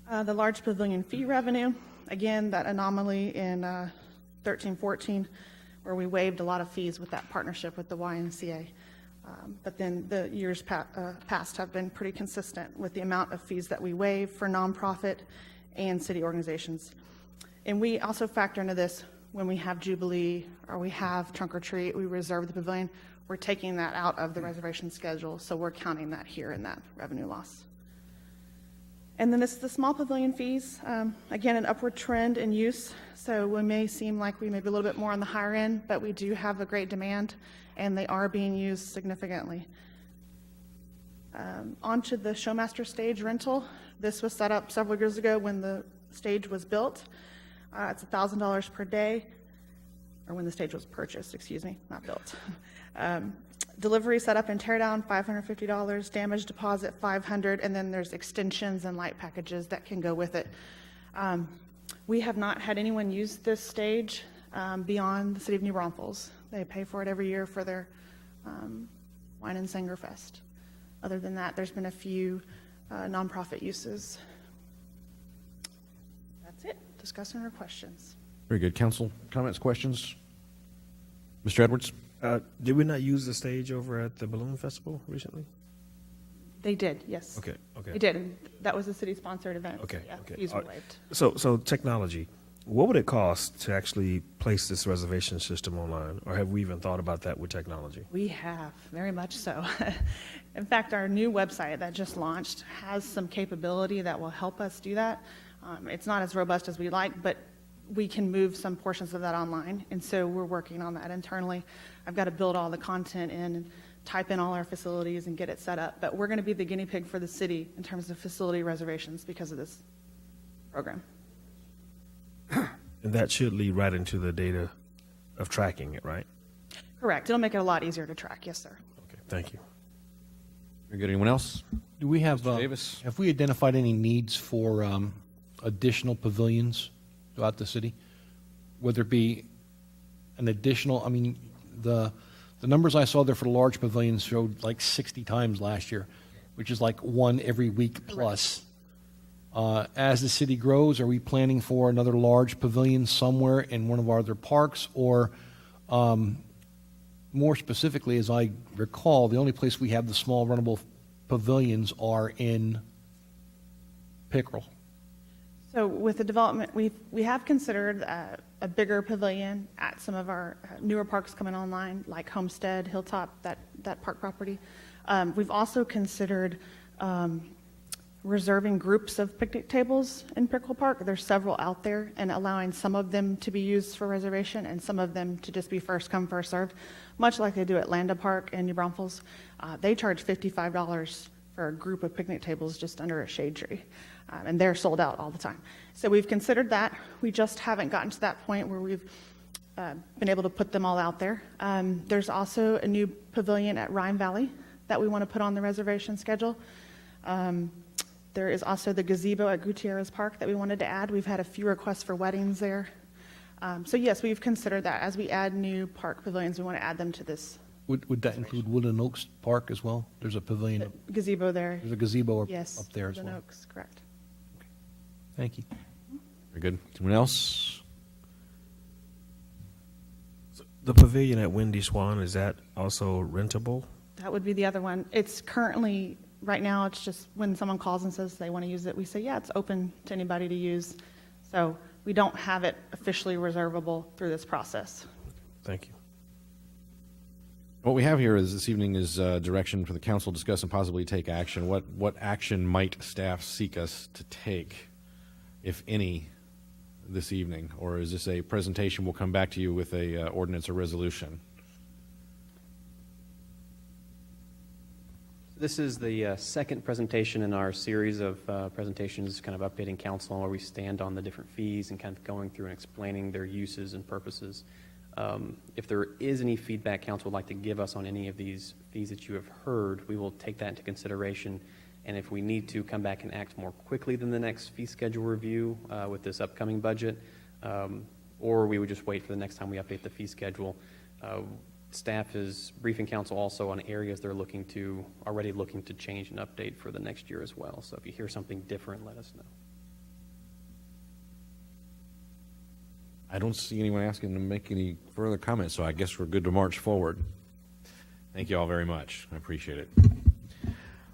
the large pavilion fee revenue, again, that anomaly in 13-14 where we waived a lot of fees with that partnership with the YMCA. But then the years past have been pretty consistent with the amount of fees that we waive for nonprofit and city organizations. And we also factor into this when we have Jubilee or we have Trunk or Treat, we reserve the pavilion. We're taking that out of the reservation schedule, so we're counting that here in that revenue loss. And then this is the small pavilion fees. Again, an upward trend in use. So we may seem like we may be a little bit more on the higher end, but we do have a great demand, and they are being used significantly. Onto the Showmaster stage rental. This was set up several years ago when the stage was built. It's $1,000 per day, or when the stage was purchased, excuse me, not built. Delivery, setup, and teardown, $550. Damage deposit, $500, and then there's extensions and light packages that can go with it. We have not had anyone use this stage beyond the city of New Braunfels. They pay for it every year for their Wine and Sanger Fest. Other than that, there's been a few nonprofit uses. That's it. Discussion or questions? Very good. Council, comments, questions? Mr. Edwards? Did we not use the stage over at the Balloon Festival recently? They did, yes. Okay. They did. And that was a city-sponsored event. Okay. Yeah, Okay. fees were waived. So technology, what would it cost to actually place this reservation system online? Or have we even thought about that with technology? We have, very much so. In fact, our new website that just launched has some capability that will help us do that. It's not as robust as we like, but we can move some portions of that online, and so we're working on that internally. I've got to build all the content in and type in all our facilities and get it set up, but we're going to be the guinea pig for the city in terms of facility reservations because of this program. And that should lead right into the data of tracking it, right? Correct. It'll make it a lot easier to track. Yes, sir. Okay, thank you. Very good. Anyone else? Do we have, Davis? have we identified any needs for additional pavilions throughout the city, whether it be an additional, I mean, the numbers I saw there for the large pavilions showed like 60 times last year, which is like one every week plus. As the city grows, are we planning for another large pavilion somewhere in one of our other parks? Or more specifically, as I recall, the only place we have the small runnable pavilions are in Pickerel. So with the development, we have considered a bigger pavilion at some of our newer parks coming online, like Homestead, Hilltop, that park property. We've also considered reserving groups of picnic tables in Pickerel Park. There's several out there, and allowing some of them to be used for reservation and some of them to just be first come, first served, much like they do at Landa Park in New Braunfels. They charge $55 for a group of picnic tables just under a shade tree, and they're sold out all the time. So we've considered that. We just haven't gotten to that point where we've been able to put them all out there. There's also a new pavilion at Rhine Valley that we want to put on the reservation schedule. There is also the gazebo at Gutierrez Park that we wanted to add. We've had a few requests for weddings there. So yes, we've considered that. As we add new park pavilions, we want to add them to this Would that include Woodland Oaks Park as well? There's a pavilion. gazebo there. There's a gazebo Yes, up there as Woodland well. Oaks, correct. Thank you. Very good. Someone else? The pavilion at Windy Swan, is that also rentable? That would be the other one. It's currently, right now, it's just when someone calls and says they want to use it, we say, yeah, it's open to anybody to use. So we don't have it officially reservable through this process. Thank you. What we have here is this evening is direction for the council to discuss and possibly take action. What action might staff seek us to take, if any, this evening? Or is this a presentation, we'll come back to you with a ordinance or resolution? This is the second presentation in our series of presentations, kind of updating council on where we stand on the different fees and kind of going through and explaining their uses and purposes. If there is any feedback council would like to give us on any of these fees that you have heard, we will take that into consideration. And if we need to come back and act more quickly than the next fee schedule review with this upcoming budget, or we would just wait for the next time we update the fee schedule. Staff is briefing council also on areas they're already looking to change and update for the next year as well. So if you hear something different, let us know. I don't see anyone asking to make any further comments, so I guess we're good to march forward. Thank you all very much. I appreciate it.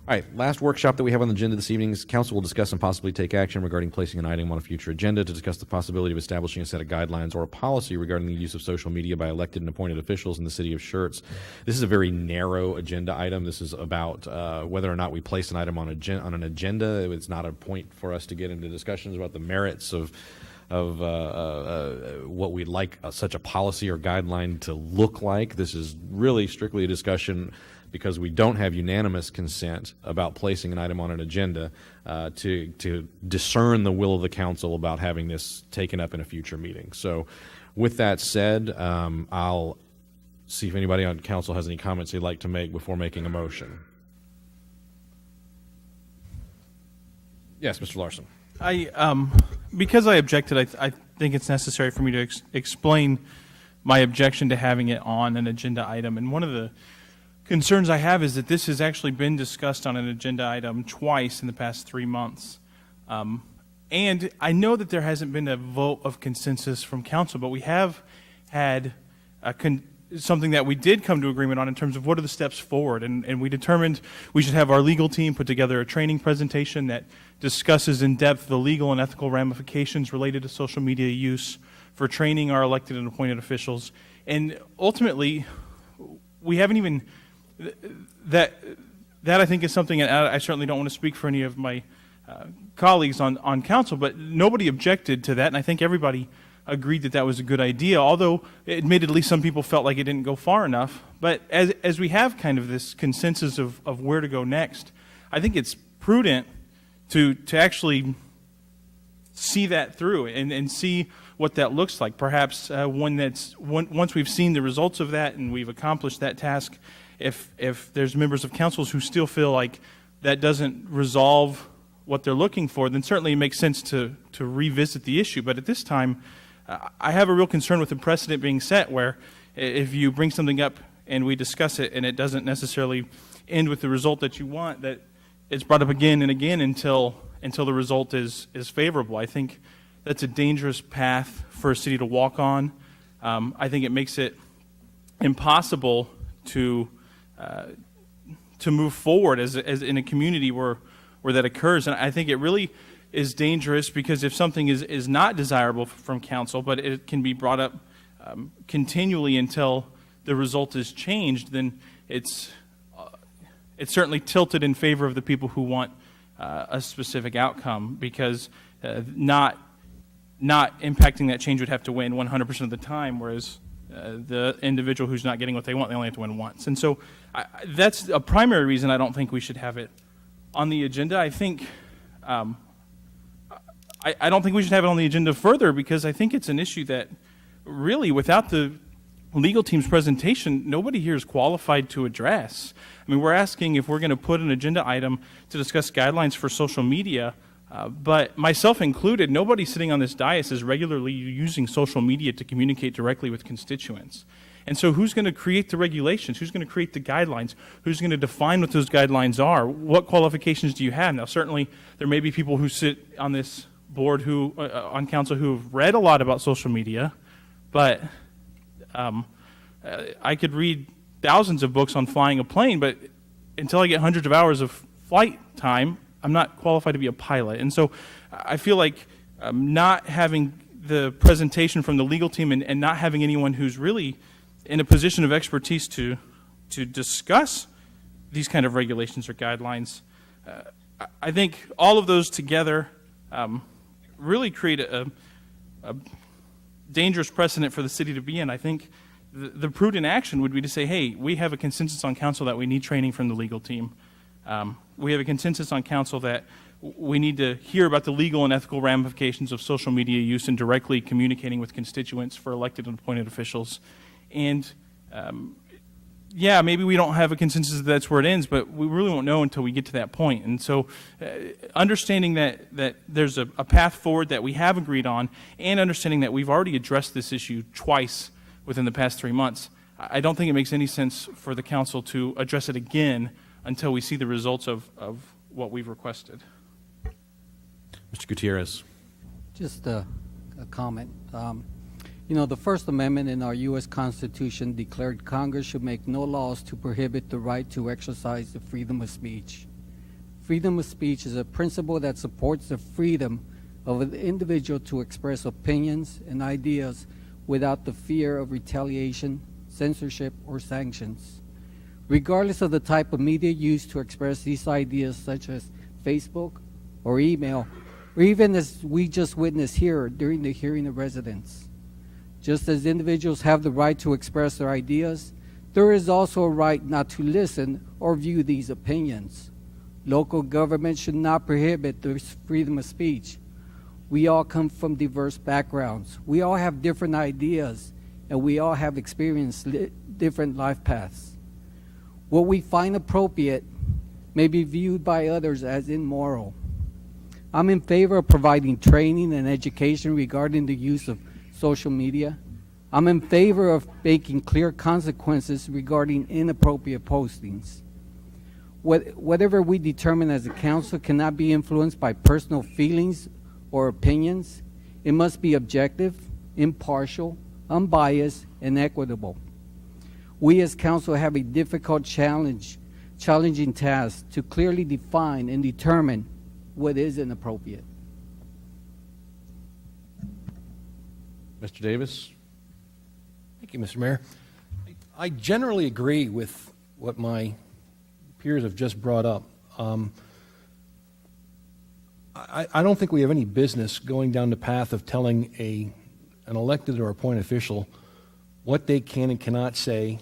All right, last workshop that we have on the agenda this evening is council will discuss and possibly take action regarding placing an item on a future agenda to discuss the possibility of establishing a set of guidelines or a policy regarding the use of social media by elected and appointed officials in the city of Schertz. This is a very narrow agenda item. This is about whether or not we place an item on an agenda. It's not a point for us to get into discussions about the merits of what we'd like such a policy or guideline to look like. This is really strictly a discussion because we don't have unanimous consent about placing an item on an agenda to discern the will of the council about having this taken up in a future meeting. So with that said, I'll see if anybody on council has any comments they'd like to make before making a motion. Yes, Mr. Larson. Because I objected, I think it's necessary for me to explain my objection to having it on an agenda item. And one of the concerns I have is that this has actually been discussed on an agenda item twice in the past 3 months. And I know that there hasn't been a vote of consensus from council, but we have had something that we did come to agreement on in terms of what are the steps forward. And we determined we should have our legal team put together a training presentation that discusses in depth the legal and ethical ramifications related to social media use for training our elected and appointed officials. And ultimately, we haven't even, that I think is something, and I certainly don't want to speak for any of my colleagues on council, but nobody objected to that, and I think everybody agreed that that was a good idea, although admittedly some people felt like it didn't go far enough. But as we have kind of this consensus of where to go next, I think it's prudent to actually see that through and see what that looks like. Perhaps once we've seen the results of that and we've accomplished that task, if there's members of councils who still feel like that doesn't resolve what they're looking for, then certainly it makes sense to revisit the issue. But at this time, I have a real concern with the precedent being set where if you bring something up and we discuss it and it doesn't necessarily end with the result that you want, that it's brought up again and again until the result is favorable. I think that's a dangerous path for a city to walk on. I think it makes it impossible to move forward as in a community where that occurs. And I think it really is dangerous because if something is not desirable from council, but it can be brought up continually until the result is changed, then it's certainly tilted in favor of the people who want a specific outcome, because not impacting that change would have to win 100% of the time, whereas the individual who's not getting what they want, they only have to win once. And so that's a primary reason I don't think we should have it on the agenda. I think I don't think we should have it on the agenda further, because I think it's an issue that really, without the legal team's presentation, nobody here is qualified to address. I mean, we're asking if we're going to put an agenda item to discuss guidelines for social media, but myself included, nobody sitting on this dais is regularly using social media to communicate directly with constituents. And so who's going to create the regulations? Who's going to create the guidelines? Who's going to define what those guidelines are? What qualifications do you have? Now, certainly, there may be people who sit on this board who, on council, who have read a lot about social media, but I could read thousands of books on flying a plane, but until I get hundreds of hours of flight time, I'm not qualified to be a pilot. And so I feel like not having the presentation from the legal team and not having anyone who's really in a position of expertise to discuss these kind of regulations or guidelines, I think all of those together really create a dangerous precedent for the city to be in. I think the prudent action would be to say, hey, we have a consensus on council that we need training from the legal team. We have a consensus on council that we need to hear about the legal and ethical ramifications of social media use and directly communicating with constituents for elected and appointed officials. And yeah, maybe we don't have a consensus that that's where it ends, but we really won't know until we get to that point. And so understanding that there's a path forward that we have agreed on, and understanding that we've already addressed this issue twice within the past 3 months, I don't think it makes any sense for the council to address it again until we see the results of what we've requested. Mr. Gutierrez. Just a comment. You know, the First Amendment in our U.S. Constitution declared Congress should make no laws to prohibit the right to exercise the freedom of speech. Freedom of speech is a principle that supports the freedom of an individual to express opinions and ideas without the fear of retaliation, censorship, or sanctions. Regardless of the type of media used to express these ideas, such as Facebook or email, or even as we just witnessed here during the hearing of residents. Just as individuals have the right to express their ideas, there is also a right not to listen or view these opinions. Local government should not prohibit the freedom of speech. We all come from diverse backgrounds. We all have different ideas, and we all have experienced different life paths. What we find appropriate may be viewed by others as immoral. I'm in favor of providing training and education regarding the use of social media. I'm in favor of making clear consequences regarding inappropriate postings. Whatever we determine as a council cannot be influenced by personal feelings or opinions. It must be objective, impartial, unbiased, and equitable. We as council have a difficult challenging task to clearly define and determine what is inappropriate. Mr. Davis. Thank you, Mr. Mayor. I generally agree with what my peers have just brought up. I don't think we have any business going down the path of telling an elected or appointed official what they can and cannot say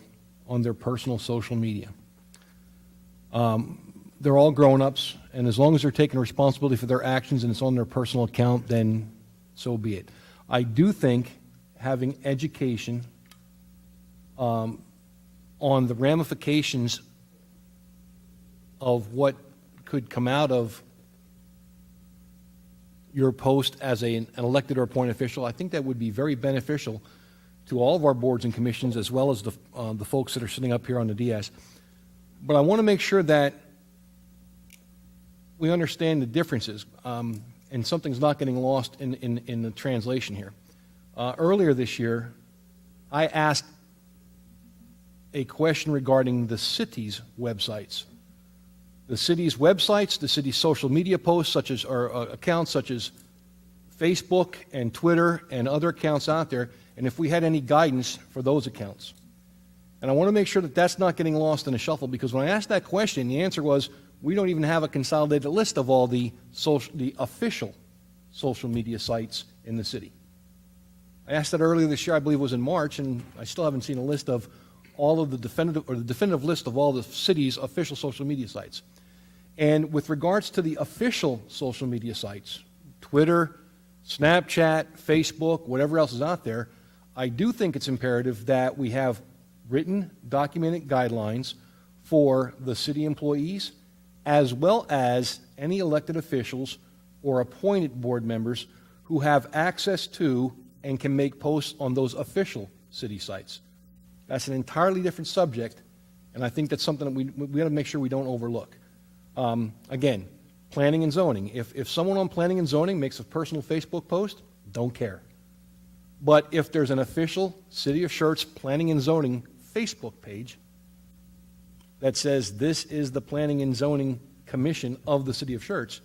on their personal social media. They're all grown-ups, and as long as they're taking responsibility for their actions and it's on their personal account, then so be it. I do think having education on the ramifications of what could come out of your post as an elected or appointed official. I think that would be very beneficial to all of our boards and commissions, as well as the folks that are sitting up here on the DS. But I want to make sure that we understand the differences, and something's not getting lost in the translation here. Earlier this year, I asked a question regarding the city's websites. The city's websites, the city's social media posts, such as, or accounts such as Facebook and Twitter and other accounts out there, and if we had any guidance for those accounts. And I want to make sure that that's not getting lost in the shuffle, because when I asked that question, the answer was, we don't even have a consolidated list of all the official social media sites in the city. I asked that earlier this year, I believe it was in March, and I still haven't seen a list of all of the definitive list of all the city's official social media sites. And with regards to the official social media sites, Twitter, Snapchat, Facebook, whatever else is out there, I do think it's imperative that we have written, documented guidelines for the city employees, as well as any elected officials or appointed board members who have access to and can make posts on those official city sites. That's an entirely different subject, and I think that's something that we got to make sure we don't overlook. Again, planning and zoning. If someone on planning and zoning makes a personal Facebook post, don't care. But if there's an official City of Schertz planning and zoning Facebook page that says this is the Planning and Zoning Commission of the City of Schertz,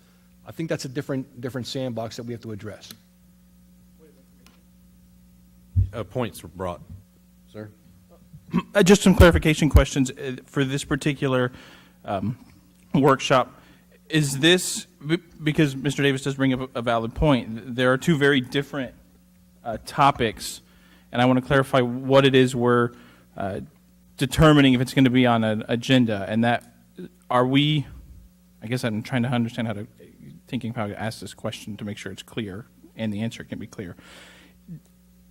I think that's a different sandbox that we have to address. Points were brought. Sir? Just some clarification questions for this particular workshop. Is this, because Mr. Davis does bring up a valid point, there are two very different topics, and I want to clarify what it is we're determining if it's going to be on an agenda, and that are we, I guess I'm trying to understand thinking how to ask this question to make sure it's clear and the answer can be clear.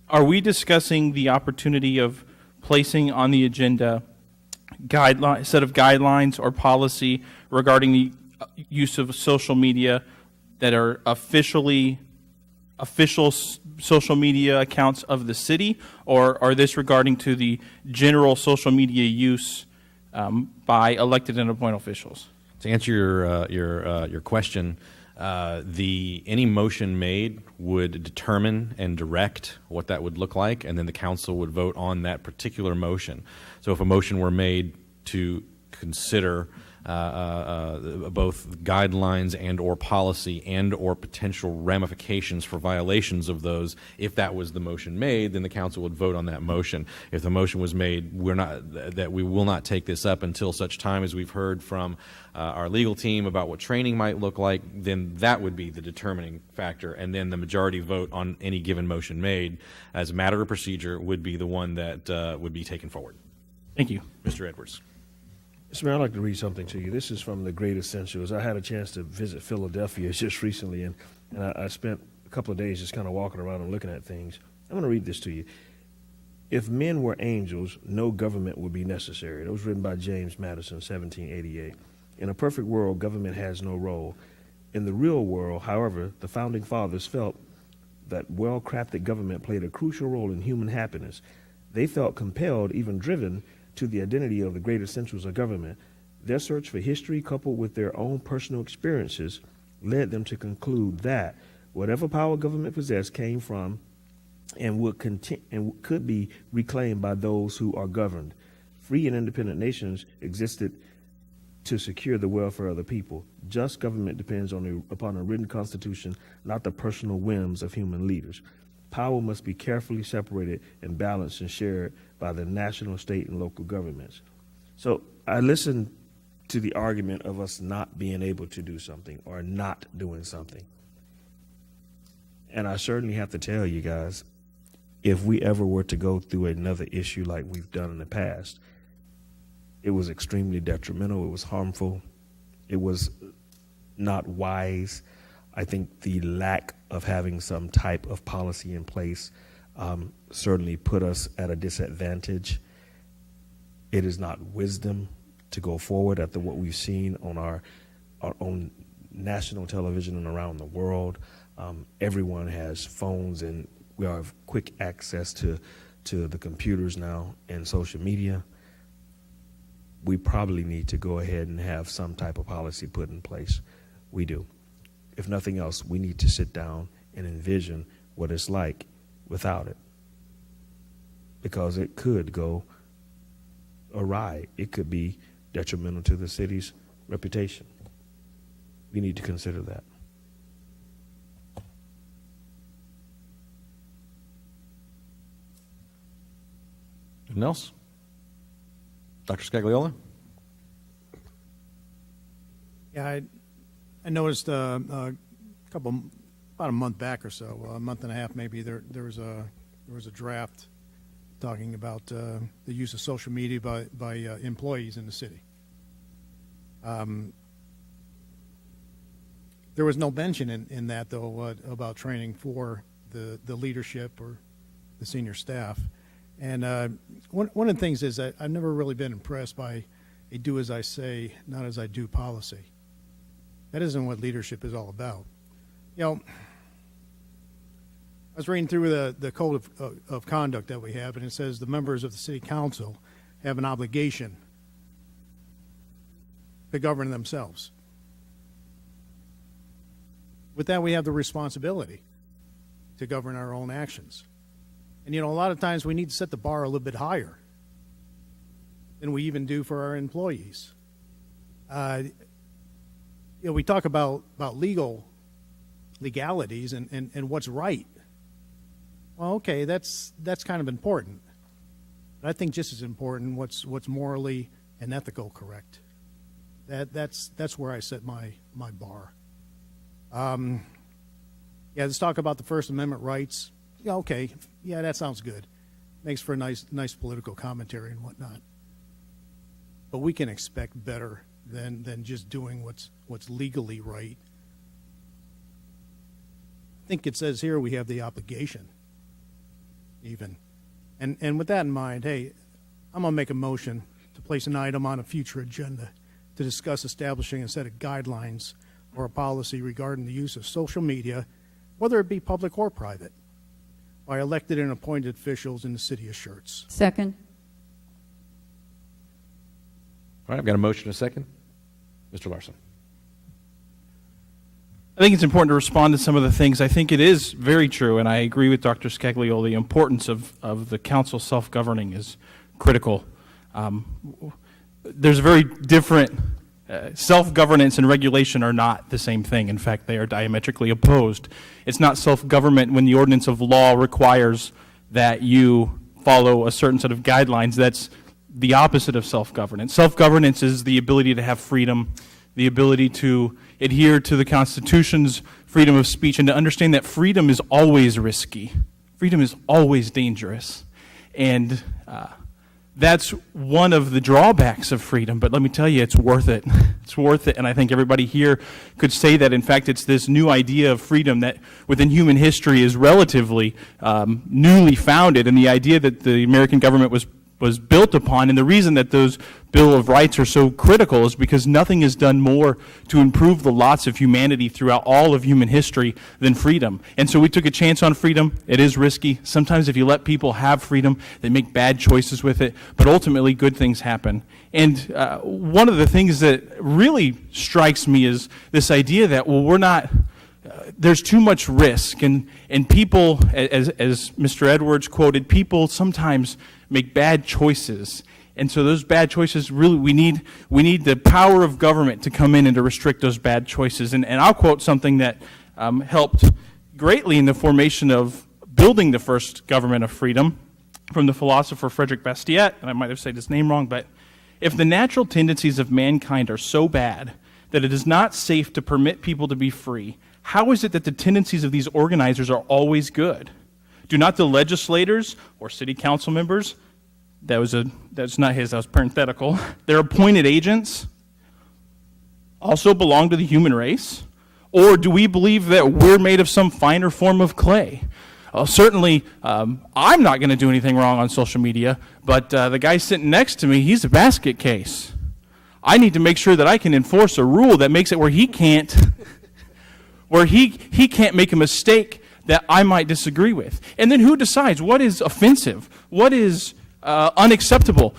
Are we discussing the opportunity of placing on the agenda set of guidelines or policy regarding the use of social media that are official social media accounts of the city, or are this regarding to the general social media use by elected and appointed officials? To answer your question, any motion made would determine and direct what that would look like, and then the council would vote on that particular motion. So if a motion were made to consider both guidelines and or policy and or potential ramifications for violations of those, if that was the motion made, then the council would vote on that motion. If the motion was made, that we will not take this up until such time as we've heard from our legal team about what training might look like, then that would be the determining factor, and then the majority vote on any given motion made as a matter of procedure would be the one that would be taken forward. Thank you. Mr. Edwards. Mr. Mayor, I'd like to read something to you. This is from the Great Essentials. I had a chance to visit Philadelphia just recently, and I spent a couple of days just kind of walking around and looking at things. I'm going to read this to you. If men were angels, no government would be necessary. That was written by James Madison, 1788. In a perfect world, government has no role. In the real world, however, the founding fathers felt that well-crafted government played a crucial role in human happiness. They felt compelled, even driven, to the identity of the great essentials of government. Their search for history, coupled with their own personal experiences, led them to conclude that whatever power government possessed came from and could be reclaimed by those who are governed. Free and independent nations existed to secure the welfare of the people. Just government depends upon a written constitution, not the personal whims of human leaders. Power must be carefully separated and balanced and shared by the national, state, and local governments. So I listened to the argument of us not being able to do something or not doing something. And I certainly have to tell you guys, if we ever were to go through another issue like we've done in the past, it was extremely detrimental. It was harmful. It was not wise. I think the lack of having some type of policy in place certainly put us at a disadvantage. It is not wisdom to go forward after what we've seen on our own national television and around the world. Everyone has phones, and we have quick access to the computers now and social media. We probably need to go ahead and have some type of policy put in place. We do. If nothing else, we need to sit down and envision what it's like without it, because it could go awry. It could be detrimental to the city's reputation. We need to consider that. Anything else? Dr. Scagliola? Yeah, I noticed about a month back or so, a month and a half maybe, there was a draft talking about the use of social media by employees in the city. There was no mention in that, though, about training for the leadership or the senior staff. And one of the things is that I've never really been impressed by a do as I say, not as I do policy. That isn't what leadership is all about. You know, I was reading through the code of conduct that we have, and it says the members of the city council have an obligation to govern themselves. With that, we have the responsibility to govern our own actions. And, you know, a lot of times we need to set the bar a little bit higher than we even do for our employees. You know, we talk about legalities and what's right. Well, okay, that's kind of important. But I think just as important, what's morally and ethical correct. That's where I set my bar. Yeah, let's talk about the First Amendment rights. Yeah, okay, yeah, that sounds good. Makes for a nice political commentary and whatnot. But we can expect better than just doing what's legally right. I think it says here we have the obligation, even. And with that in mind, hey, I'm going to make a motion to place an item on a future agenda to discuss establishing a set of guidelines or a policy regarding the use of social media, whether it be public or private, by elected and appointed officials in the city of Schertz. Second. All right, I've got a motion and a second. Mr. Larson. I think it's important to respond to some of the things. I think it is very true, and I agree with Dr. Scagliola. The importance of the council self-governing is critical. There's very different self-governance and regulation are not the same thing. In fact, they are diametrically opposed. It's not self-government when the ordinance of law requires that you follow a certain set of guidelines. That's the opposite of self-governance. Self-governance is the ability to have freedom, the ability to adhere to the Constitution's freedom of speech, and to understand that freedom is always risky. Freedom is always dangerous. And that's one of the drawbacks of freedom, but let me tell you, it's worth it. It's worth it, and I think everybody here could say that. In fact, it's this new idea of freedom that within human history is relatively newly founded, and the idea that the American government was built upon. And the reason that those Bill of Rights are so critical is because nothing has done more to improve the lots of humanity throughout all of human history than freedom. And so we took a chance on freedom. It is risky. Sometimes if you let people have freedom, they make bad choices with it, but ultimately good things happen. And one of the things that really strikes me is this idea that, well, we're not, there's too much risk, and people, as Mr. Edwards quoted, people sometimes make bad choices. And so those bad choices, really, we need the power of government to come in and to restrict those bad choices. And I'll quote something that helped greatly in the formation of building the first government of freedom from the philosopher Frederick Bastiat, and I might have said his name wrong, but if the natural tendencies of mankind are so bad that it is not safe to permit people to be free, how is it that the tendencies of these organizers are always good? Do not the legislators or city council members, that's not his, that was parenthetical, their appointed agents also belong to the human race? Or do we believe that we're made of some finer form of clay? Certainly, I'm not going to do anything wrong on social media, but the guy sitting next to me, he's a basket case. I need to make sure that I can enforce a rule that makes it where he can't where he can't make a mistake that I might disagree with. And then who decides what is offensive, what is unacceptable?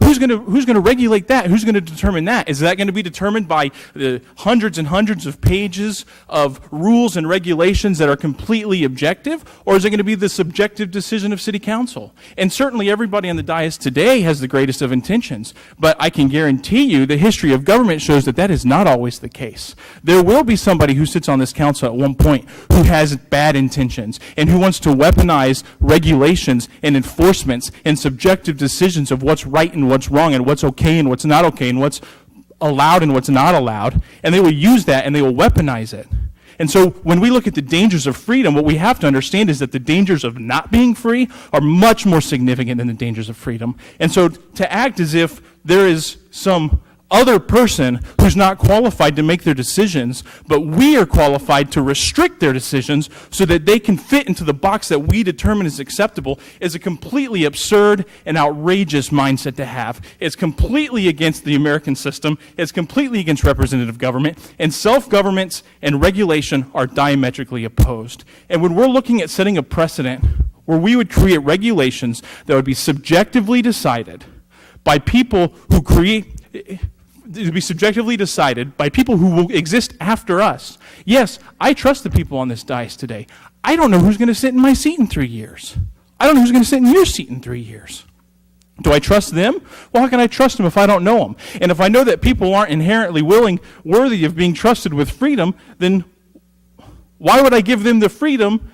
Who's going to regulate that? Who's going to determine that? Is that going to be determined by the hundreds and hundreds of pages of rules and regulations that are completely objective, or is it going to be the subjective decision of City Council? And certainly everybody on the dais today has the greatest of intentions, but I can guarantee you the history of government shows that that is not always the case. There will be somebody who sits on this council at one point who has bad intentions and who wants to weaponize regulations and enforcements and subjective decisions of what's right and what's wrong and what's okay and what's not okay and what's allowed and what's not allowed, and they will use that and they will weaponize it. And so when we look at the dangers of freedom, what we have to understand is that the dangers of not being free are much more significant than the dangers of freedom. And so to act as if there is some other person who's not qualified to make their decisions, but we are qualified to restrict their decisions so that they can fit into the box that we determine is acceptable, is a completely absurd and outrageous mindset to have. It's completely against the American system. It's completely against representative government. And self-governments and regulation are diametrically opposed. And when we're looking at setting a precedent where we would create regulations that would be subjectively decided by people who to be subjectively decided by people who will exist after us. Yes, I trust the people on this dais today. I don't know who's going to sit in my seat in 3 years. I don't know who's going to sit in your seat in 3 years. Do I trust them? Well, how can I trust them if I don't know them? And if I know that people aren't inherently worthy of being trusted with freedom, then why would I give them the freedom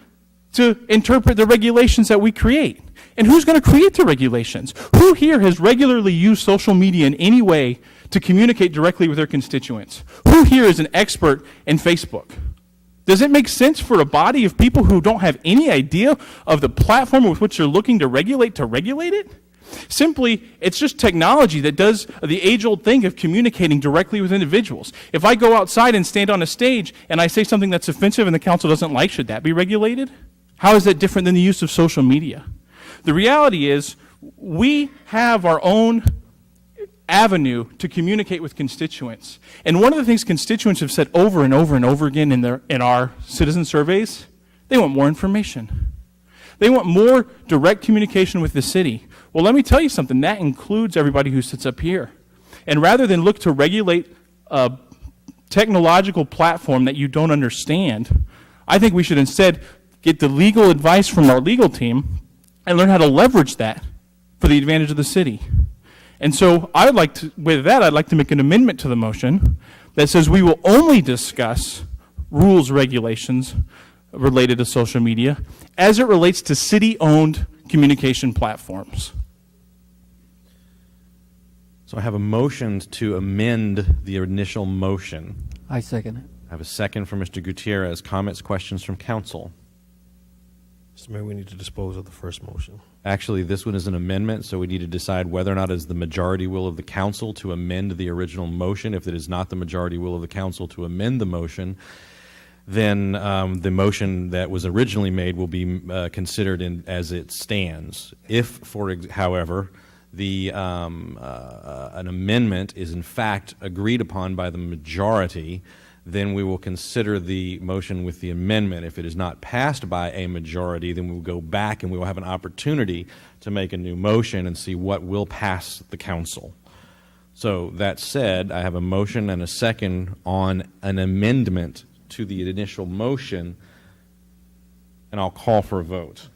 to interpret the regulations that we create? And who's going to create the regulations? Who here has regularly used social media in any way to communicate directly with their constituents? Who here is an expert in Facebook? Does it make sense for a body of people who don't have any idea of the platform with which they're looking to regulate it? Simply, it's just technology that does the age-old thing of communicating directly with individuals. If I go outside and stand on a stage and I say something that's offensive and the council doesn't like, should that be regulated? How is that different than the use of social media? The reality is we have our own avenue to communicate with constituents. And one of the things constituents have said over and over and over again in our citizen surveys, they want more information. They want more direct communication with the city. Well, let me tell you something. That includes everybody who sits up here. And rather than look to regulate a technological platform that you don't understand, I think we should instead get the legal advice from our legal team and learn how to leverage that for the advantage of the city. And so I'd like to make an amendment to the motion that says we will only discuss rules, regulations related to social media as it relates to city-owned communication platforms. So I have a motion to amend the initial motion. I second it. I have a second from Mr. Gutierrez. Comments, questions from council? Mr. Mayor, we need to dispose of the first motion. Actually, this one is an amendment, so we need to decide whether or not it is the majority will of the council to amend the original motion. If it is not the majority will of the council to amend the motion, then the motion that was originally made will be considered as it stands. If, however, an amendment is in fact agreed upon by the majority, then we will consider the motion with the amendment. If it is not passed by a majority, then we will go back and we will have an opportunity to make a new motion and see what will pass the council. So that said, I have a motion and a second on an amendment to the initial motion, and I'll call for a vote.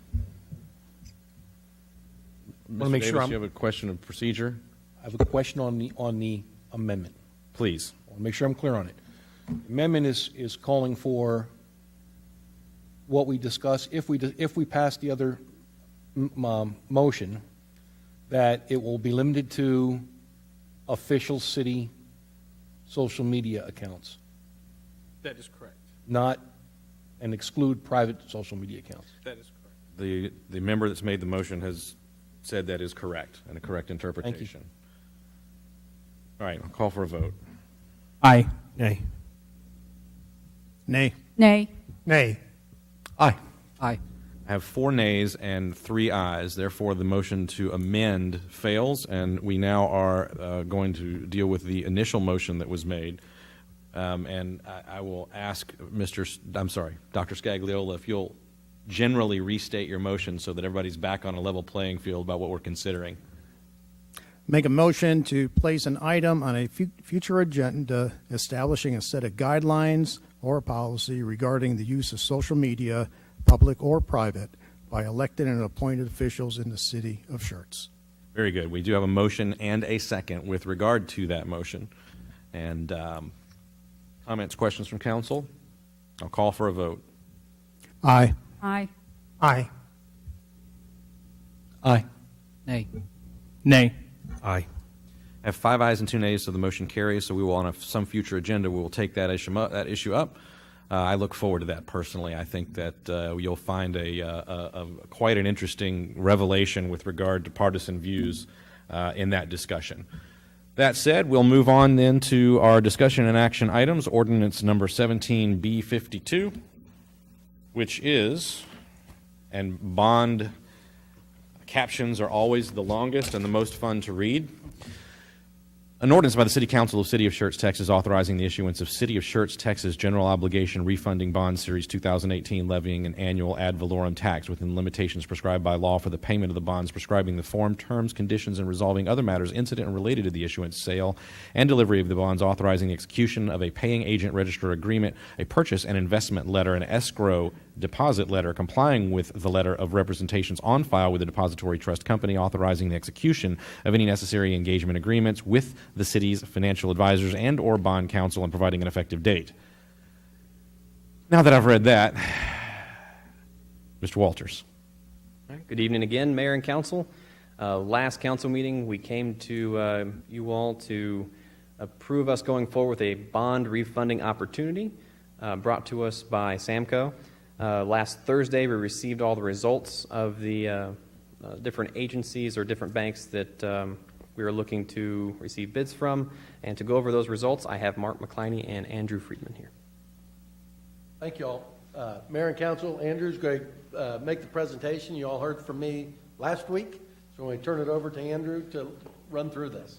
Want to make Mr. sure Davis, you have a question of procedure? I have a question on the amendment. Please. I want to make sure I'm clear on it. The amendment is calling for what we discuss if we pass the other motion, that it will be limited to official city social media accounts. That is correct. Not and exclude private social media accounts. That is correct. The member that's made the motion has said that is correct and a correct interpretation. Thank you. All right, I'll call for a vote. Aye. Nay. Nay. Nay. Nay. Aye. Aye. I have 4 nays and 3 ayes. Therefore, the motion to amend fails, and we now are going to deal with the initial motion that was made. And I will ask Dr. Scagliola, if you'll generally restate your motion so that everybody's back on a level playing field about what we're considering. Make a motion to place an item on a future agenda establishing a set of guidelines or policy regarding the use of social media, public or private, by elected and appointed officials in the city of Schertz. Very good. We do have a motion and a second with regard to that motion. And comments, questions from council? I'll call for a vote. Aye. Aye. Aye. Aye. Nay. Nay. Aye. I have 5 ayes and 2 nays, so the motion carries. So we will, on some future agenda, we will take that issue up. I look forward to that personally. I think that you'll find quite an interesting revelation with regard to partisan views in that discussion. That said, we'll move on then to our discussion and action items, ordinance number 17B52, which is, and bond captions are always the longest and the most fun to read. An ordinance by the City Council of City of Schertz, Texas, authorizing the issuance of City of Schertz, Texas General Obligation Refunding Bond Series 2018, levying an annual ad valorem tax within limitations prescribed by law for the payment of the bonds, prescribing the form, terms, conditions, and resolving other matters incident and related to the issuance, sale, and delivery of the bonds, authorizing the execution of a paying agent register agreement, a purchase and investment letter, an escrow deposit letter, complying with the letter of representations on file with the depository trust company, authorizing the execution of any necessary engagement agreements with the city's financial advisors and or bond counsel, and providing an effective date. Now that I've read that, Mr. Walters. All right. Good evening again, Mayor and Council. Last council meeting, we came to you all to approve us going forward with a bond refunding opportunity brought to us by Samco. Last Thursday, we received all the results of the different agencies or different banks that we are looking to receive bids from. And to go over those results, I have Mark McCliney and Andrew Friedman here. Thank you all. Mayor and Council, Andrew's going to make the presentation. You all heard from me last week, so I'm going to turn it over to Andrew to run through this.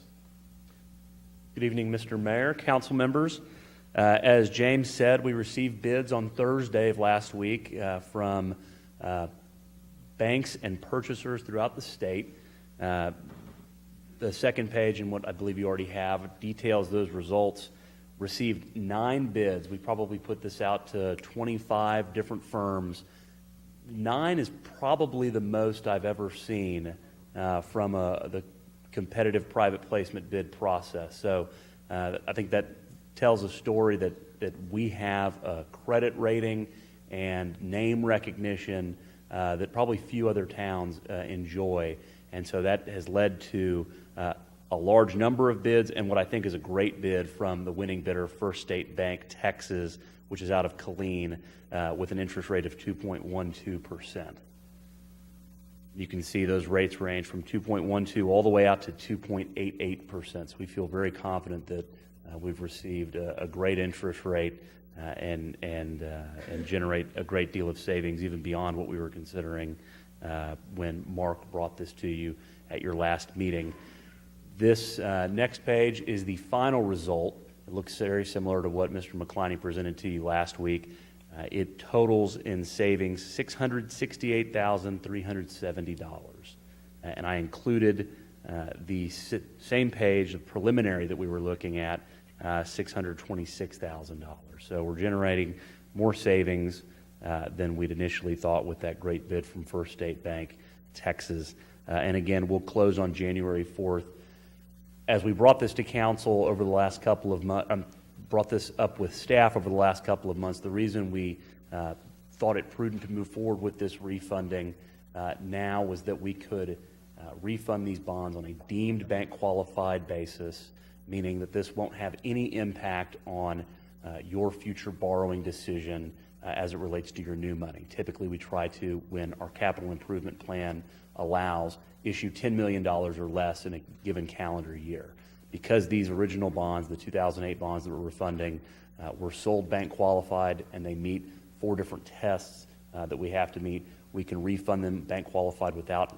Good evening, Mr. Mayor, council members. As James said, we received bids on Thursday of last week from banks and purchasers throughout the state. The second page, and what I believe you already have, details those results. Received 9 bids. We probably put this out to 25 different firms. 9 is probably the most I've ever seen from the competitive private placement bid process. So I think that tells a story that we have a credit rating and name recognition that probably few other towns enjoy. And so that has led to a large number of bids, and what I think is a great bid from the winning bidder, First State Bank, Texas, which is out of Killeen, with an interest rate of 2.12%. You can see those rates range from 2.12 all the way out to 2.88%. So we feel very confident that we've received a great interest rate and generate a great deal of savings, even beyond what we were considering when Mark brought this to you at your last meeting. This next page is the final result. It looks very similar to what Mr. McCliney presented to you last week. It totals in savings $668,370. And I included the same page, the preliminary that we were looking at, $626,000. So we're generating more savings than we'd initially thought with that great bid from First State Bank, Texas. And again, we'll close on January 4th. As we brought this to council over the last couple of months, brought this up with staff over the last couple of months, the reason we thought it prudent to move forward with this refunding now was that we could refund these bonds on a deemed bank qualified basis, meaning that this won't have any impact on your future borrowing decision as it relates to your new money. Typically, we try to, when our capital improvement plan allows, issue $10 million or less in a given calendar year. Because these original bonds, the 2008 bonds that we're refunding, were sold bank qualified and they meet 4 different tests that we have to meet, we can refund them bank qualified without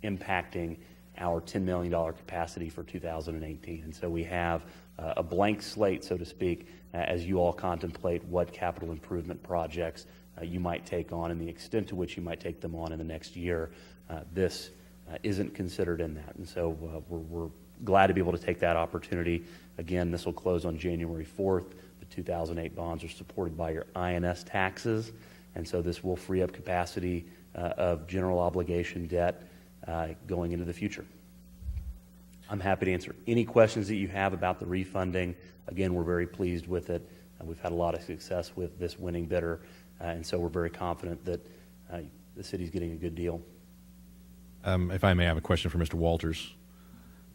impacting our $10 million capacity for 2018. And so we have a blank slate, so to speak, as you all contemplate what capital improvement projects you might take on and the extent to which you might take them on in the next year. This isn't considered in that. And so we're glad to be able to take that opportunity. Again, this will close on January 4th. The 2008 bonds are supported by your INS taxes, and so this will free up capacity of general obligation debt going into the future. I'm happy to answer any questions that you have about the refunding. Again, we're very pleased with it. We've had a lot of success with this winning bidder, and so we're very confident that the city's getting a good deal. If I may, I have a question for Mr. Walters.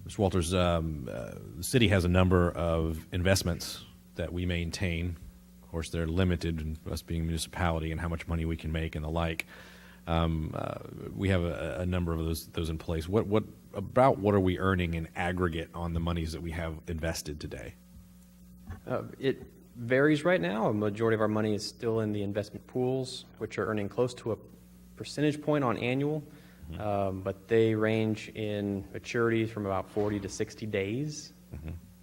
Mr. Walters, the city has a number of investments that we maintain. Of course, they're limited, in us being a municipality, and how much money we can make and the like. We have a number of those in place. What are we earning in aggregate on the monies that we have invested today? It varies right now. A majority of our money is still in the investment pools, which are earning close to a percentage point on annual. But they range in maturity from about 40 to 60 days.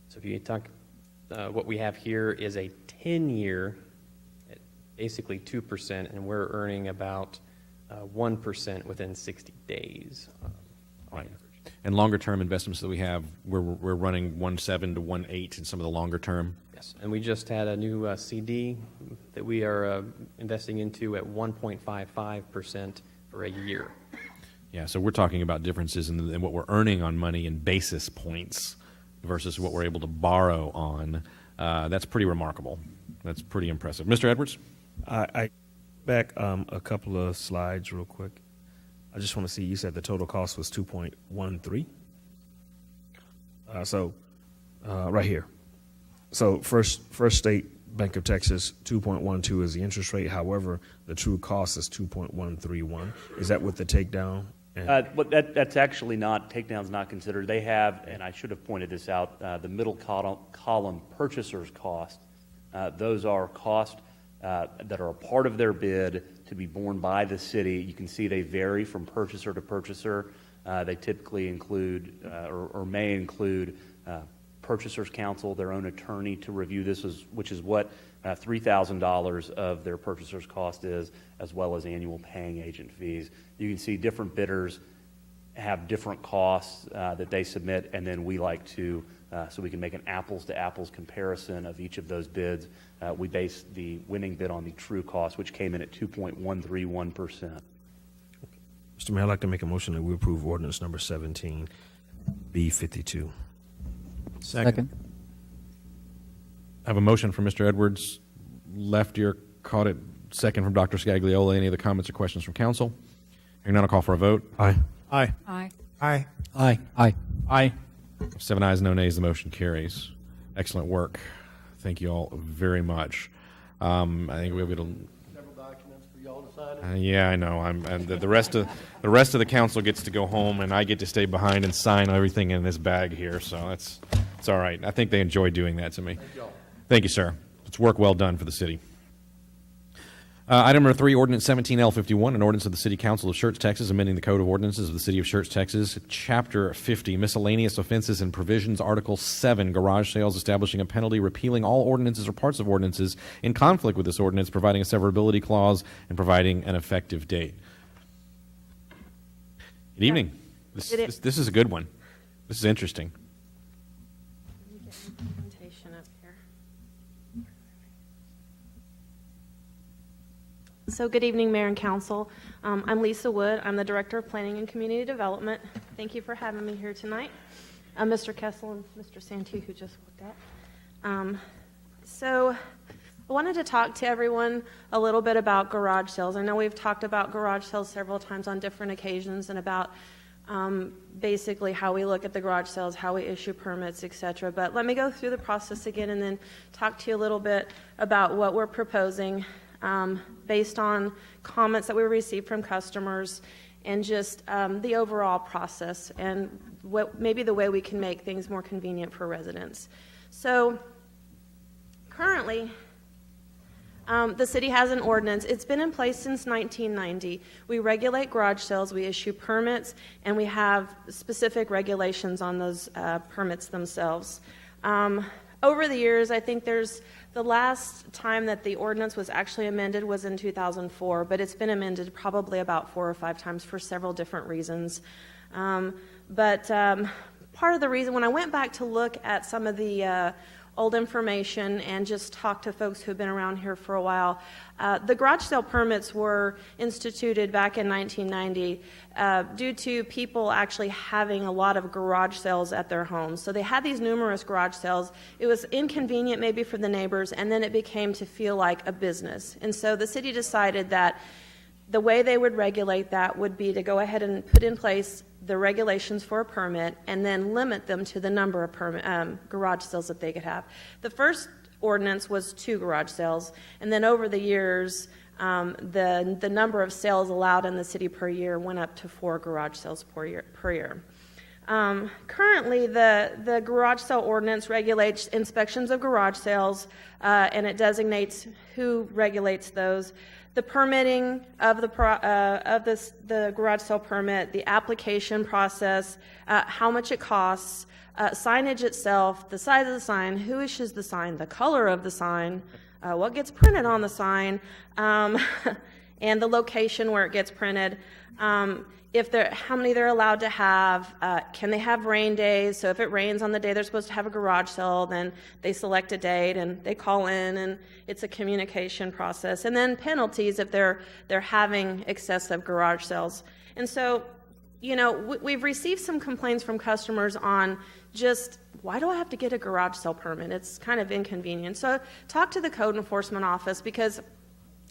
So if you talk, what we have here is a 10-year at basically 2%, and we're earning about 1% within 60 days. Right. And longer-term investments that we have, we're running 1.7 to 1.8 in some of the longer term. Yes, and we just had a new CD that we are investing into at 1.55% for a year. Yeah, so we're talking about differences in what we're earning on money in basis points versus what we're able to borrow on. That's pretty remarkable. That's pretty impressive. Mr. Edwards? I back a couple of slides real quick. I just want to see, you said the total cost was 2.13. Right here. So First State Bank of Texas, 2.12 is the interest rate. However, the true cost is 2.131. Is that with the takedown? But that's actually not, takedown's not considered. They have, and I should have pointed this out, the middle column purchaser's cost. Those are costs that are a part of their bid to be borne by the city. You can see they vary from purchaser to purchaser. They typically include or may include purchaser's counsel, their own attorney to review this, which is what $3,000 of their purchaser's cost is, as well as annual paying agent fees. You can see different bidders have different costs that they submit, and then we like to, so we can make an apples-to-apples comparison of each of those bids. We base the winning bid on the true cost, which came in at 2.131%. Mr. Mayor, I'd like to make a motion that we approve ordinance number 17B52. Second. I have a motion from Mr. Edwards. Left ear caught it. Second from Dr. Scagliola. Any other comments or questions from council? Hearing none, I'll call for a vote. Aye. Aye. Aye. Aye. Aye. Aye. Aye. 7 ayes, no nays. The motion carries. Excellent work. Thank you all very much. I think we'll be able to. Several documents for y'all to sign. Yeah, I know. And the rest of the council gets to go home, and I get to stay behind and sign everything in this bag here. So it's all right. I think they enjoy doing that to me. Thank y'all. Thank you, sir. It's work well done for the city. Item number 3, Ordinance 17L51, an ordinance of the City Council of Schertz, Texas, amending the Code of Ordinances of the City of Schertz, Texas, Chapter 50, Miscellaneous Offenses and Provisions, Article 7, Garage Sales, establishing a penalty, repealing all ordinances or parts of ordinances in conflict with this ordinance, providing a severability clause, and providing an effective date. Good evening. This is a good one. This is interesting. So good evening, Mayor and Council. I'm Lisa Wood. I'm the Director of Planning and Community Development. Thank you for having me here tonight. Mr. Kessel and Mr. Santee, who just walked out. So I wanted to talk to everyone a little bit about garage sales. I know we've talked about garage sales several times on different occasions and about basically how we look at the garage sales, how we issue permits, etc. But let me go through the process again and then talk to you a little bit about what we're proposing based on comments that we received from customers and just the overall process and maybe the way we can make things more convenient for residents. So currently, The city has an ordinance. It's been in place since 1990. We regulate garage sales, we issue permits, and we have specific regulations on those permits themselves. Over the years, I think the last time that the ordinance was actually amended was in 2004, but it's been amended probably about 4 or 5 times for several different reasons. But part of the reason, when I went back to look at some of the old information and just talk to folks who've been around here for a while. The garage sale permits were instituted back in 1990 due to people actually having a lot of garage sales at their homes. So they had these numerous garage sales. It was inconvenient maybe for the neighbors, and then it became to feel like a business. And so the city decided that the way they would regulate that would be to go ahead and put in place the regulations for a permit and then limit them to the number of garage sales that they could have. The first ordinance was 2 garage sales, and then over the years, the number of sales allowed in the city per year went up to 4 garage sales per year. Currently, the garage sale ordinance regulates inspections of garage sales, and it designates who regulates those. The permitting of the garage sale permit, the application process, how much it costs, signage itself, the size of the sign, who issues the sign, the color of the sign, what gets printed on the sign, and the location where it gets printed. How many they're allowed to have, can they have rain days? So if it rains on the day they're supposed to have a garage sale, then they select a date and they call in, and it's a communication process. And then penalties if they're having excessive garage sales. And so, we've received some complaints from customers on just, why do I have to get a garage sale permit? It's kind of inconvenient. So talk to the code enforcement office, because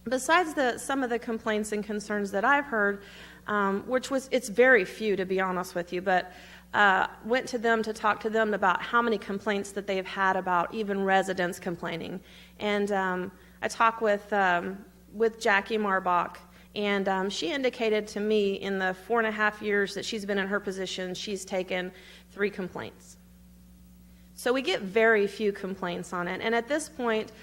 besides some of the complaints and concerns that I've heard, it's very few, to be honest with you, but went to them to talk to them about how many complaints that they've had about even residents complaining. And I talked with Jackie Marbach, and she indicated to me in the 4.5 years that she's been in her position, she's taken 3 complaints. So we get very few complaints on it. And at this point,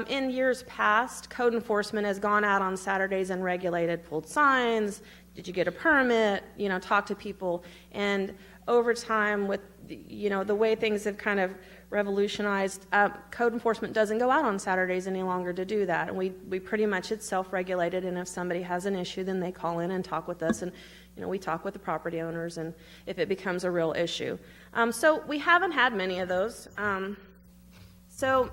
in years past, code enforcement has gone out on Saturdays and regulated, pulled signs, did you get a permit, talk to people. And over time, with the way things have kind of revolutionized, code enforcement doesn't go out on Saturdays any longer to do that. And we pretty much, it's self-regulated, and if somebody has an issue, then they call in and talk with us, and we talk with the property owners, and if it becomes a real issue. So we haven't had many of those. So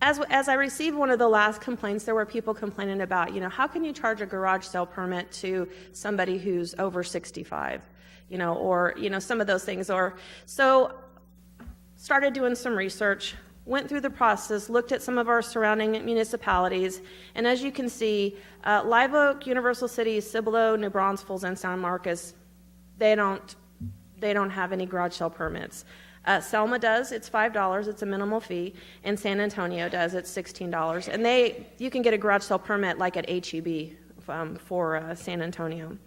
as I received one of the last complaints, there were people complaining about, how can you charge a garage sale permit to somebody who's over 65, or, some of those things. So started doing some research, went through the process, looked at some of our surrounding municipalities, and as you can see, Live Oak, Universal City, Cibolo, New Braunfels, and San Marcos, they don't have any garage sale permits. Selma does, it's $5, it's a minimal fee, and San Antonio does, it's $16. And you can get a garage sale permit like at HEB for San Antonio.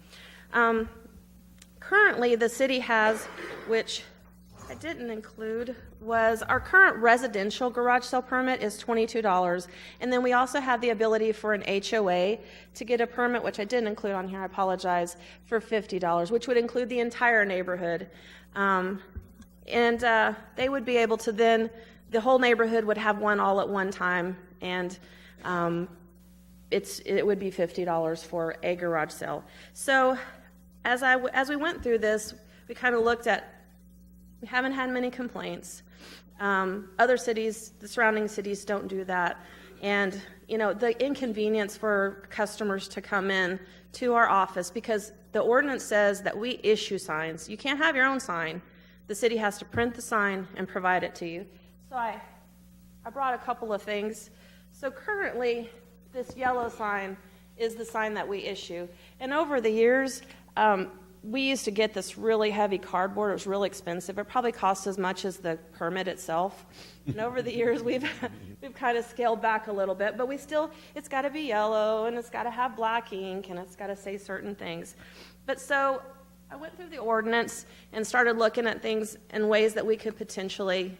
Currently, the city has, which I didn't include, was our current residential garage sale permit is $22. And then we also have the ability for an HOA to get a permit, which I didn't include on here, I apologize, for $50, which would include the entire neighborhood. And they would be able to then, the whole neighborhood would have one all at one time, and it would be $50 for a garage sale. So as we went through this, we kind of looked at, we haven't had many complaints. Other cities, the surrounding cities, don't do that. And, the inconvenience for customers to come in to our office, because the ordinance says that we issue signs. You can't have your own sign. The city has to print the sign and provide it to you. So I brought a couple of things. So currently, this yellow sign is the sign that we issue. And over the years, we used to get this really heavy cardboard. It was really expensive. It probably cost as much as the permit itself. And over the years, we've kind of scaled back a little bit, but it's got to be yellow, and it's got to have black ink, and it's got to say certain things. But so I went through the ordinance and started looking at things in ways that we could potentially,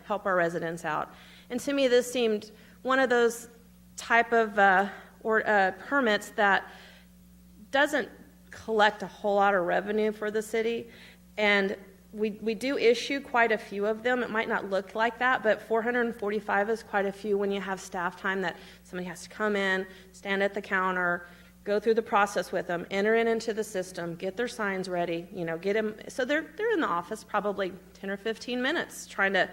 help our residents out. And to me, this seemed one of those type of permits that doesn't collect a whole lot of revenue for the city, and we do issue quite a few of them. It might not look like that, but 445 is quite a few when you have staff time that somebody has to come in, stand at the counter, go through the process with them, enter it into the system, get their signs ready, get them. So they're in the office probably 10 or 15 minutes trying to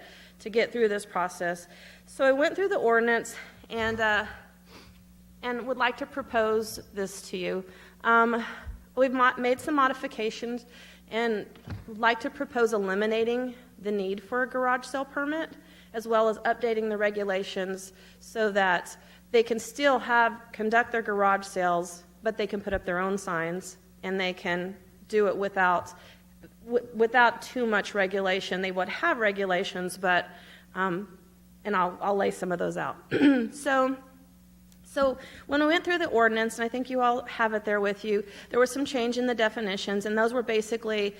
get through this process. So I went through the ordinance and would like to propose this to you. We've made some modifications and would like to propose eliminating the need for a garage sale permit, as well as updating the regulations so that they can still conduct their garage sales, but they can put up their own signs, and they can do it without too much regulation. They would have regulations, but, and I'll lay some of those out. So when we went through the ordinance, and I think you all have it there with you, there was some change in the definitions, and those were basically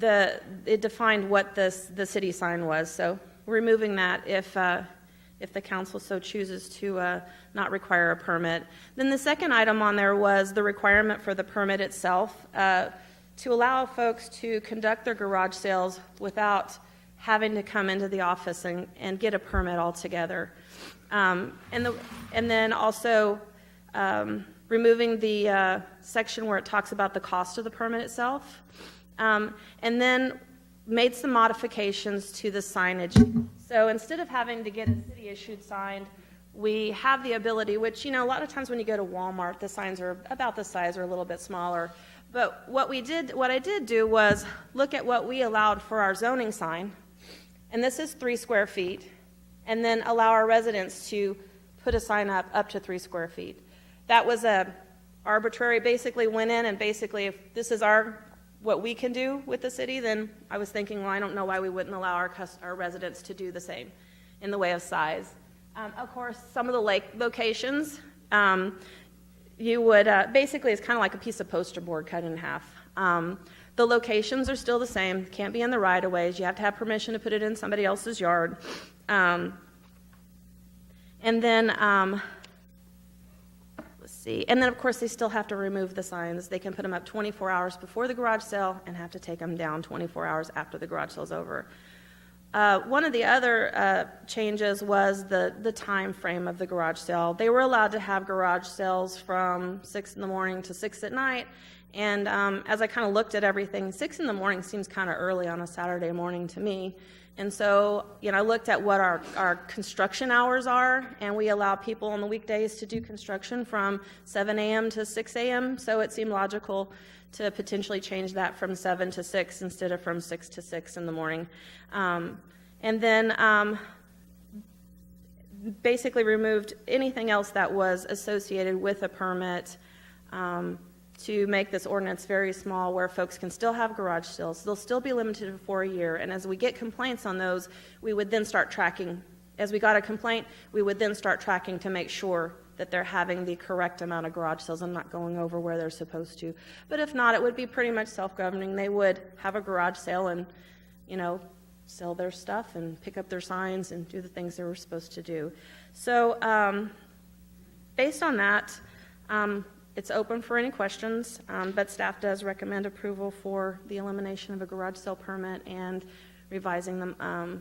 it defined what the city sign was. So removing that if the council so chooses to not require a permit. Then the second item on there was the requirement for the permit itself to allow folks to conduct their garage sales without having to come into the office and get a permit altogether. And then also removing the section where it talks about the cost of the permit itself. And then made some modifications to the signage. So instead of having to get a city-issued sign, we have the ability, which, a lot of times when you go to Walmart, the signs are about the size or a little bit smaller. But what I did do was look at what we allowed for our zoning sign, and this is 3 square feet, and then allow our residents to put a sign up to 3 square feet. That was arbitrary, basically went in, and basically if this is what we can do with the city, then I was thinking, well, I don't know why we wouldn't allow our residents to do the same in the way of size. Of course, some of the locations, you would, basically it's kind of like a piece of poster board cut in half. The locations are still the same, can't be in the right-of-ways, you have to have permission to put it in somebody else's yard. And then, let's see, and then of course they still have to remove the signs. They can put them up 24 hours before the garage sale and have to take them down 24 hours after the garage sale's over. One of the other changes was the time frame of the garage sale. They were allowed to have garage sales from 6 in the morning to 6 at night. And as I kind of looked at everything, 6 in the morning seems kind of early on a Saturday morning to me. And so, I looked at what our construction hours are, and we allow people on the weekdays to do construction from 7 a.m. to 6 a.m., so it seemed logical to potentially change that from 7 to 6 instead of from 6 to 6 in the morning. And then basically removed anything else that was associated with a permit to make this ordinance very small, where folks can still have garage sales. They'll still be limited for a year, and as we get complaints on those, we would then start tracking. As we got a complaint, we would then start tracking to make sure that they're having the correct amount of garage sales and not going over where they're supposed to. But if not, it would be pretty much self-governing. They would have a garage sale and, sell their stuff and pick up their signs and do the things they were supposed to do. So based on that, it's open for any questions, but staff does recommend approval for the elimination of a garage sale permit and revising the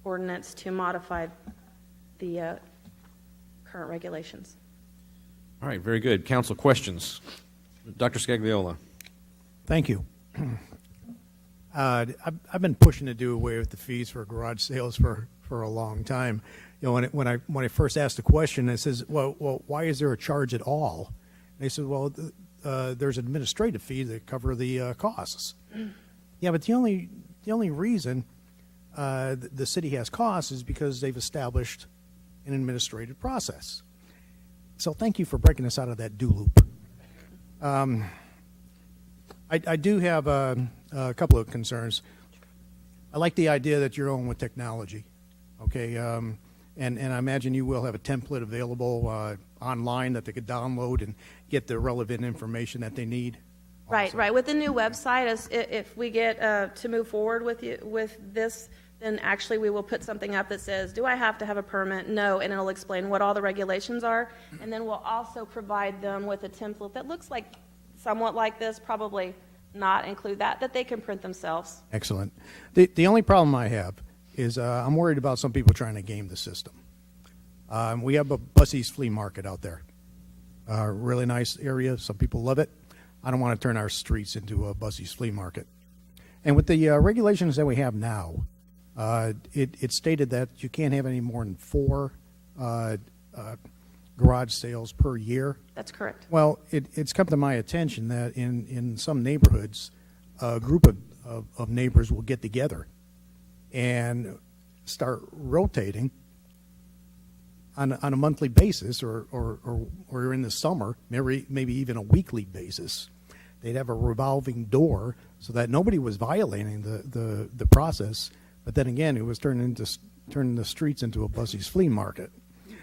ordinance to modify the current regulations. All right, very good. Council questions? Dr. Scagliola. Thank you. I've been pushing to do away with the fees for garage sales for a long time. When I first asked the question, it says, well, why is there a charge at all? And they said, well, there's an administrative fee to cover the costs. Yeah, but the only reason the city has costs is because they've established an administrative process. So thank you for breaking us out of that do loop. I do have a couple of concerns. I like the idea that you're on with technology, okay? And I imagine you will have a template available online that they could download and get the relevant information that they need. Right. With the new website, if we get to move forward with this, then actually we will put something up that says, do I have to have a permit? No, and it'll explain what all the regulations are. And then we'll also provide them with a template that looks like somewhat like this, probably not include that they can print themselves. Excellent. The only problem I have is I'm worried about some people trying to game the system. We have a Bussey's Flea Market out there. Really nice area. Some people love it. I don't want to turn our streets into a Bussey's Flea Market. And with the regulations that we have now, it stated that you can't have any more than 4 garage sales per year. That's correct. Well, it's come to my attention that in some neighborhoods, a group of neighbors will get together and start rotating on a monthly basis or in the summer, maybe even a weekly basis. They'd have a revolving door so that nobody was violating the process. But then again, it was turning the streets into a Bussey's Flea Market,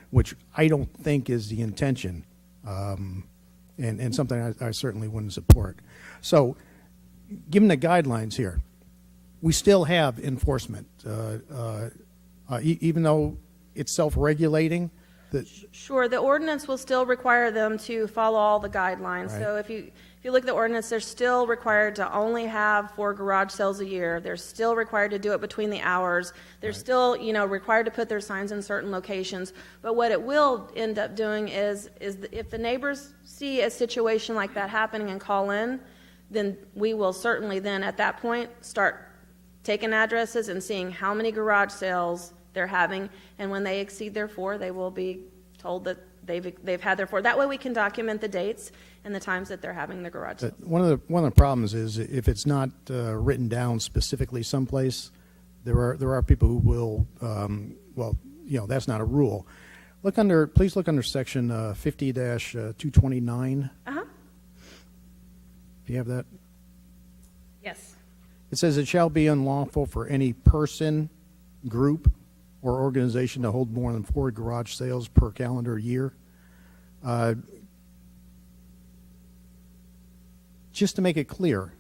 which I don't think is the intention, and something I certainly wouldn't support. So, given the guidelines here, we still have enforcement, even though it's self-regulating. Sure, the ordinance will still require them to follow all the guidelines. Right. So if you look at the ordinance, they're still required to only have 4 garage sales a year. They're still required to do it between the hours. They're still, required to put their signs in certain locations. But what it will end up doing is if the neighbors see a situation like that happening and call in, then we will certainly then at that point start taking addresses and seeing how many garage sales they're having, and when they exceed their 4, they will be told that they've had their 4. That way we can document the dates and the times that they're having the garage sales. One of the problems is if it's not written down specifically someplace, there are people who will that's not a rule. Please look under section 50-229. If you have that. Yes. It says it shall be unlawful for any person, group, or organization to hold more than 4 garage sales per calendar year. Just to make it clear,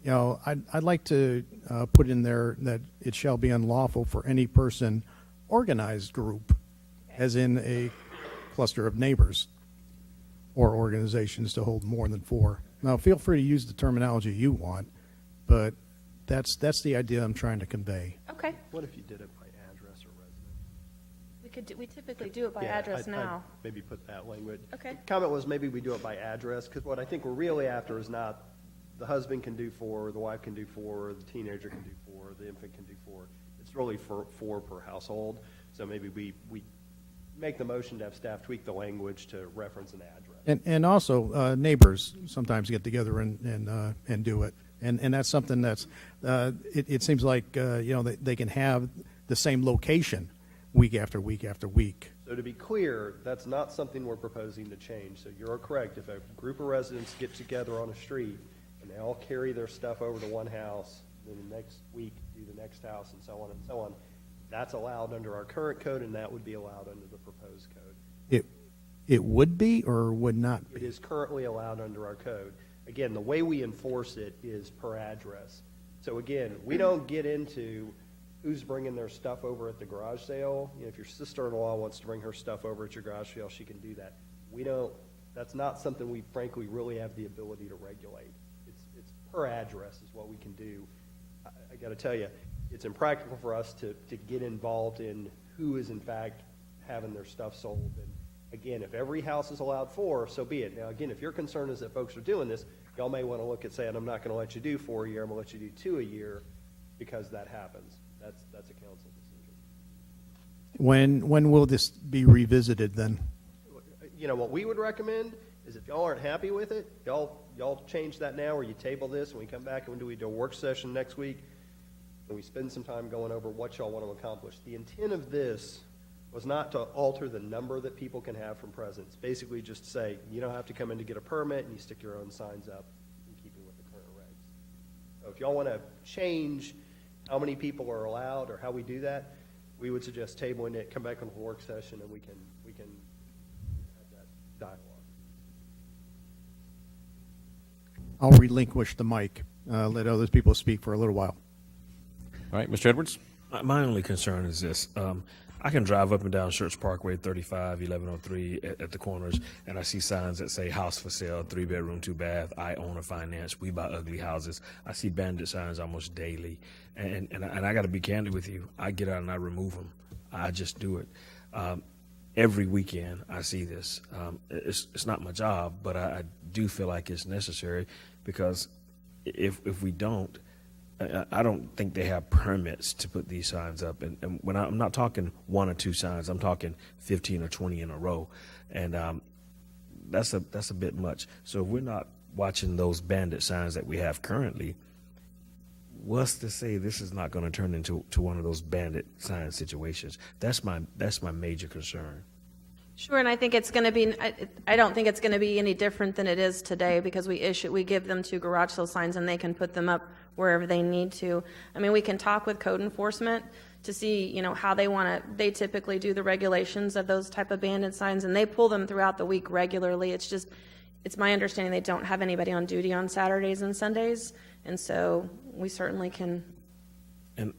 I'd like to put in there that it shall be unlawful for any person, organized group, as in a cluster of neighbors or organizations, to hold more than 4. Now, feel free to use the terminology you want, but that's the idea I'm trying to convey. Okay. What if you did it by address or residence? We typically do it by address now. I'd maybe put that language. Okay. Comment was maybe we do it by address, because what I think we're really after is not the husband can do 4, the wife can do 4, the teenager can do 4, the infant can do 4. It's really 4 per household. So maybe we make the motion to have staff tweak the language to reference an address. And also neighbors sometimes get together and do it. And that's something that's it seems like they can have the same location week after week after week. So to be clear, that's not something we're proposing to change. So you're correct. If a group of residents get together on a street and they all carry their stuff over to one house, then the next week do the next house, and so on and so on, that's allowed under our current code, and that would be allowed under the proposed code. It would be or would not be? It is currently allowed under our code. Again, the way we enforce it is per address. So again, we don't get into who's bringing their stuff over at the garage sale. If your sister-in-law wants to bring her stuff over at your garage sale, she can do that. That's not something we frankly really have the ability to regulate. It's per address is what we can do. I got to tell you, it's impractical for us to get involved in who is in fact having their stuff sold. And again, if every house is allowed 4, so be it. Now again, if your concern is that folks are doing this, y'all may want to look at saying, I'm not going to let you do 4 a year, I'm going to let you do 2 a year, because that happens. That's a council decision. When will this be revisited then? What we would recommend is if y'all aren't happy with it, y'all change that now, or you table this and we come back and we do a work session next week and we spend some time going over what y'all want to accomplish. The intent of this was not to alter the number that people can have from presents. Basically just to say, you don't have to come in to get a permit and you stick your own signs up in keeping with the current regs. So if y'all want to change how many people are allowed or how we do that, we would suggest tabling it, come back on a work session, and we can have that dialogue. I'll relinquish the mic, let other people speak for a little while. All right, Mr. Edwards? My only concern is this. I can drive up and down Schertz Parkway, 35, 1103 at the corners, and I see signs that say house for sale, 3-bedroom, 2-bath, I own or finance, we buy ugly houses. I see bandit signs almost daily. And I got to be candid with you. I get out and I remove them. I just do it. Every weekend I see this. It's not my job, but I do feel like it's necessary because if we don't, I don't think they have permits to put these signs up. And when I'm not talking 1 or 2 signs, I'm talking 15 or 20 in a row. And that's a bit much. So if we're not watching those bandit signs that we have currently, what's to say this is not going to turn into one of those bandit sign situations? That's my major concern. Sure, and I think it's going to be, I don't think it's going to be any different than it is today because we give them 2 garage sale signs and they can put them up wherever they need to. I mean, we can talk with code enforcement to see, how they typically do the regulations of those type of bandit signs, and they pull them throughout the week regularly. It's my understanding they don't have anybody on duty on Saturdays and Sundays, and so we certainly can.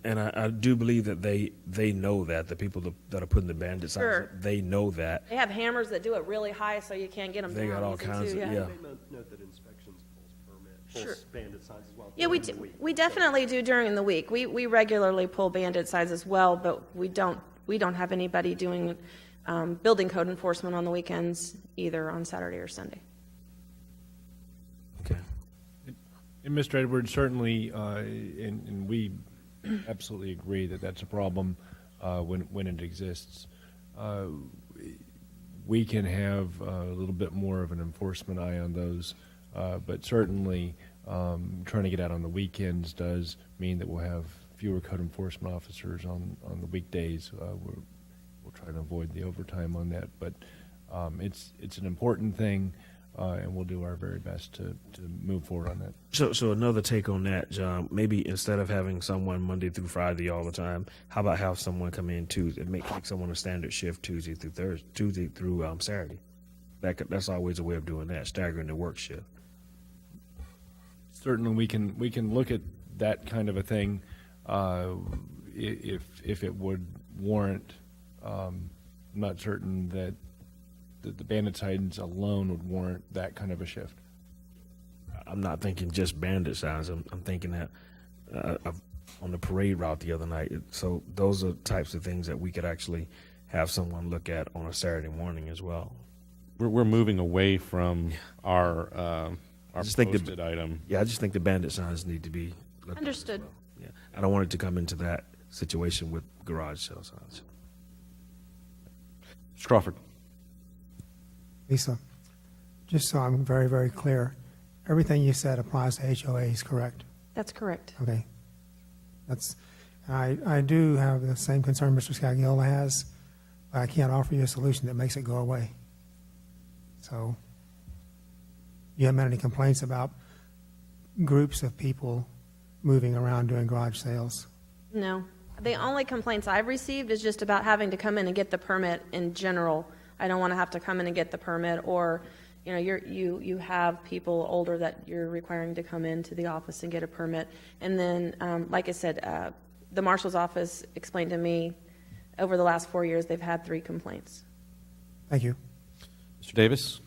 And I do believe that they know that, the people that are putting the bandit signs Sure. up, they know that. They have hammers that do it really high so you can't get them They down got all easy, kinds too, of, yeah. Note that inspections Sure. pulls bandit signs as well. Yeah, we definitely do during the week. We regularly pull bandit signs as well, but we don't have anybody doing building code enforcement on the weekends either on Saturday or Sunday. Okay. And Mr. Edwards, certainly, and we absolutely agree that that's a problem when it exists. We can have a little bit more of an enforcement eye on those, but certainly trying to get out on the weekends does mean that we'll have fewer code enforcement officers on the weekdays. We'll try to avoid the overtime on that, but it's an important thing. And we'll do our very best to move forward on that. So another take on that, John, maybe instead of having someone Monday through Friday all the time, how about have someone come in Tuesday, make someone a standard shift Tuesday through Saturday? That's always a way of doing that, staggering the work shift. Certainly, we can look at that kind of a thing if it would warrant. I'm not certain that the bandit signs alone would warrant that kind of a shift. I'm not thinking just bandit signs. I'm thinking that on the parade route the other night. So those are types of things that we could actually have someone look at on a Saturday morning as well. We're moving away from our posted item. Yeah, I just think the bandit signs need to be looked at as Understood. well. Yeah, I don't want it to come into that situation with garage sale signs. Mr. Crawford. Lisa, just so I'm very, very clear, everything you said applies to HOAs, correct? That's correct. Okay. I do have the same concern Mr. Scagiola has, but I can't offer you a solution that makes it go away. So, you haven't had any complaints about groups of people moving around doing garage sales? No. The only complaints I've received is just about having to come in and get the permit in general. I don't want to have to come in and get the permit, or, you have people older that you're requiring to come into the office and get a permit. And then, like I said, the marshal's office explained to me over the last 4 years they've had 3 complaints. Thank you. Mr. Davis?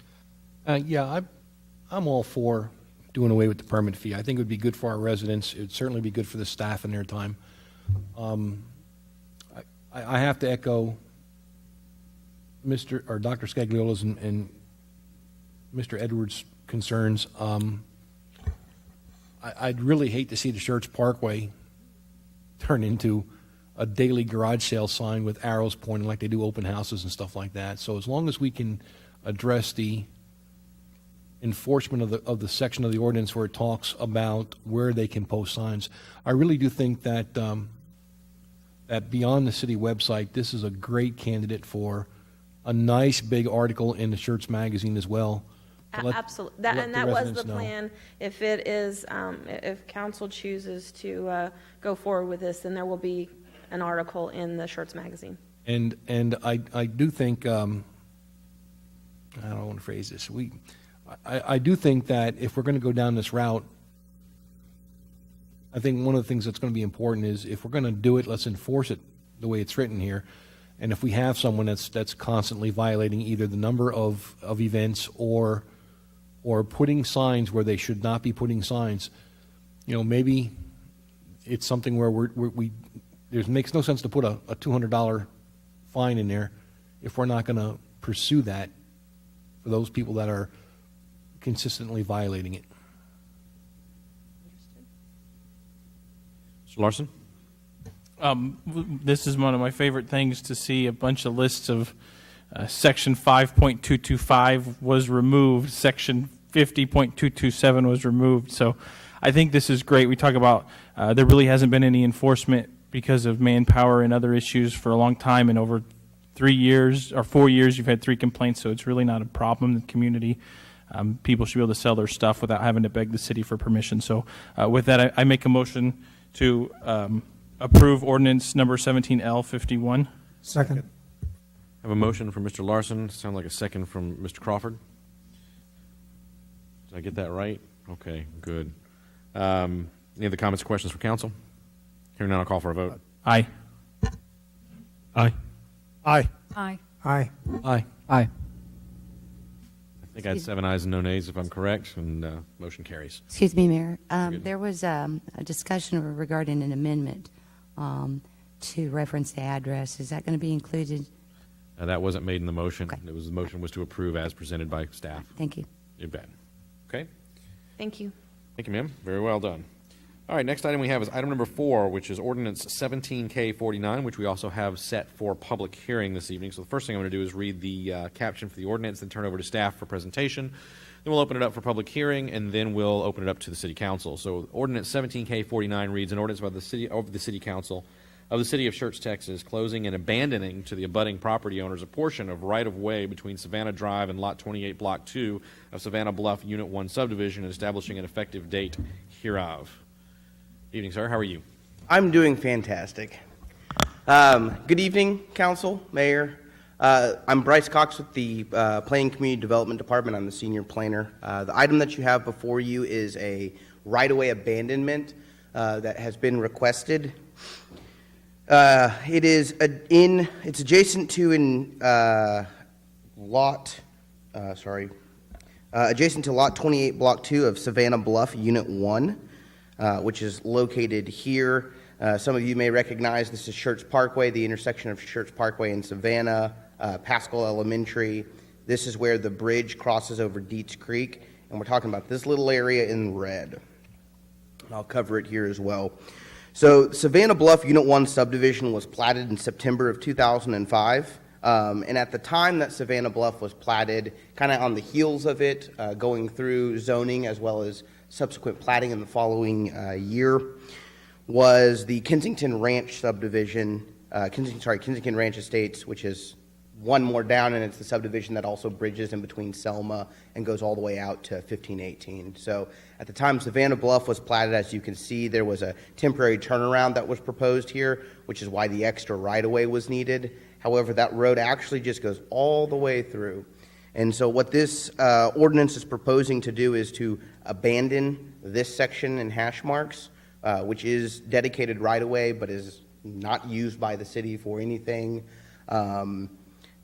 Yeah, I'm all for doing away with the permit fee. I think it would be good for our residents. It would certainly be good for the staff and their time. I have to echo Dr. Scagliola's and Mr. Edwards' concerns. I'd really hate to see the Schertz Parkway turn into a daily garage sale sign with arrows pointing like they do open houses and stuff like that. So as long as we can address the enforcement of the section of the ordinance where it talks about where they can post signs, I really do think that that beyond the city website, this is a great candidate for a nice big article in the Schertz magazine as well. Absolutely. That was the plan. If it is, if council chooses to go forward with this, then there will be an article in the Schertz magazine. And I do think, I don't want to phrase this. I do think that if we're going to go down this route, I think one of the things that's going to be important is if we're going to do it, let's enforce it the way it's written here. And if we have someone that's constantly violating either the number of events or putting signs where they should not be putting signs, maybe it's something where there makes no sense to put a $200 fine in there if we're not going to pursue that for those people that are consistently violating it. Mr. Larson? This is one of my favorite things to see a bunch of lists of Section 5.225 was removed, Section 50.227 was removed. So I think this is great. We talk about there really hasn't been any enforcement because of manpower and other issues for a long time. And over 3 years or 4 years, you've had 3 complaints. So it's really not a problem in the community. People should be able to sell their stuff without having to beg the city for permission. So with that, I make a motion to approve ordinance number 17L51. Second. I have a motion from Mr. Larson. Sound like a second from Mr. Crawford. Did I get that right? Okay, good. Any other comments or questions for council? Hearing none, I'll call for a vote. Aye. Aye. Aye. Aye. Aye. Aye. Aye. I think I had 7 ayes and no nays, if I'm correct, and motion carries. Excuse me, Mayor. good. There was a discussion regarding an amendment to reference the address. Is that going to be included? That wasn't made in the motion. Okay. The motion was to approve as presented by staff. Thank you. You bet. Okay. Thank you. Thank you, ma'am. Very well done. All right, next item we have is item number 4, which is ordinance 17K49, which we also have set for public hearing this evening. So the first thing I'm going to do is read the caption for the ordinance, then turn over to staff for presentation. Then we'll open it up for public hearing, and then we'll open it up to the city council. So ordinance 17K49 reads, an ordinance by the city council of the city of Schertz, Texas, closing and abandoning to the abutting property owners a portion of right-of-way between Savannah Drive and Lot 28, Block 2 of Savannah Bluff Unit 1 subdivision, and establishing an effective date hereof. Evening, sir. How are you? I'm doing fantastic. Good evening, council, mayor. I'm Bryce Cox with the Planning Community Development Department. I'm the senior planner. The item that you have before you is a right-of-way abandonment that has been requested. It's adjacent to adjacent to Lot 28, Block 2 of Savannah Bluff, Unit 1. Which is located here. Some of you may recognize this is Schertz Parkway, the intersection of Schertz Parkway and Savannah, Pascal Elementary. This is where the bridge crosses over Dietz Creek, and we're talking about this little area in red. I'll cover it here as well. So Savannah Bluff Unit 1 subdivision was platted in September of 2005. And at the time that Savannah Bluff was platted, kind of on the heels of it, going through zoning as well as subsequent platting in the following year, was the Kensington Ranch subdivision, Kensington Ranch Estates, which is one more down, and it's the subdivision that also bridges in between Selma and goes all the way out to 1518. So at the time Savannah Bluff was platted, as you can see, there was a temporary turnaround that was proposed here, which is why the extra right-of-way was needed. However, that road actually just goes all the way through. And so what this ordinance is proposing to do is to abandon this section in hash marks, which is dedicated right-of-way but is not used by the city for anything.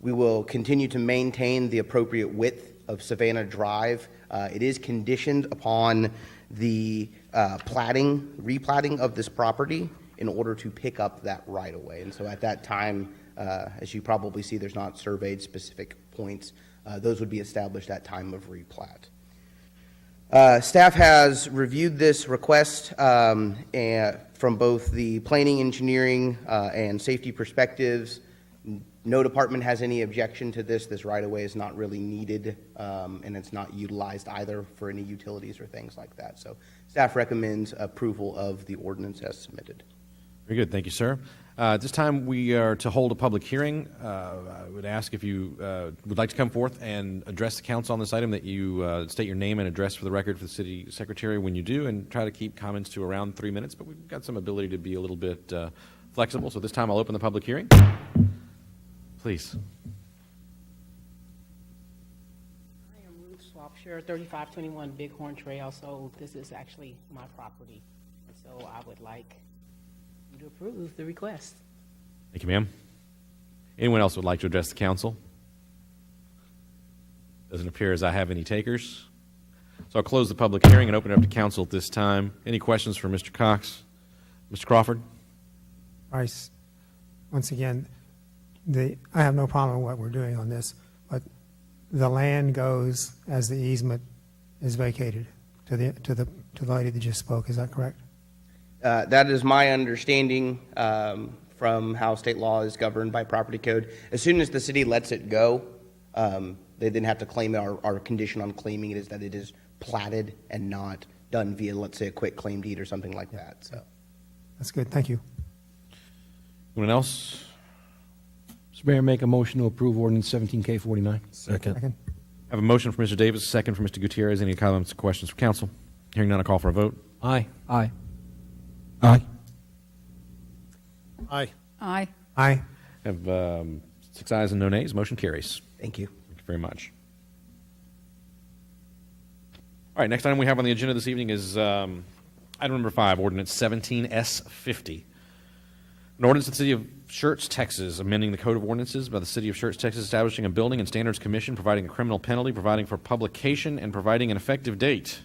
We will continue to maintain the appropriate width of Savannah Drive. It is conditioned upon the replatting of this property in order to pick up that right-of-way. And so at that time, as you probably see, there's not surveyed specific points. Those would be established at time of replat. Staff has reviewed this request from both the planning, engineering, and safety perspectives. No department has any objection to this. This right-of-way is not really needed, and it's not utilized either for any utilities or things like that. So staff recommends approval of the ordinance as submitted. Very good. Thank you, sir. At this time, we are to hold a public hearing. I would ask if you would like to come forth and address the council on this item, that you state your name and address for the record for the city secretary when you do, and try to keep comments to around 3 minutes, but we've got some ability to be a little bit flexible. So this time I'll open the public hearing. Please. I am Ruth Swapshire, 3521 Bighorn Trail, so this is actually my property. And so So I would like you to approve the request. Thank you, ma'am. Anyone else would like to address the council? Doesn't appear as I have any takers. So I'll close the public hearing and open it up to council at this time. Any questions for Mr. Cox? Mr. Crawford? Bryce, once again, I have no problem with what we're doing on this, but the land goes as the easement is vacated to the lady that just spoke. Is that correct? That is my understanding from how state law is governed by property code. As soon as the city lets it go, they then have to claim it. Our condition on claiming it is that it is platted and not done via, let's say, a quick claim deed or something like that. So That's good. Thank you. Anyone else? Mr. Mayor, make a motion to approve ordinance 17K49. Second. Second. I have a motion from Mr. Davis, a second from Mr. Gutierrez. Any comments or questions for council? Hearing none, I'll call for a vote. Aye. Aye. Aye. Aye. Aye. Aye. Have 6 ayes and no nays. Motion carries. thank you. Thank you very much. All right, next item we have on the agenda this evening is item number 5, ordinance 17S50. An ordinance of the City of Schertz, Texas, amending the Code of Ordinances by the City of Schertz, Texas, establishing a Building and Standards Commission, providing a criminal penalty, providing for publication, and providing an effective date.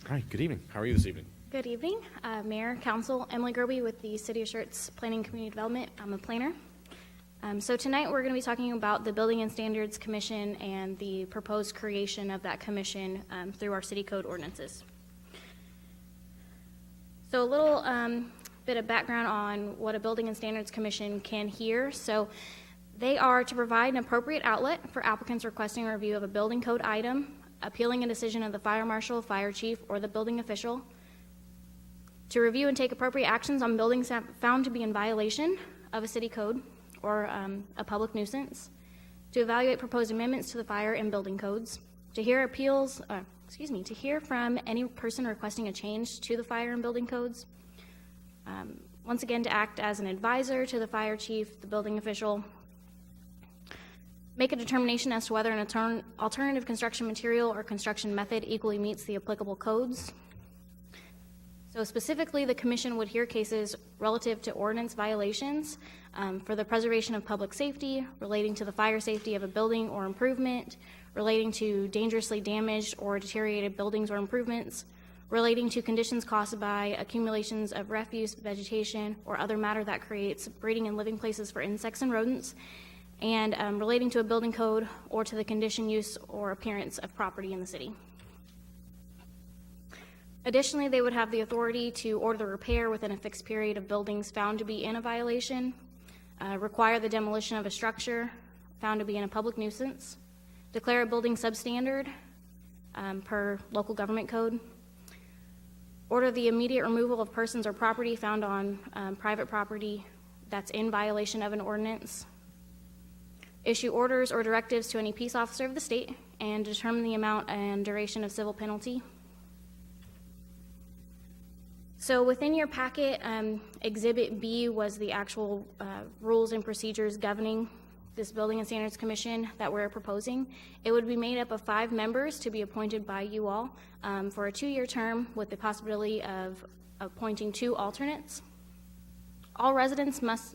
All right, good evening. How are you this evening? Good evening, Mayor, Council, Emily Gerby with the City of Schertz Planning and Community Development. I'm a planner. So tonight we're going to be talking about the Building and Standards Commission and the proposed creation of that commission through our city code ordinances. So a little bit of background on what a Building and Standards Commission can hear. So they are to provide an appropriate outlet for applicants requesting a review of a building code item, appealing a decision of the fire marshal, fire chief, or the building official, to review and take appropriate actions on buildings found to be in violation of a city code or a public nuisance, to evaluate proposed amendments to the fire and building codes, to hear to hear from any person requesting a change to the fire and building codes, once again to act as an advisor to the fire chief, the building official, make a determination as to whether an alternative construction material or construction method equally meets the applicable codes. So specifically, the commission would hear cases relative to ordinance violations for the preservation of public safety, relating to the fire safety of a building or improvement, relating to dangerously damaged or deteriorated buildings or improvements, relating to conditions caused by accumulations of refuse, vegetation, or other matter that creates breeding and living places for insects and rodents, and relating to a building code or to the condition, use, or appearance of property in the city. Additionally, they would have the authority to order the repair within a fixed period of buildings found to be in a violation, require the demolition of a structure found to be in a public nuisance, declare a building substandard per local government code, order the immediate removal of persons or property found on private property that's in violation of an ordinance, issue orders or directives to any peace officer of the state, and determine the amount and duration of civil penalty. So within your packet, Exhibit B was the actual rules and procedures governing this Building and Standards Commission that we're proposing. It would be made up of 5 members to be appointed by you all for a 2-year term with the possibility of appointing 2 alternates. All residents must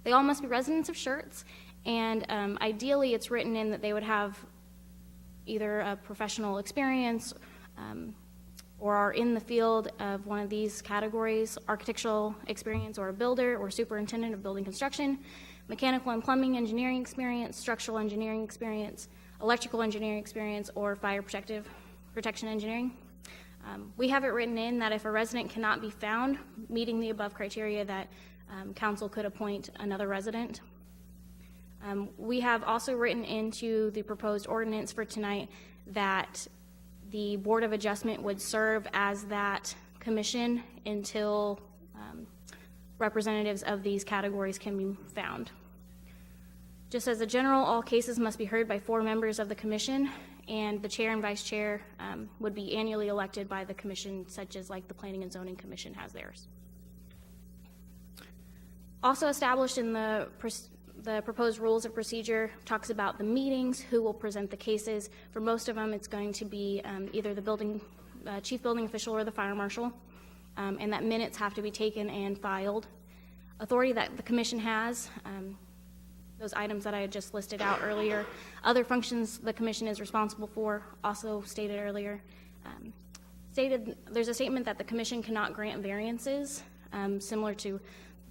be residents of Schertz, and ideally it's written in that they would have either a professional experience or are in the field of one of these categories: architectural experience, or a builder or superintendent of building construction, mechanical and plumbing engineering experience, structural engineering experience, electrical engineering experience, or fire protection engineering. We have it written in that if a resident cannot be found meeting the above criteria, that council could appoint another resident. We have also written into the proposed ordinance for tonight that the Board of Adjustment would serve as that commission until representatives of these categories can be found. Just as a general, all cases must be heard by 4 members of the commission, and the chair and vice chair would be annually elected by the commission, such as like the Planning and Zoning Commission has theirs. Also established in the proposed rules of procedure talks about the meetings, who will present the cases. For most of them, it's going to be either the building chief building official or the fire marshal, and that minutes have to be taken and filed. Authority that the commission has, those items that I had just listed out earlier. Other functions the commission is responsible for, also stated earlier. There's a statement that the commission cannot grant variances, similar to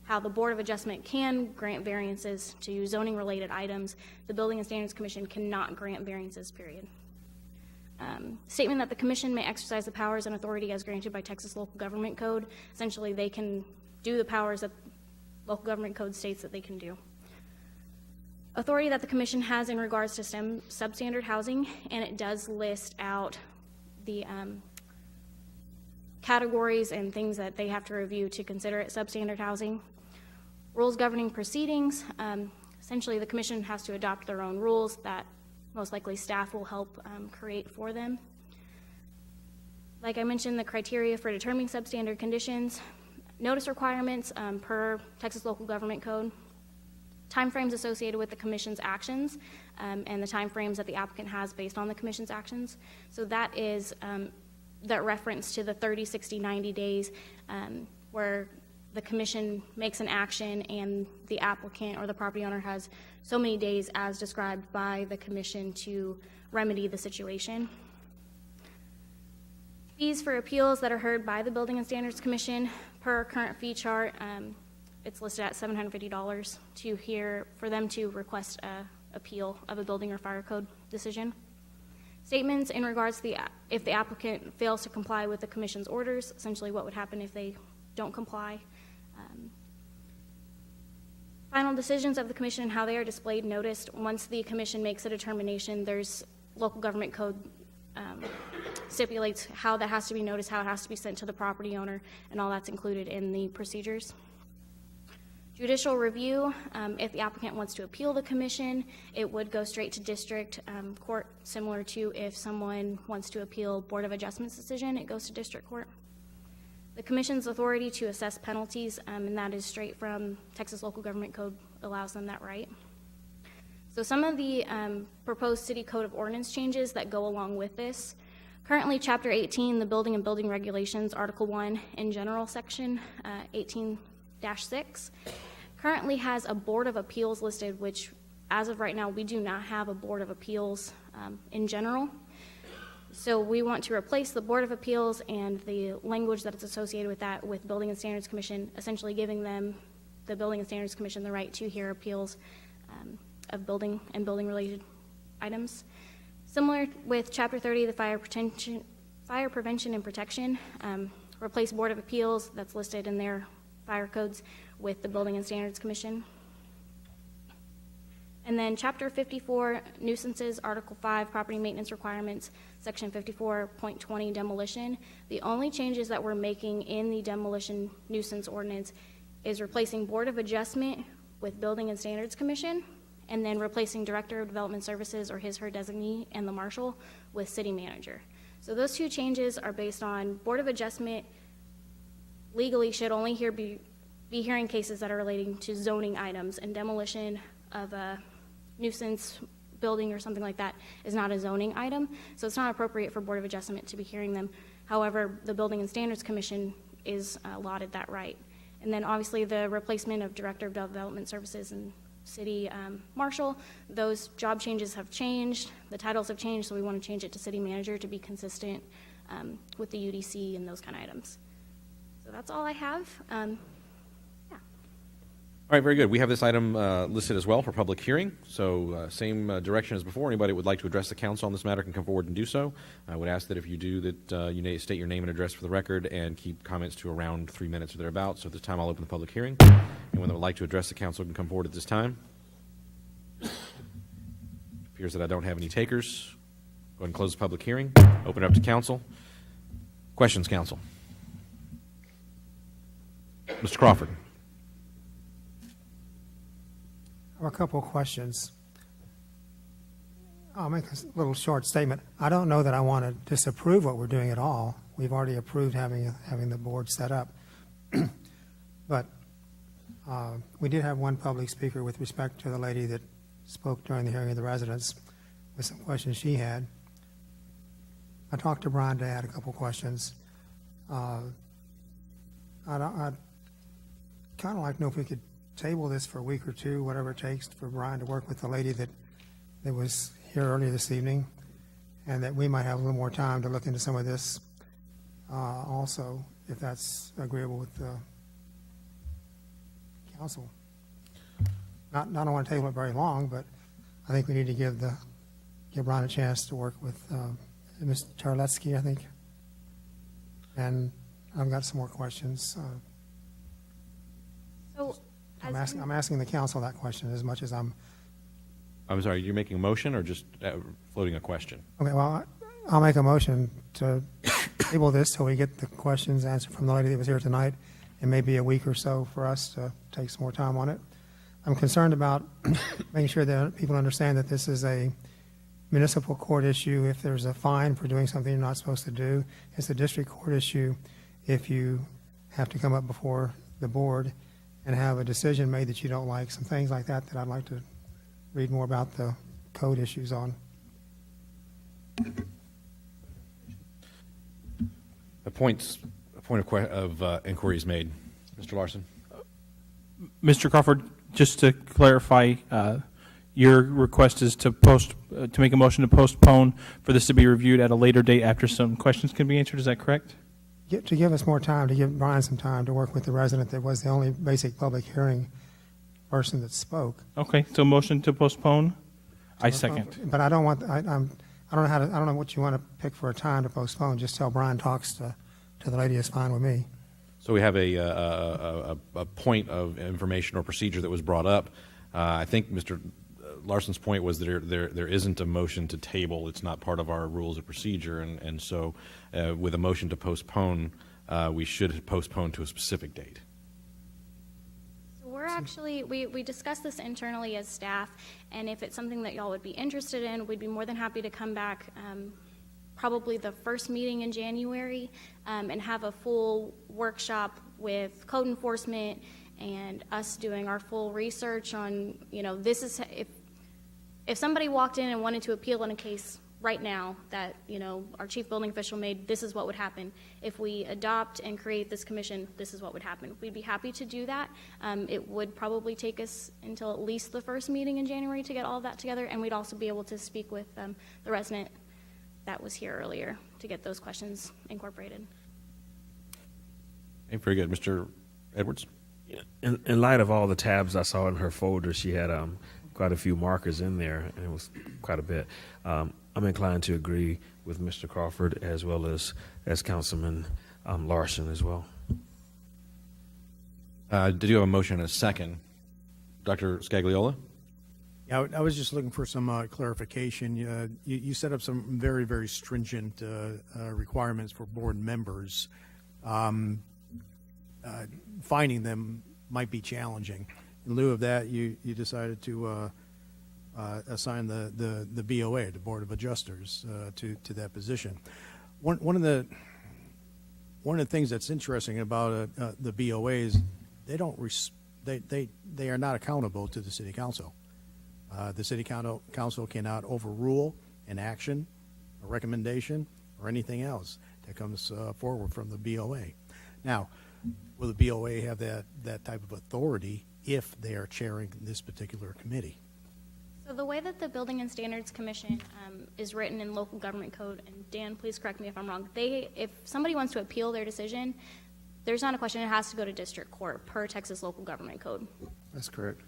how the Board of Adjustment can grant variances to zoning-related items. The Building and Standards Commission cannot grant variances, period. Statement that the commission may exercise the powers and authority as granted by Texas Local Government Code. Essentially, they can do the powers that local government code states that they can do. Authority that the commission has in regards to substandard housing, and it does list out the categories and things that they have to review to consider it substandard housing. Rules governing proceedings. Essentially, the commission has to adopt their own rules that most likely staff will help create for them. Like I mentioned, the criteria for determining substandard conditions, notice requirements per Texas Local Government Code, timeframes associated with the commission's actions, and the timeframes that the applicant has based on the commission's actions. So that is that reference to the 30, 60, 90 days where the commission makes an action and the applicant or the property owner has so many days as described by the commission to remedy the situation. Fees for appeals that are heard by the Building and Standards Commission per current fee chart, it's listed at $750 for them to request a appeal of a building or fire code decision. Statements in regards to if the applicant fails to comply with the commission's orders, essentially what would happen if they don't comply. Final decisions of the commission and how they are displayed and noticed. Once the commission makes a determination, there's local government code stipulates how that has to be noticed, how it has to be sent to the property owner, and all that's included in the procedures. Judicial review, if the applicant wants to appeal the commission, it would go straight to district court, similar to if someone wants to appeal Board of Adjustment's decision, it goes to district court. The commission's authority to assess penalties, and that is straight from Texas Local Government Code, allows them that right. So some of the proposed city code of ordinance changes that go along with this. Currently, Chapter 18, the Building and Building Regulations, Article 1 in general, Section 18-6, currently has a Board of Appeals listed, which as of right now, we do not have a Board of Appeals in general. So we want to replace the Board of Appeals and the language that is associated with that with Building and Standards Commission, essentially giving them, the Building and Standards Commission, the right to hear appeals of building and building-related items. Similar with Chapter 30, the Fire Prevention and Protection, replace Board of Appeals that's listed in their fire codes with the Building and Standards Commission. And then Chapter 54, Nuisances, Article 5, Property Maintenance Requirements, Section 54.20, Demolition. The only changes that we're making in the demolition nuisance ordinance is replacing Board of Adjustment with Building and Standards Commission, and then replacing Director of Development Services or his/her designee and the marshal with City Manager. So those two changes are based on Board of Adjustment legally should only be hearing cases that are relating to zoning items, and demolition of a nuisance building or something like that is not a zoning item, so it's not appropriate for Board of Adjustment to be hearing them. However, the Building and Standards Commission is allotted that right. And then obviously the replacement of Director of Development Services and City Marshal, those job changes have changed, the titles have changed, so we want to change it to City Manager to be consistent with the UDC and those kind of items. So that's all I have. All right, very good. We have this item listed as well for public hearing. So same direction as before. Anybody who would like to address the council on this matter can come forward and do so. I would ask that if you do that you state your name and address for the record and keep comments to around 3 minutes or thereabouts. So at this time, I'll open the public hearing. Anyone that would like to address the council can come forward at this time. It appears that I don't have any takers. Go ahead and close the public hearing. Open it up to council. Questions, council? Mr. Crawford. I have a couple of questions. I'll make a little short statement. I don't know that I want to disapprove what we're doing at all. We've already approved having the board set up. But we did have one public speaker with respect to the lady that spoke during the hearing of the residents with some questions she had. I talked to Brian to add a couple questions. I'd kind of like to know if we could table this for a week or two, whatever it takes for Brian to work with the lady that was here earlier this evening, and that we might have a little more time to look into some of this also, if that's agreeable with the council. I don't want to table it very long, but I think we need to give Brian a chance to work with Ms. Charletsky, I think. And I've got some more questions. So, I'm asking the council that question as much as I'm sorry, you're making a motion or just floating a question? Okay, well, I'll make a motion to table this till we get the questions answered from the lady that was here tonight. It may be a week or so for us to take some more time on it. I'm concerned about making sure that people understand that this is a municipal court issue if there's a fine for doing something you're not supposed to do. It's a district court issue if you have to come up before the board and have a decision made that you don't like, some things like that that I'd like to read more about the code issues on. A point of inquiry is made. Mr. Larson? Mr. Crawford, just to clarify, your request is to make a motion to postpone for this to be reviewed at a later date after some questions can be answered. Is that correct? To give us more time, to give Brian some time to work with the resident that was the only basic public hearing person that spoke. Okay, so motion to postpone. I second. But I don't want. I don't know what you want to pick for a time to postpone. Just tell Brian talks to the lady is fine with me. So we have a point of information or procedure that was brought up. I think Mr. Larson's point was that there isn't a motion to table. It's not part of our rules of procedure, and so with a motion to postpone, we should postpone to a specific date. So we're actually, we discussed this internally as staff, and if it's something that y'all would be interested in, we'd be more than happy to come back probably the first meeting in January and have a full workshop with code enforcement and us doing our full research on, this is, if somebody walked in and wanted to appeal in a case right now that, our chief building official made, this is what would happen. If we adopt and create this commission, this is what would happen. We'd be happy to do that. It would probably take us until at least the first meeting in January to get all of that together, and we'd also be able to speak with the resident that was here earlier to get those questions incorporated. Okay, very good. Mr. Edwards? In light of all the tabs I saw in her folder, she had quite a few markers in there, and it was quite a bit. I'm inclined to agree with Mr. Crawford as well as Councilman Larson as well. Did you have a motion and a second? Dr. Scagliola? Yeah, I was just looking for some clarification. You set up some very, very stringent requirements for board members. Finding them might be challenging. In lieu of that, you decided to assign the BOA, the Board of Adjusters, to that position. One of the things that's interesting about the BOA is they are not accountable to the City Council. The City Council cannot overrule an action, a recommendation, or anything else that comes forward from the BOA. Now, will the BOA have that type of authority if they are chairing this particular committee? So the way that the Building and Standards Commission is written in local government code, and Dan, please correct me if I'm wrong, if somebody wants to appeal their decision, there's not a question, it has to go to district court per Texas local government code. That's correct.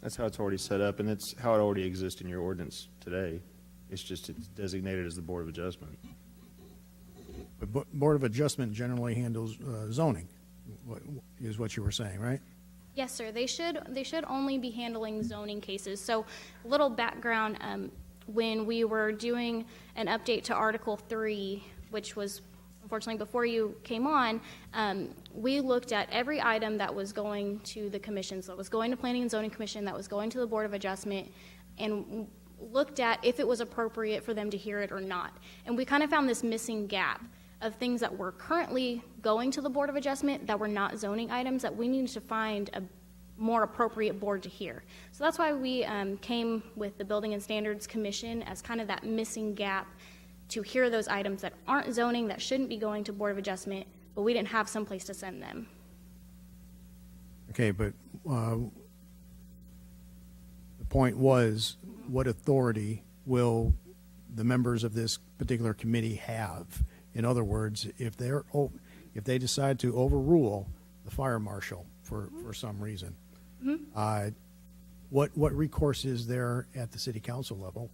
That's how it's already set up, and it's how it already exists in your ordinance today. It's designated as the Board of Adjustment. The Board of Adjustment generally handles zoning, is what you were saying, right? Yes, sir. They should only be handling zoning cases. So, a little background, when we were doing an update to Article 3, which was unfortunately before you came on, we looked at every item that was going to the commission, so it was going to Planning and Zoning Commission, that was going to the Board of Adjustment, and looked at if it was appropriate for them to hear it or not. And we kind of found this missing gap of things that were currently going to the Board of Adjustment that were not zoning items that we needed to find a more appropriate board to hear. So that's why we came with the Building and Standards Commission as kind of that missing gap to hear those items that aren't zoning, that shouldn't be going to Board of Adjustment, but we didn't have someplace to send them. Okay, but the point was, what authority will the members of this particular committee have? In other words, if they decide to overrule the fire marshal for some reason, what recourse is there at the city council level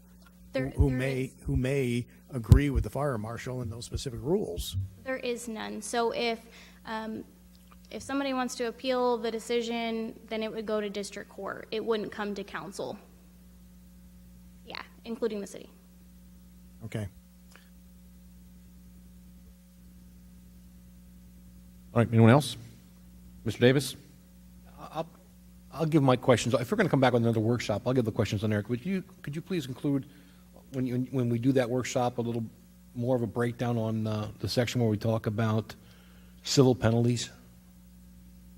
who may agree with the fire marshal in those specific rules? There is none. So if somebody wants to appeal the decision, then it would go to district court. It wouldn't come to council. Yeah, including the city. Okay. All right, anyone else? Mr. Davis? I'll give my questions. If we're going to come back with another workshop, I'll give the questions on there. Could you please include, when we do that workshop, a little more of a breakdown on the section where we talk about civil penalties?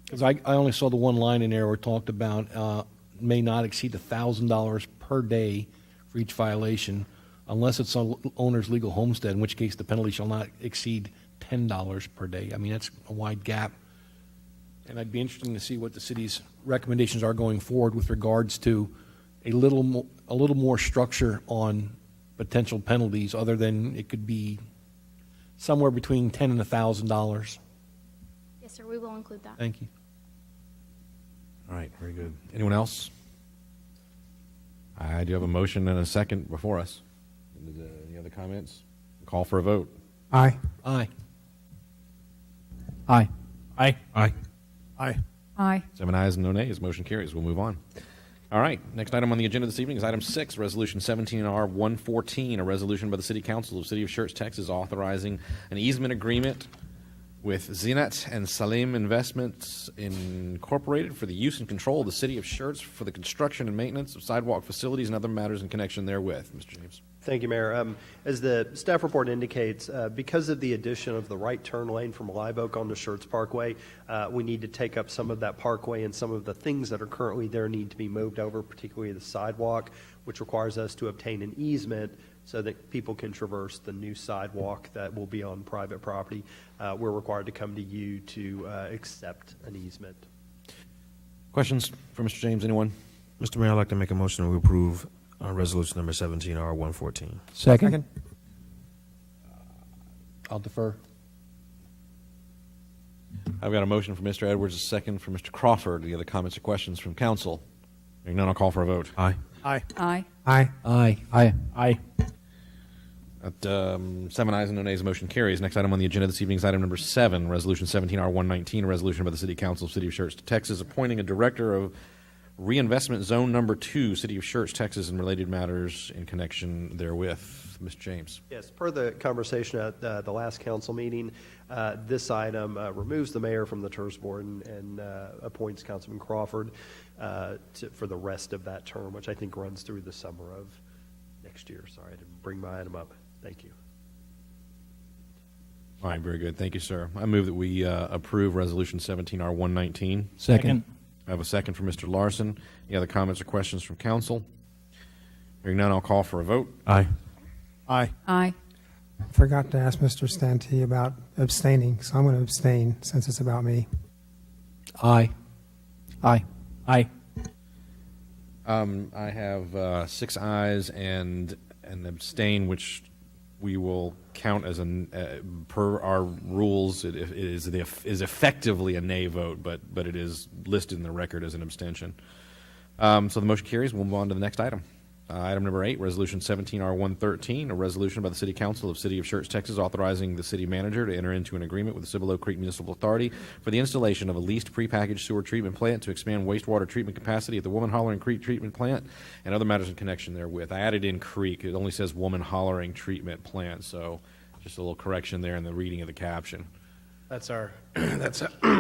Because I only saw the one line in there where it talked about may not exceed $1,000 per day for each violation, unless it's on owner's legal homestead, in which case the penalty shall not exceed $10 per day. I mean, that's a wide gap. And I'd be interested to see what the city's recommendations are going forward with regards to a little more structure on potential penalties, other than it could be somewhere between $10 and $1,000. Yes, sir, we will include that. Thank you. All right, very good. Anyone else? I do have a motion and a second before us. Any other comments? Call for a vote. Aye. Aye. Aye. Aye. Aye. Aye. Aye. 7 ayes and no nays. Motion carries. We'll move on. All right. Next item on the agenda this evening is item 6, Resolution 17R114, a resolution by the City Council of the City of Schertz, Texas, authorizing an easement agreement with Zinat and Salim Investments Incorporated for the use and control of the City of Schertz for the construction and maintenance of sidewalk facilities and other matters in connection therewith. Mr. James. Thank you, Mayor. As the staff report indicates, because of the addition of the right turn lane from Live Oak onto Schertz Parkway, we need to take up some of that parkway, and some of the things that are currently there need to be moved over, particularly the sidewalk, which requires us to obtain an easement so that people can traverse the new sidewalk that will be on private property. We're required to come to you to accept an easement. Questions for Mr. James? Anyone? Mr. Mayor, I'd like to make a motion to approve resolution number 17R114. Second. I'll defer. I've got a motion from Mr. Edwards, a second from Mr. Crawford. Any other comments or questions from council? Hearing none, I'll call for a vote. Aye. Aye. Aye. Aye. Aye. Aye. Aye. At 7 ayes and no nays, motion carries. Next item on the agenda this evening is item number 7, Resolution 17R119, a resolution by the City Council of the City of Schertz, Texas, appointing a director of Reinvestment Zone Number 2, City of Schertz, Texas, and related matters in connection therewith. Mr. James. Yes, per the conversation at the last council meeting, this item removes the mayor from the TERS board and appoints Councilman Crawford for the rest of that term, which I think runs through the summer of next year. Sorry, I didn't bring my item up. Thank you. All right, very good. Thank you, sir. I move that we approve Resolution 17R119. Second. I have a second from Mr. Larson. Any other comments or questions from council? Hearing none, I'll call for a vote. Aye. Aye. Aye. I forgot to ask Mr. Stantee about abstaining, so I'm going to abstain since it's about me. Aye. Aye. Aye. I have 6 ayes and an abstain, which we will count as per our rules. It is effectively a nay vote, but it is listed in the record as an abstention. So the motion carries. We'll move on to the next item. Item number 8, Resolution 17R113, a resolution by the City Council of the City of Schertz, Texas, authorizing the city manager to enter into an agreement with the Cibolo Creek Municipal Authority for the installation of a leased prepackaged sewer treatment plant to expand wastewater treatment capacity at the Woman Hollering Creek Treatment Plant and other matters in connection therewith. I added in creek. It only says Woman Hollering Treatment Plant, so just a little correction there in the reading of the caption. That's our,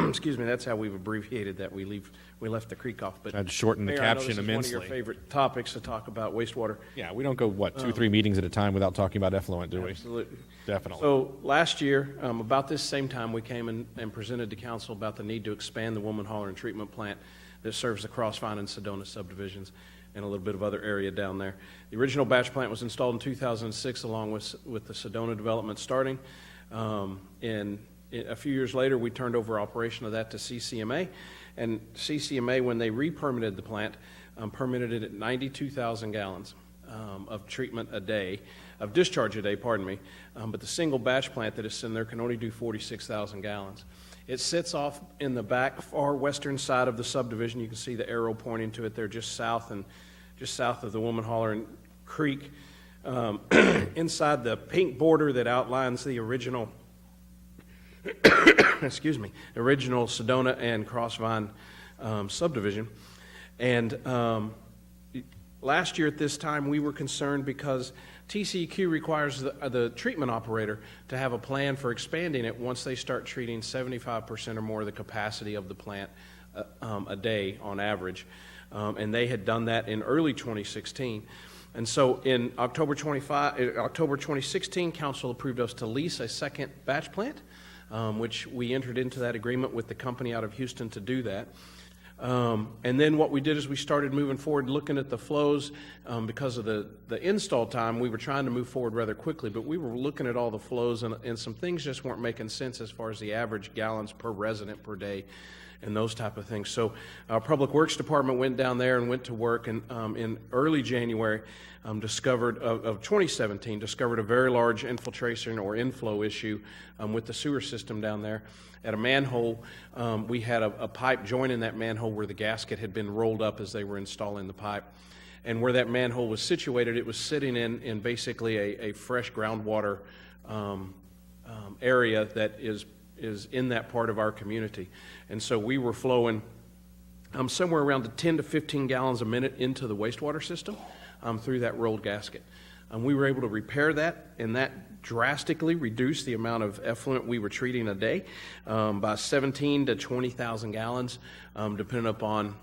excuse me, that's how we've abbreviated that. We left the creek off. But I'd shorten the Mayor, I know caption this is immensely. one of your favorite topics to talk about wastewater. Yeah, we don't go, 2-3 meetings at a time without talking about effluent, do we? Absolutely. Definitely. So last year, about this same time, we came and presented to council about the need to expand the Woman Hollering Treatment Plant that serves the Crossvine and Sedona subdivisions. and a little bit of other area down there. The original batch plant was installed in 2006 along with the Sedona development starting. And a few years later, we turned over operation of that to CCMA. And CCMA, when they re-permitted the plant, permitted it at 92,000 gallons of treatment a day, of discharge a day, pardon me. But the single batch plant that is in there can only do 46,000 gallons. It sits off in the back far western side of the subdivision. You can see the arrow pointing to it there just south of the Woman Holler and Creek. Inside the pink border that outlines the original original Sedona and Crossvine subdivision. And last year at this time, we were concerned because TCEQ requires the treatment operator to have a plan for expanding it once they start treating 75% or more of the capacity of the plant a day on average. And they had done that in early 2016. And so in October 2016, council approved us to lease a second batch plant, which we entered into that agreement with the company out of Houston to do that. And then what we did is we started moving forward, looking at the flows. Because of the install time, we were trying to move forward rather quickly, but we were looking at all the flows, and some things just weren't making sense as far as the average gallons per resident per day and those type of things. So our Public Works Department went down there and went to work, and in early January of 2017, discovered a very large infiltration or inflow issue with the sewer system down there. At a manhole, we had a pipe joining that manhole where the gasket had been rolled up as they were installing the pipe. And where that manhole was situated, it was sitting in basically a fresh groundwater area that is in that part of our community. And so we were flowing somewhere around 10 to 15 gallons a minute into the wastewater system through that rolled gasket. We were able to repair that, and that drastically reduced the amount of effluent we were treating a day by 17 to 20,000 gallons, depending upon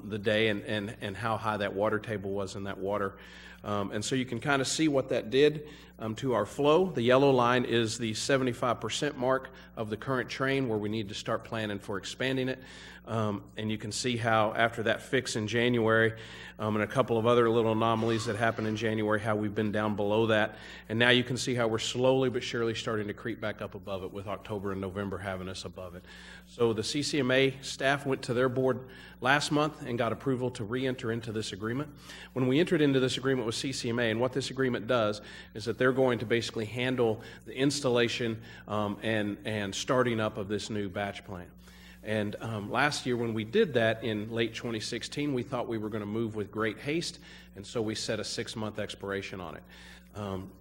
the day and how high that water table was in that water. And so you can kind of see what that did to our flow. The yellow line is the 75% mark of the current train where we need to start planning for expanding it. And you can see how after that fix in January and a couple of other little anomalies that happened in January, how we've been down below that. And now you can see how we're slowly but surely starting to creep back up above it, with October and November having us above it. So the CCMA staff went to their board last month and got approval to re-enter into this agreement. When we entered into this agreement with CCMA, and what this agreement does is that they're going to basically handle the installation and starting up of this new batch plant. And last year when we did that in late 2016, we thought we were going to move with great haste, and so we set a 6-month expiration on it.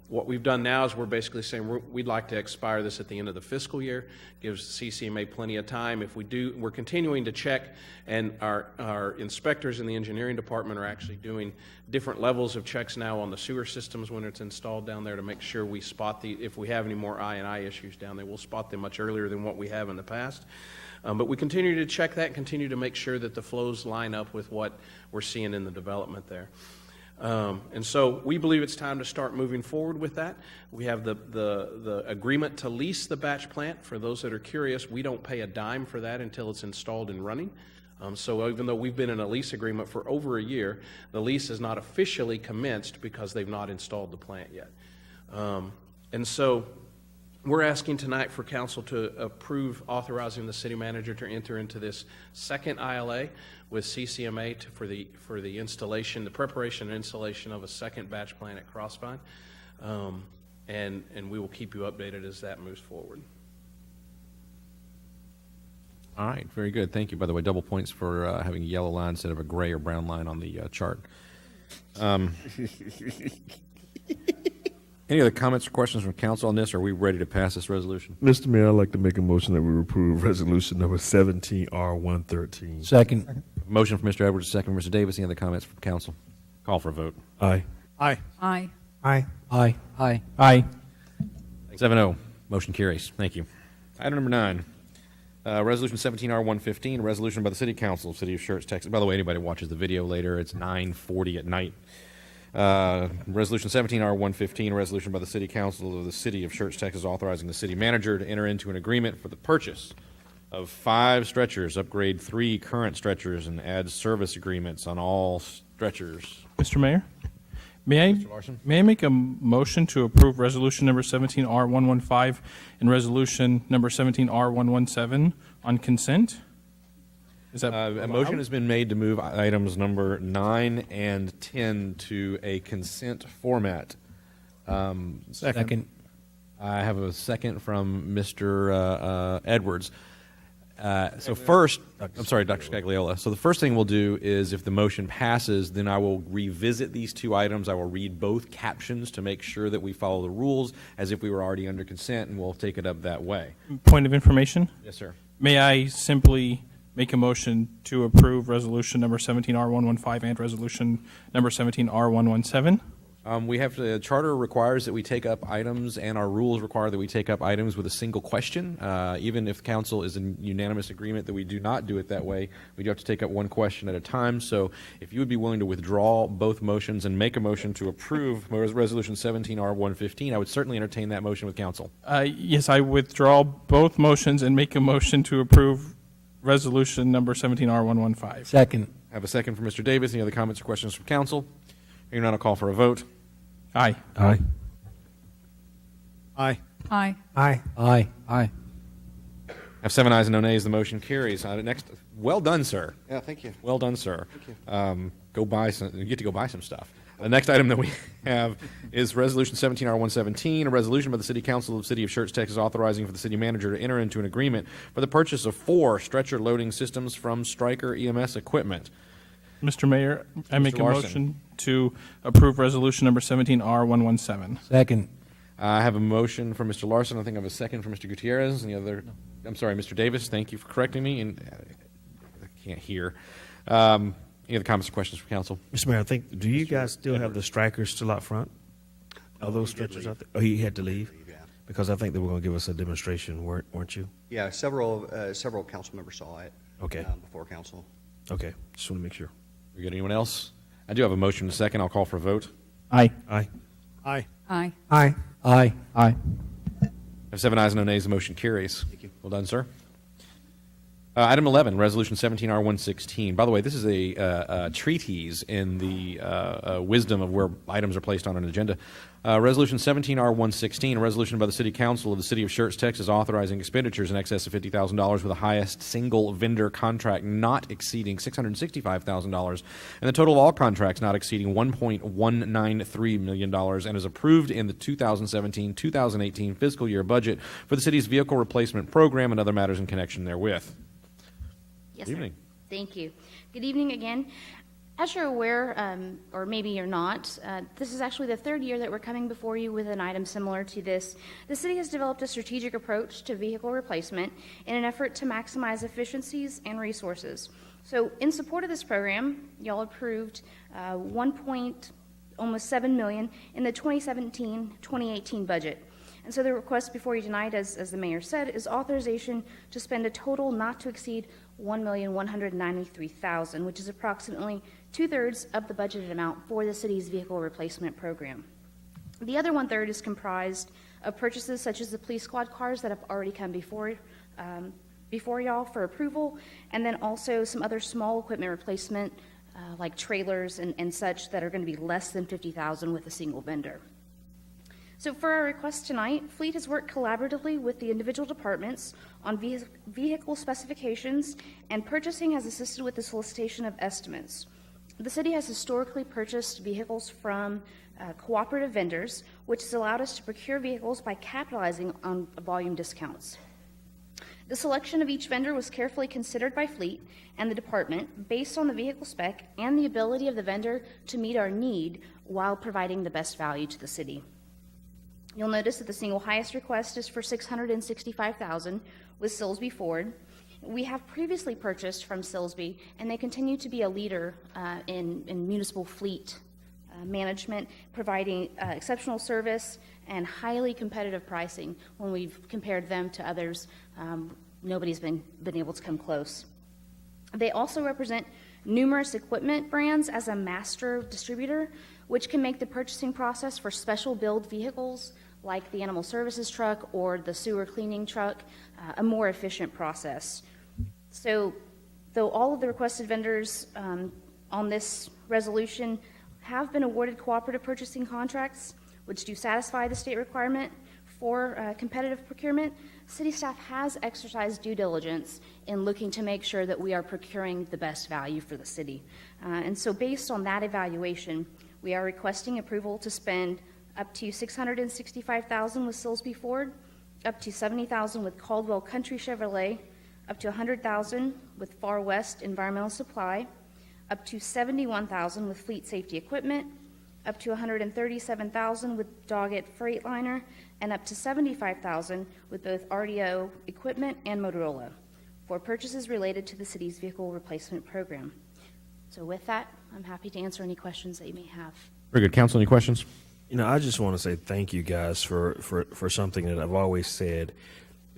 What we've done now is we're basically saying we'd like to expire this at the end of the fiscal year. Gives CCMA plenty of time. If we do, we're continuing to check, and our inspectors in the engineering department are actually doing different levels of checks now on the sewer systems when it's installed down there to make sure we spot if we have any more I&I issues down there, we'll spot them much earlier than what we have in the past. But we continue to check that and continue to make sure that the flows line up with what we're seeing in the development there. And so we believe it's time to start moving forward with that. We have the agreement to lease the batch plant. For those that are curious, we don't pay a dime for that until it's installed and running. So even though we've been in a lease agreement for over a year, the lease is not officially commenced because they've not installed the plant yet. And so we're asking tonight for council to approve authorizing the city manager to enter into this second ILA with CCMA for the installation, the preparation and installation of a second batch plant at Crossvine. And we will keep you updated as that moves forward. All right, very good. Thank you. By the way, double points for having a yellow line instead of a gray or brown line on the chart. Any other comments or questions from council on this? Or are we ready to pass this resolution? Mr. Mayor, I'd like to make a motion that we approve resolution number 17R113. Second. Motion from Mr. Edwards, second from Mr. Davis. Any other comments from council? Call for a vote. Aye. Aye. Aye. Aye. Aye. Aye. Aye. 7-0. Motion carries. Thank you. Item number 9. Resolution 17R115, resolution by the City Council, City of Schertz, Texas. By the way, anybody watches the video later, it's 9:40 at night. Resolution 17R115, resolution by the City Council of the City of Schertz, Texas, authorizing the city manager to enter into an agreement for the purchase of 5 stretchers, upgrade 3 current stretchers, and add service agreements on all stretchers. Mr. Mayor, may Larson? I make a motion to approve resolution number 17R115 and resolution number 17R117 on consent? Is that A motion has been made to move items number 9 and 10 to a consent format. Second. I have a second from Mr. Edwards. So first, I'm sorry, Dr. Scagliola. So the first thing we'll do is if the motion passes, then I will revisit these 2 items. I will read both captions to make sure that we follow the rules as if we were already under consent, and we'll take it up that way. Point of information? Yes, sir. May I simply make a motion to approve resolution number 17R115 and resolution number 17R117? We have to, charter requires that we take up items, and our rules require that we take up items with a single question. Even if council is in unanimous agreement that we do not do it that way, we do have to take up one question at a time. So if you would be willing to withdraw both motions and make a motion to approve resolution 17R115, I would certainly entertain that motion with council. Yes, I withdraw both motions and make a motion to approve resolution number 17R115. Second. I have a second from Mr. Davis. Any other comments or questions from council? Hearing none, I'll call for a vote. Aye. Aye. Aye. Aye. Aye. Aye. Aye. Have 7 ayes and no nays. The motion carries. Next, well done, sir. Yeah, thank you. Well done, sir. Thank you. Go buy some. You get to go buy some stuff. The next item that we have is Resolution 17R117, a resolution by the City Council of the City of Schertz, Texas, authorizing for the city manager to enter into an agreement for the purchase of 4 stretcher loading systems from Stryker EMS Equipment. Mr. Mayor, I make a Larson. motion to approve resolution number 17R117. Second. I have a motion from Mr. Larson. I think I have a second from Mr. Gutierrez. Any other? I'm sorry, Mr. Davis. Thank you for correcting me. And I can't hear. Any other comments or questions from council? Mr. Mayor, do you guys still have the strikers still out front? Are those stretchers out there? Oh, he had to leave? Because I think they were going to give us a demonstration, weren't you? Yeah, several council members saw it. Okay. Before council. Okay, just want to make sure. We got anyone else? I do have a motion and a second. I'll call for a vote. Aye. Aye. Aye. Aye. Aye. Aye. Aye. Have 7 ayes and no nays. The motion carries. Thank you. Well done, sir. Item 11, Resolution 17R116. By the way, this is a treatise in the wisdom of where items are placed on an agenda. Resolution 17R116, a resolution by the City Council of the City of Schertz, Texas, authorizing expenditures in excess of $50,000 with the highest single vendor contract not exceeding $665,000, and the total of all contracts not exceeding $1.193 million, and is approved in the 2017-2018 fiscal year budget for the city's vehicle replacement program and other matters in connection therewith. Yes, Good sir. evening. Thank you. Good evening again. As you're aware, or maybe you're not, this is actually the 3rd year that we're coming before you with an item similar to this. The city has developed a strategic approach to vehicle replacement in an effort to maximize efficiencies and resources. So in support of this program, y'all approved almost $7 million in the 2017-2018 budget. And so the request before you tonight, as the mayor said, is authorization to spend a total not to exceed $1,193,000, which is approximately 2/3 of the budgeted amount for the city's vehicle replacement program. The other 1/3 is comprised of purchases such as the police squad cars that have already come before y'all for approval, and then also some other small equipment replacement like trailers and such that are going to be less than $50,000 with a single vendor. So for our request tonight, Fleet has worked collaboratively with the individual departments on vehicle specifications, and purchasing has assisted with the solicitation of estimates. The city has historically purchased vehicles from cooperative vendors, which has allowed us to procure vehicles by capitalizing on volume discounts. The selection of each vendor was carefully considered by Fleet and the department based on the vehicle spec and the ability of the vendor to meet our need while providing the best value to the city. You'll notice that the single highest request is for $665,000 with Silsby Ford. We have previously purchased from Silsby, and they continue to be a leader in municipal fleet management, providing exceptional service and highly competitive pricing. When we've compared them to others, nobody's been able to come close. They also represent numerous equipment brands as a master distributor, which can make the purchasing process for special build vehicles like the animal services truck or the sewer cleaning truck, a more efficient process. So, though all of the requested vendors on this resolution have been awarded cooperative purchasing contracts, which do satisfy the state requirement for competitive procurement, city staff has exercised due diligence in looking to make sure that we are procuring the best value for the city. And so based on that evaluation, we are requesting approval to spend up to $665,000 with Silsbee Ford, up to $70,000 with Caldwell Country Chevrolet, up to $100,000 with Far West Environmental Supply, up to $71,000 with Fleet Safety Equipment, up to $137,000 with Doggett Freightliner, and up to $75,000 with both RDO Equipment and Motorola for purchases related to the city's vehicle replacement program. So with that, I'm happy to answer any questions that you may have. Very good. Council, any questions? You know, I just want to say thank you guys for something that I've always said.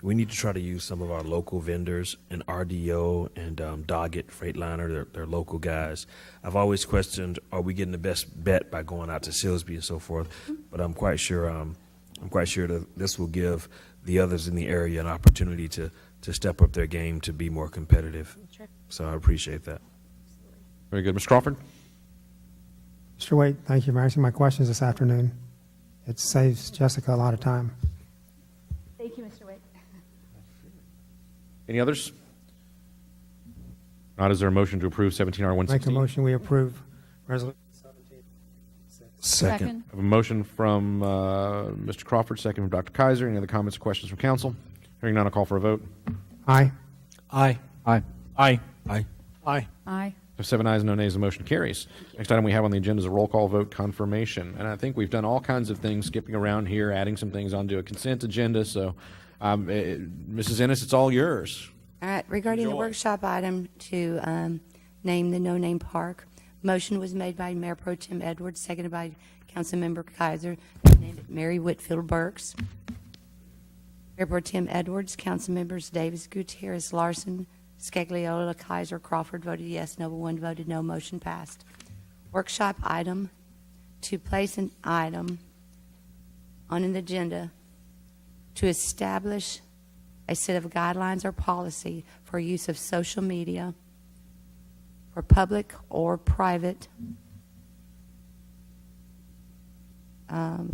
We need to try to use some of our local vendors, and RDO and Doggett Freightliner, they're local guys. I've always questioned, are we getting the best bet by going out to Silsbee and so forth? But I'm quite sure that this will give the others in the area an opportunity to step up their game to be more competitive. Sure. So I appreciate that. Very good. Mr. Crawford? Mr. Wade, thank you for answering my questions this afternoon. It saves Jessica a lot of time. Thank you, Mr. Wade. Any others? Not, is there a motion to approve 17R116? Make a motion, we approve resolution 17. Second. I have a motion from Mr. Crawford, second from Dr. Kaiser. Any other comments or questions from council? Hearing none, I'll call for a vote. Aye. Aye. Aye. Aye. Aye. Aye. Aye. If 7 ayes, no nays, the motion carries. Next item we have on the agenda is a roll call vote confirmation. And I think we've done all kinds of things, skipping around here, adding some things onto a consent agenda. So, Mrs. Ennis, it's all yours. All right, regarding the Enjoy. workshop item to name the no-name park, motion was made by Mayor Pro Tem Edwards, seconded by Councilmember Kaiser, to name it Mary Whitfield Burks. Mayor Pro Tem Edwards, Councilmembers Davis, Gutierrez, Larson, Scagliola, Kaiser, Crawford voted yes, no one voted no, motion passed. Workshop item, to place an item on an agenda to establish a set of guidelines or policy for use of social media for public or private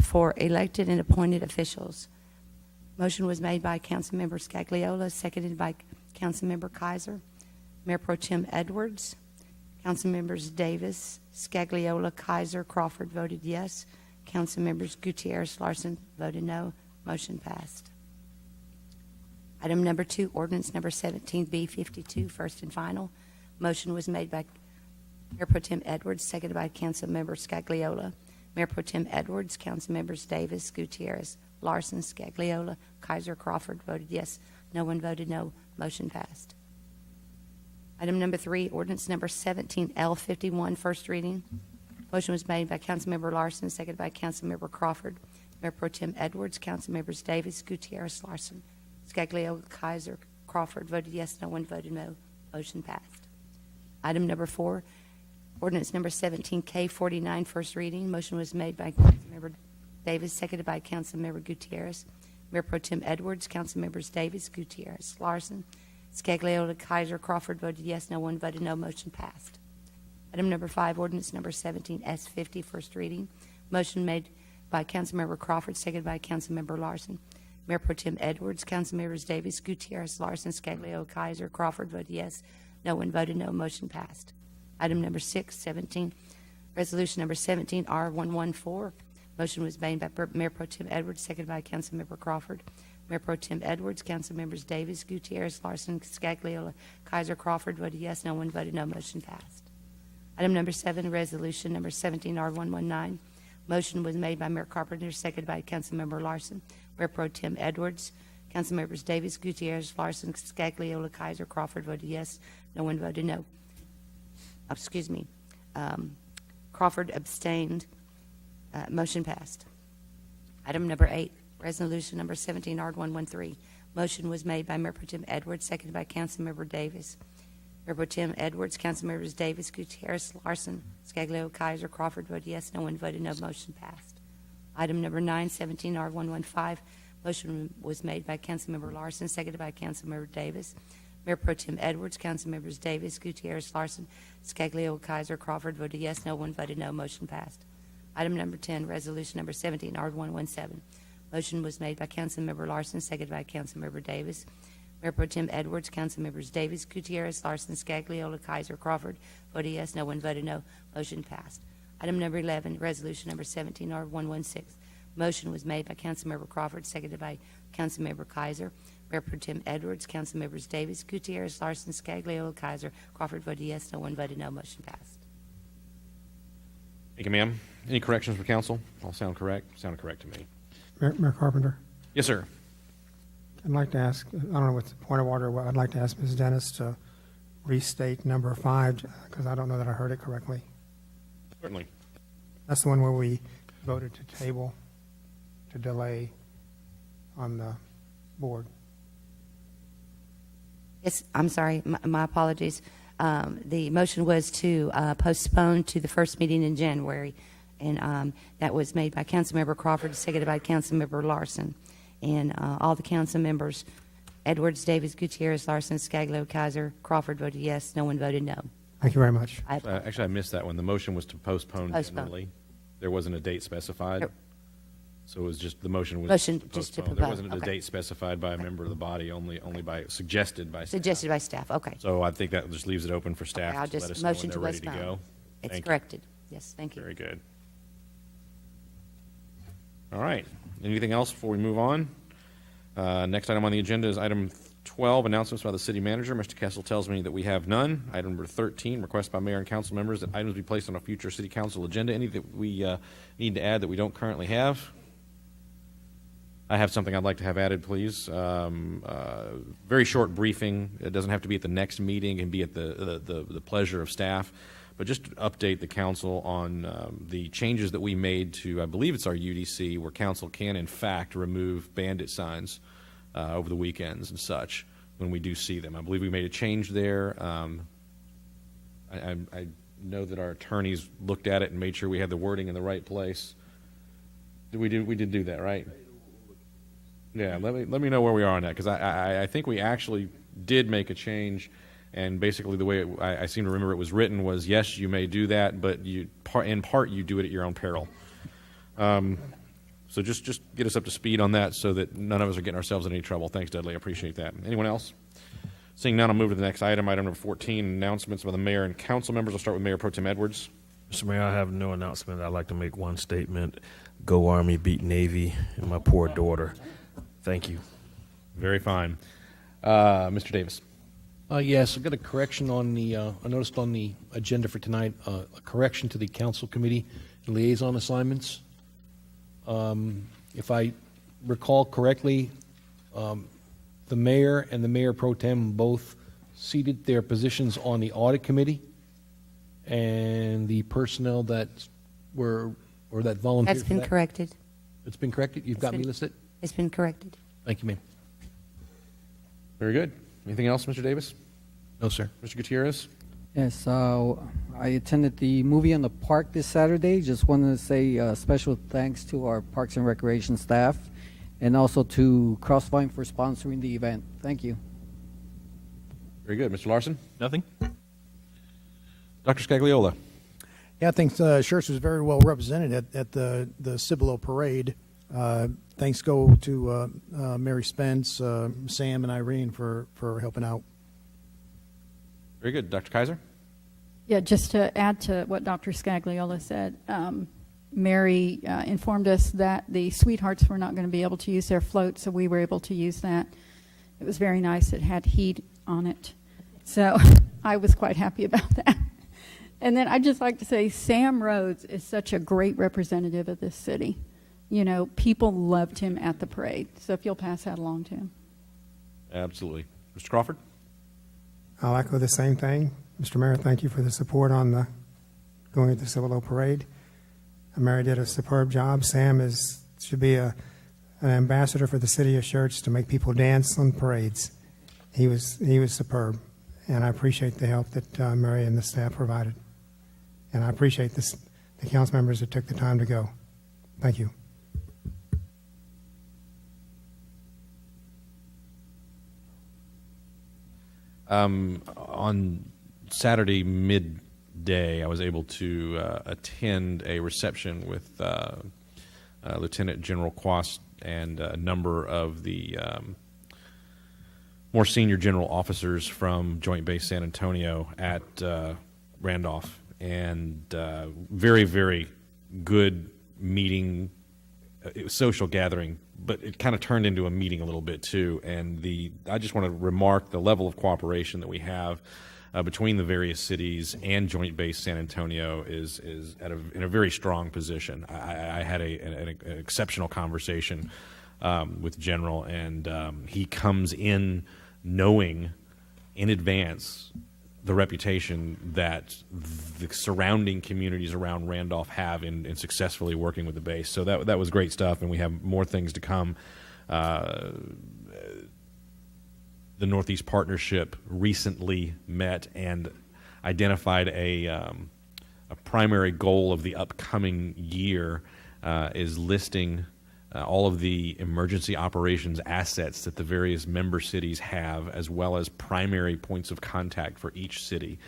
for elected and appointed officials. Motion was made by Councilmember Scagliola, seconded by Councilmember Kaiser. Mayor Pro Tem Edwards, Councilmembers Davis, Scagliola, Kaiser, Crawford voted yes. Councilmembers Gutierrez, Larson voted no. Motion passed. Item number 2, ordinance number 17B52, first and final. Motion was made by Mayor Pro Tem Edwards, seconded by Councilmember Scagliola. Mayor Pro Tem Edwards, Councilmembers Davis, Gutierrez, Larson, Scagliola, Kaiser, Crawford voted yes. No one voted no. Motion passed. Item number 3, ordinance number 17L51, first reading. Motion was made by Councilmember Larson, seconded by Councilmember Crawford. Mayor Pro Tem Edwards, Councilmembers Davis, Gutierrez, Larson, Scagliola, Kaiser, Crawford voted yes. No one voted no. Motion passed. Item number 4, ordinance number 17K49, first reading. Motion was made by Councilmember Davis, seconded by Councilmember Gutierrez. Mayor Pro Tem Edwards, Councilmembers Davis, Gutierrez, Larson, Scagliola, Kaiser, Crawford voted yes. No one voted no. Motion passed. Item number 5, ordinance number 17S50, first reading. Motion made by Councilmember Crawford, seconded by Councilmember Larson. Mayor Pro Tem Edwards, Councilmembers Davis, Gutierrez, Larson, Scagliola, Kaiser, Crawford voted yes. No one voted no. Motion passed. Item number 6, resolution number 17R114. Motion was made by Mayor Pro Tem Edwards, seconded by Councilmember Crawford. Mayor Pro Tem Edwards, Councilmembers Davis, Gutierrez, Larson, Scagliola, Kaiser, Crawford voted yes. No one voted no. Motion passed. Item number 7, resolution number 17R119. Motion was made by Mayor Carpenter, seconded by Councilmember Larson. Mayor Pro Tem Edwards, Councilmembers Davis, Gutierrez, Larson, Scagliola, Kaiser, Crawford voted yes. No one voted no. Crawford abstained. Motion passed. Item number 8, resolution number 17R113. Motion was made by Mayor Pro Tem Edwards, seconded by Councilmember Davis. Mayor Pro Tem Edwards, Councilmembers Davis, Gutierrez, Larson, Scagliola, Kaiser, Crawford voted yes. No one voted no. Motion passed. Item number 9, 17R115. Motion was made by Councilmember Larson, seconded by Councilmember Davis. Mayor Pro Tem Edwards, Councilmembers Davis, Gutierrez, Larson, Scagliola, Kaiser, Crawford voted yes, no one voted no. Motion passed. Item number 10, resolution number 17R117. Motion was made by Councilmember Larson, seconded by Councilmember Davis. Mayor Pro Tem Edwards, Councilmembers Davis, Gutierrez, Larson, Scagliola, Kaiser, Crawford voted yes, no one voted no. Motion passed. Item number 11, resolution number 17R116. Motion was made by Councilmember Crawford, seconded by Councilmember Kaiser. Mayor Pro Tem Edwards, Councilmembers Davis, Gutierrez, Larson, Scagliola, Kaiser, Crawford voted yes, no one voted no. Motion passed. Thank you, ma'am. Any corrections for council? All sound correct? Sounded correct to me. Mayor Carpenter, Yes, sir. I'd like to ask, I don't know what's the point of order, I'd like to ask Ms. Dennis to restate number 5, because I don't know that I heard it correctly. Certainly. That's the one where we voted to table, to delay on the board. Yes, I'm sorry, my apologies. The motion was to postpone to the first meeting in January, and that was made by Councilmember Crawford, seconded by Councilmember Larson. And all the council members, Edwards, Davis, Gutierrez, Larson, Scagliola, Kaiser, Crawford voted yes, no one voted no. Thank you very much. Actually, I missed that one. The motion was to postpone Postpone. generally. There wasn't a date specified. There- So it was just, the motion was Motion to just to postpone. There propose, wasn't a okay. date specified by a member of the body, only by, suggested by staff. Suggested by staff, okay. So I think that just leaves it open for Okay, staff I'll to let just us know when motion they're to ready to postpone. go. It's Thank you. corrected. Yes, thank you. Very good. All right. Anything else before we move on? Next item on the agenda is item 12, announcements by the city manager. Mr. Kessel tells me that we have none. Item number 13, request by mayor and council members that items be placed on a future city council agenda. Any that we need to add that we don't currently have? I have something I'd like to have added, please. Very short briefing. It doesn't have to be at the next meeting. It can be at the pleasure of staff. But just to update the council on the changes that we made to, I believe it's our UDC, where council can, in fact, remove bandit signs over the weekends and such when we do see them. I believe we made a change there. I know that our attorneys looked at it and made sure we had the wording in the right place. We did do that, right? Yeah, let me know where we are on that, because I think we actually did make a change, and basically the way I seem to remember it was written was, yes, you may do that, but in part you do it at your own peril. So just get us up to speed on that so that none of us are getting ourselves in any trouble. Thanks, Dudley. I appreciate that. Anyone else? Seeing none, I'll move to the next item, item number 14, announcements by the mayor and council members. I'll start with Mayor Pro Tem Edwards. Mr. Mayor, I have no announcement. I'd like to make one statement. Go Army, beat Navy, and my poor daughter. Thank you. Very fine. Mr. Davis. Yes, I've got a correction on the, I noticed on the agenda for tonight, a correction to the council committee liaison assignments. If I recall correctly, the mayor and the mayor pro tem both seated their positions on the audit committee, and the personnel that were, or that volunteered That's for been that- corrected. It's been corrected? You've It's got me been- listed? It's been corrected. Thank you, ma'am. Very good. Anything else, Mr. Davis? No, sir. Mr. Gutierrez? Yes, I attended the movie on the park this Saturday. Just wanted to say special thanks to our Parks and Recreation staff, and also to Crossvine for sponsoring the event. Thank you. Very good. Mr. Larson? Nothing? Dr. Scagliola? Yeah, I think Schertz was very well represented at the Cibolo Parade. Thanks go to Mary Spence, Sam, and Irene for helping out. Very good. Dr. Kaiser? Yeah, just to add to what Dr. Scagliola said, Mary informed us that the Sweethearts were not going to be able to use their float, so we were able to use that. It was very nice. It had heat on it. So I was quite happy about that. And then I'd just like to say Sam Rhodes is such a great representative of this city. You know, people loved him at the parade. So if you'll pass that along to him. Absolutely. Mr. Crawford? I'll echo the same thing. Mr. Mayor, thank you for the support on the going at the Civil Parade. Mary did a superb job. Sam should be an ambassador for the city of Schertz to make people dance on parades. He was superb, and I appreciate the help that Mary and the staff provided. And I appreciate the council members that took the time to go. Thank you. On Saturday midday, I was able to attend a reception with Lieutenant General Quast and a number of the more senior general officers from Joint Base San Antonio at Randolph, and very, very good meeting. It was social gathering, but it kind of turned into a meeting a little bit too. And I just want to remark the level of cooperation that we have between the various cities and Joint Base San Antonio is in a very strong position. I had an exceptional conversation with General, and he comes in knowing in advance the reputation that the surrounding communities around Randolph have in successfully working with the base. So that was great stuff, and we have more things to come. The Northeast Partnership recently met and identified a primary goal of the upcoming year is listing all of the emergency operations assets that the various member cities have, as well as primary points of contact for each city.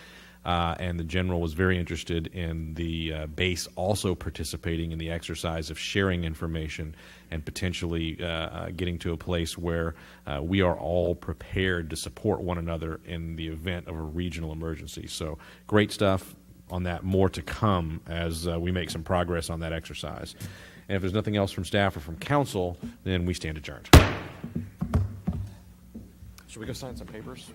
And the general was very interested in the base also participating in the exercise of sharing information and potentially getting to a place where we are all prepared to support one another in the event of a regional emergency. So great stuff on that. More to come as we make some progress on that exercise. And if there's nothing else from staff or from council, then we stand adjourned. Should we go sign some papers?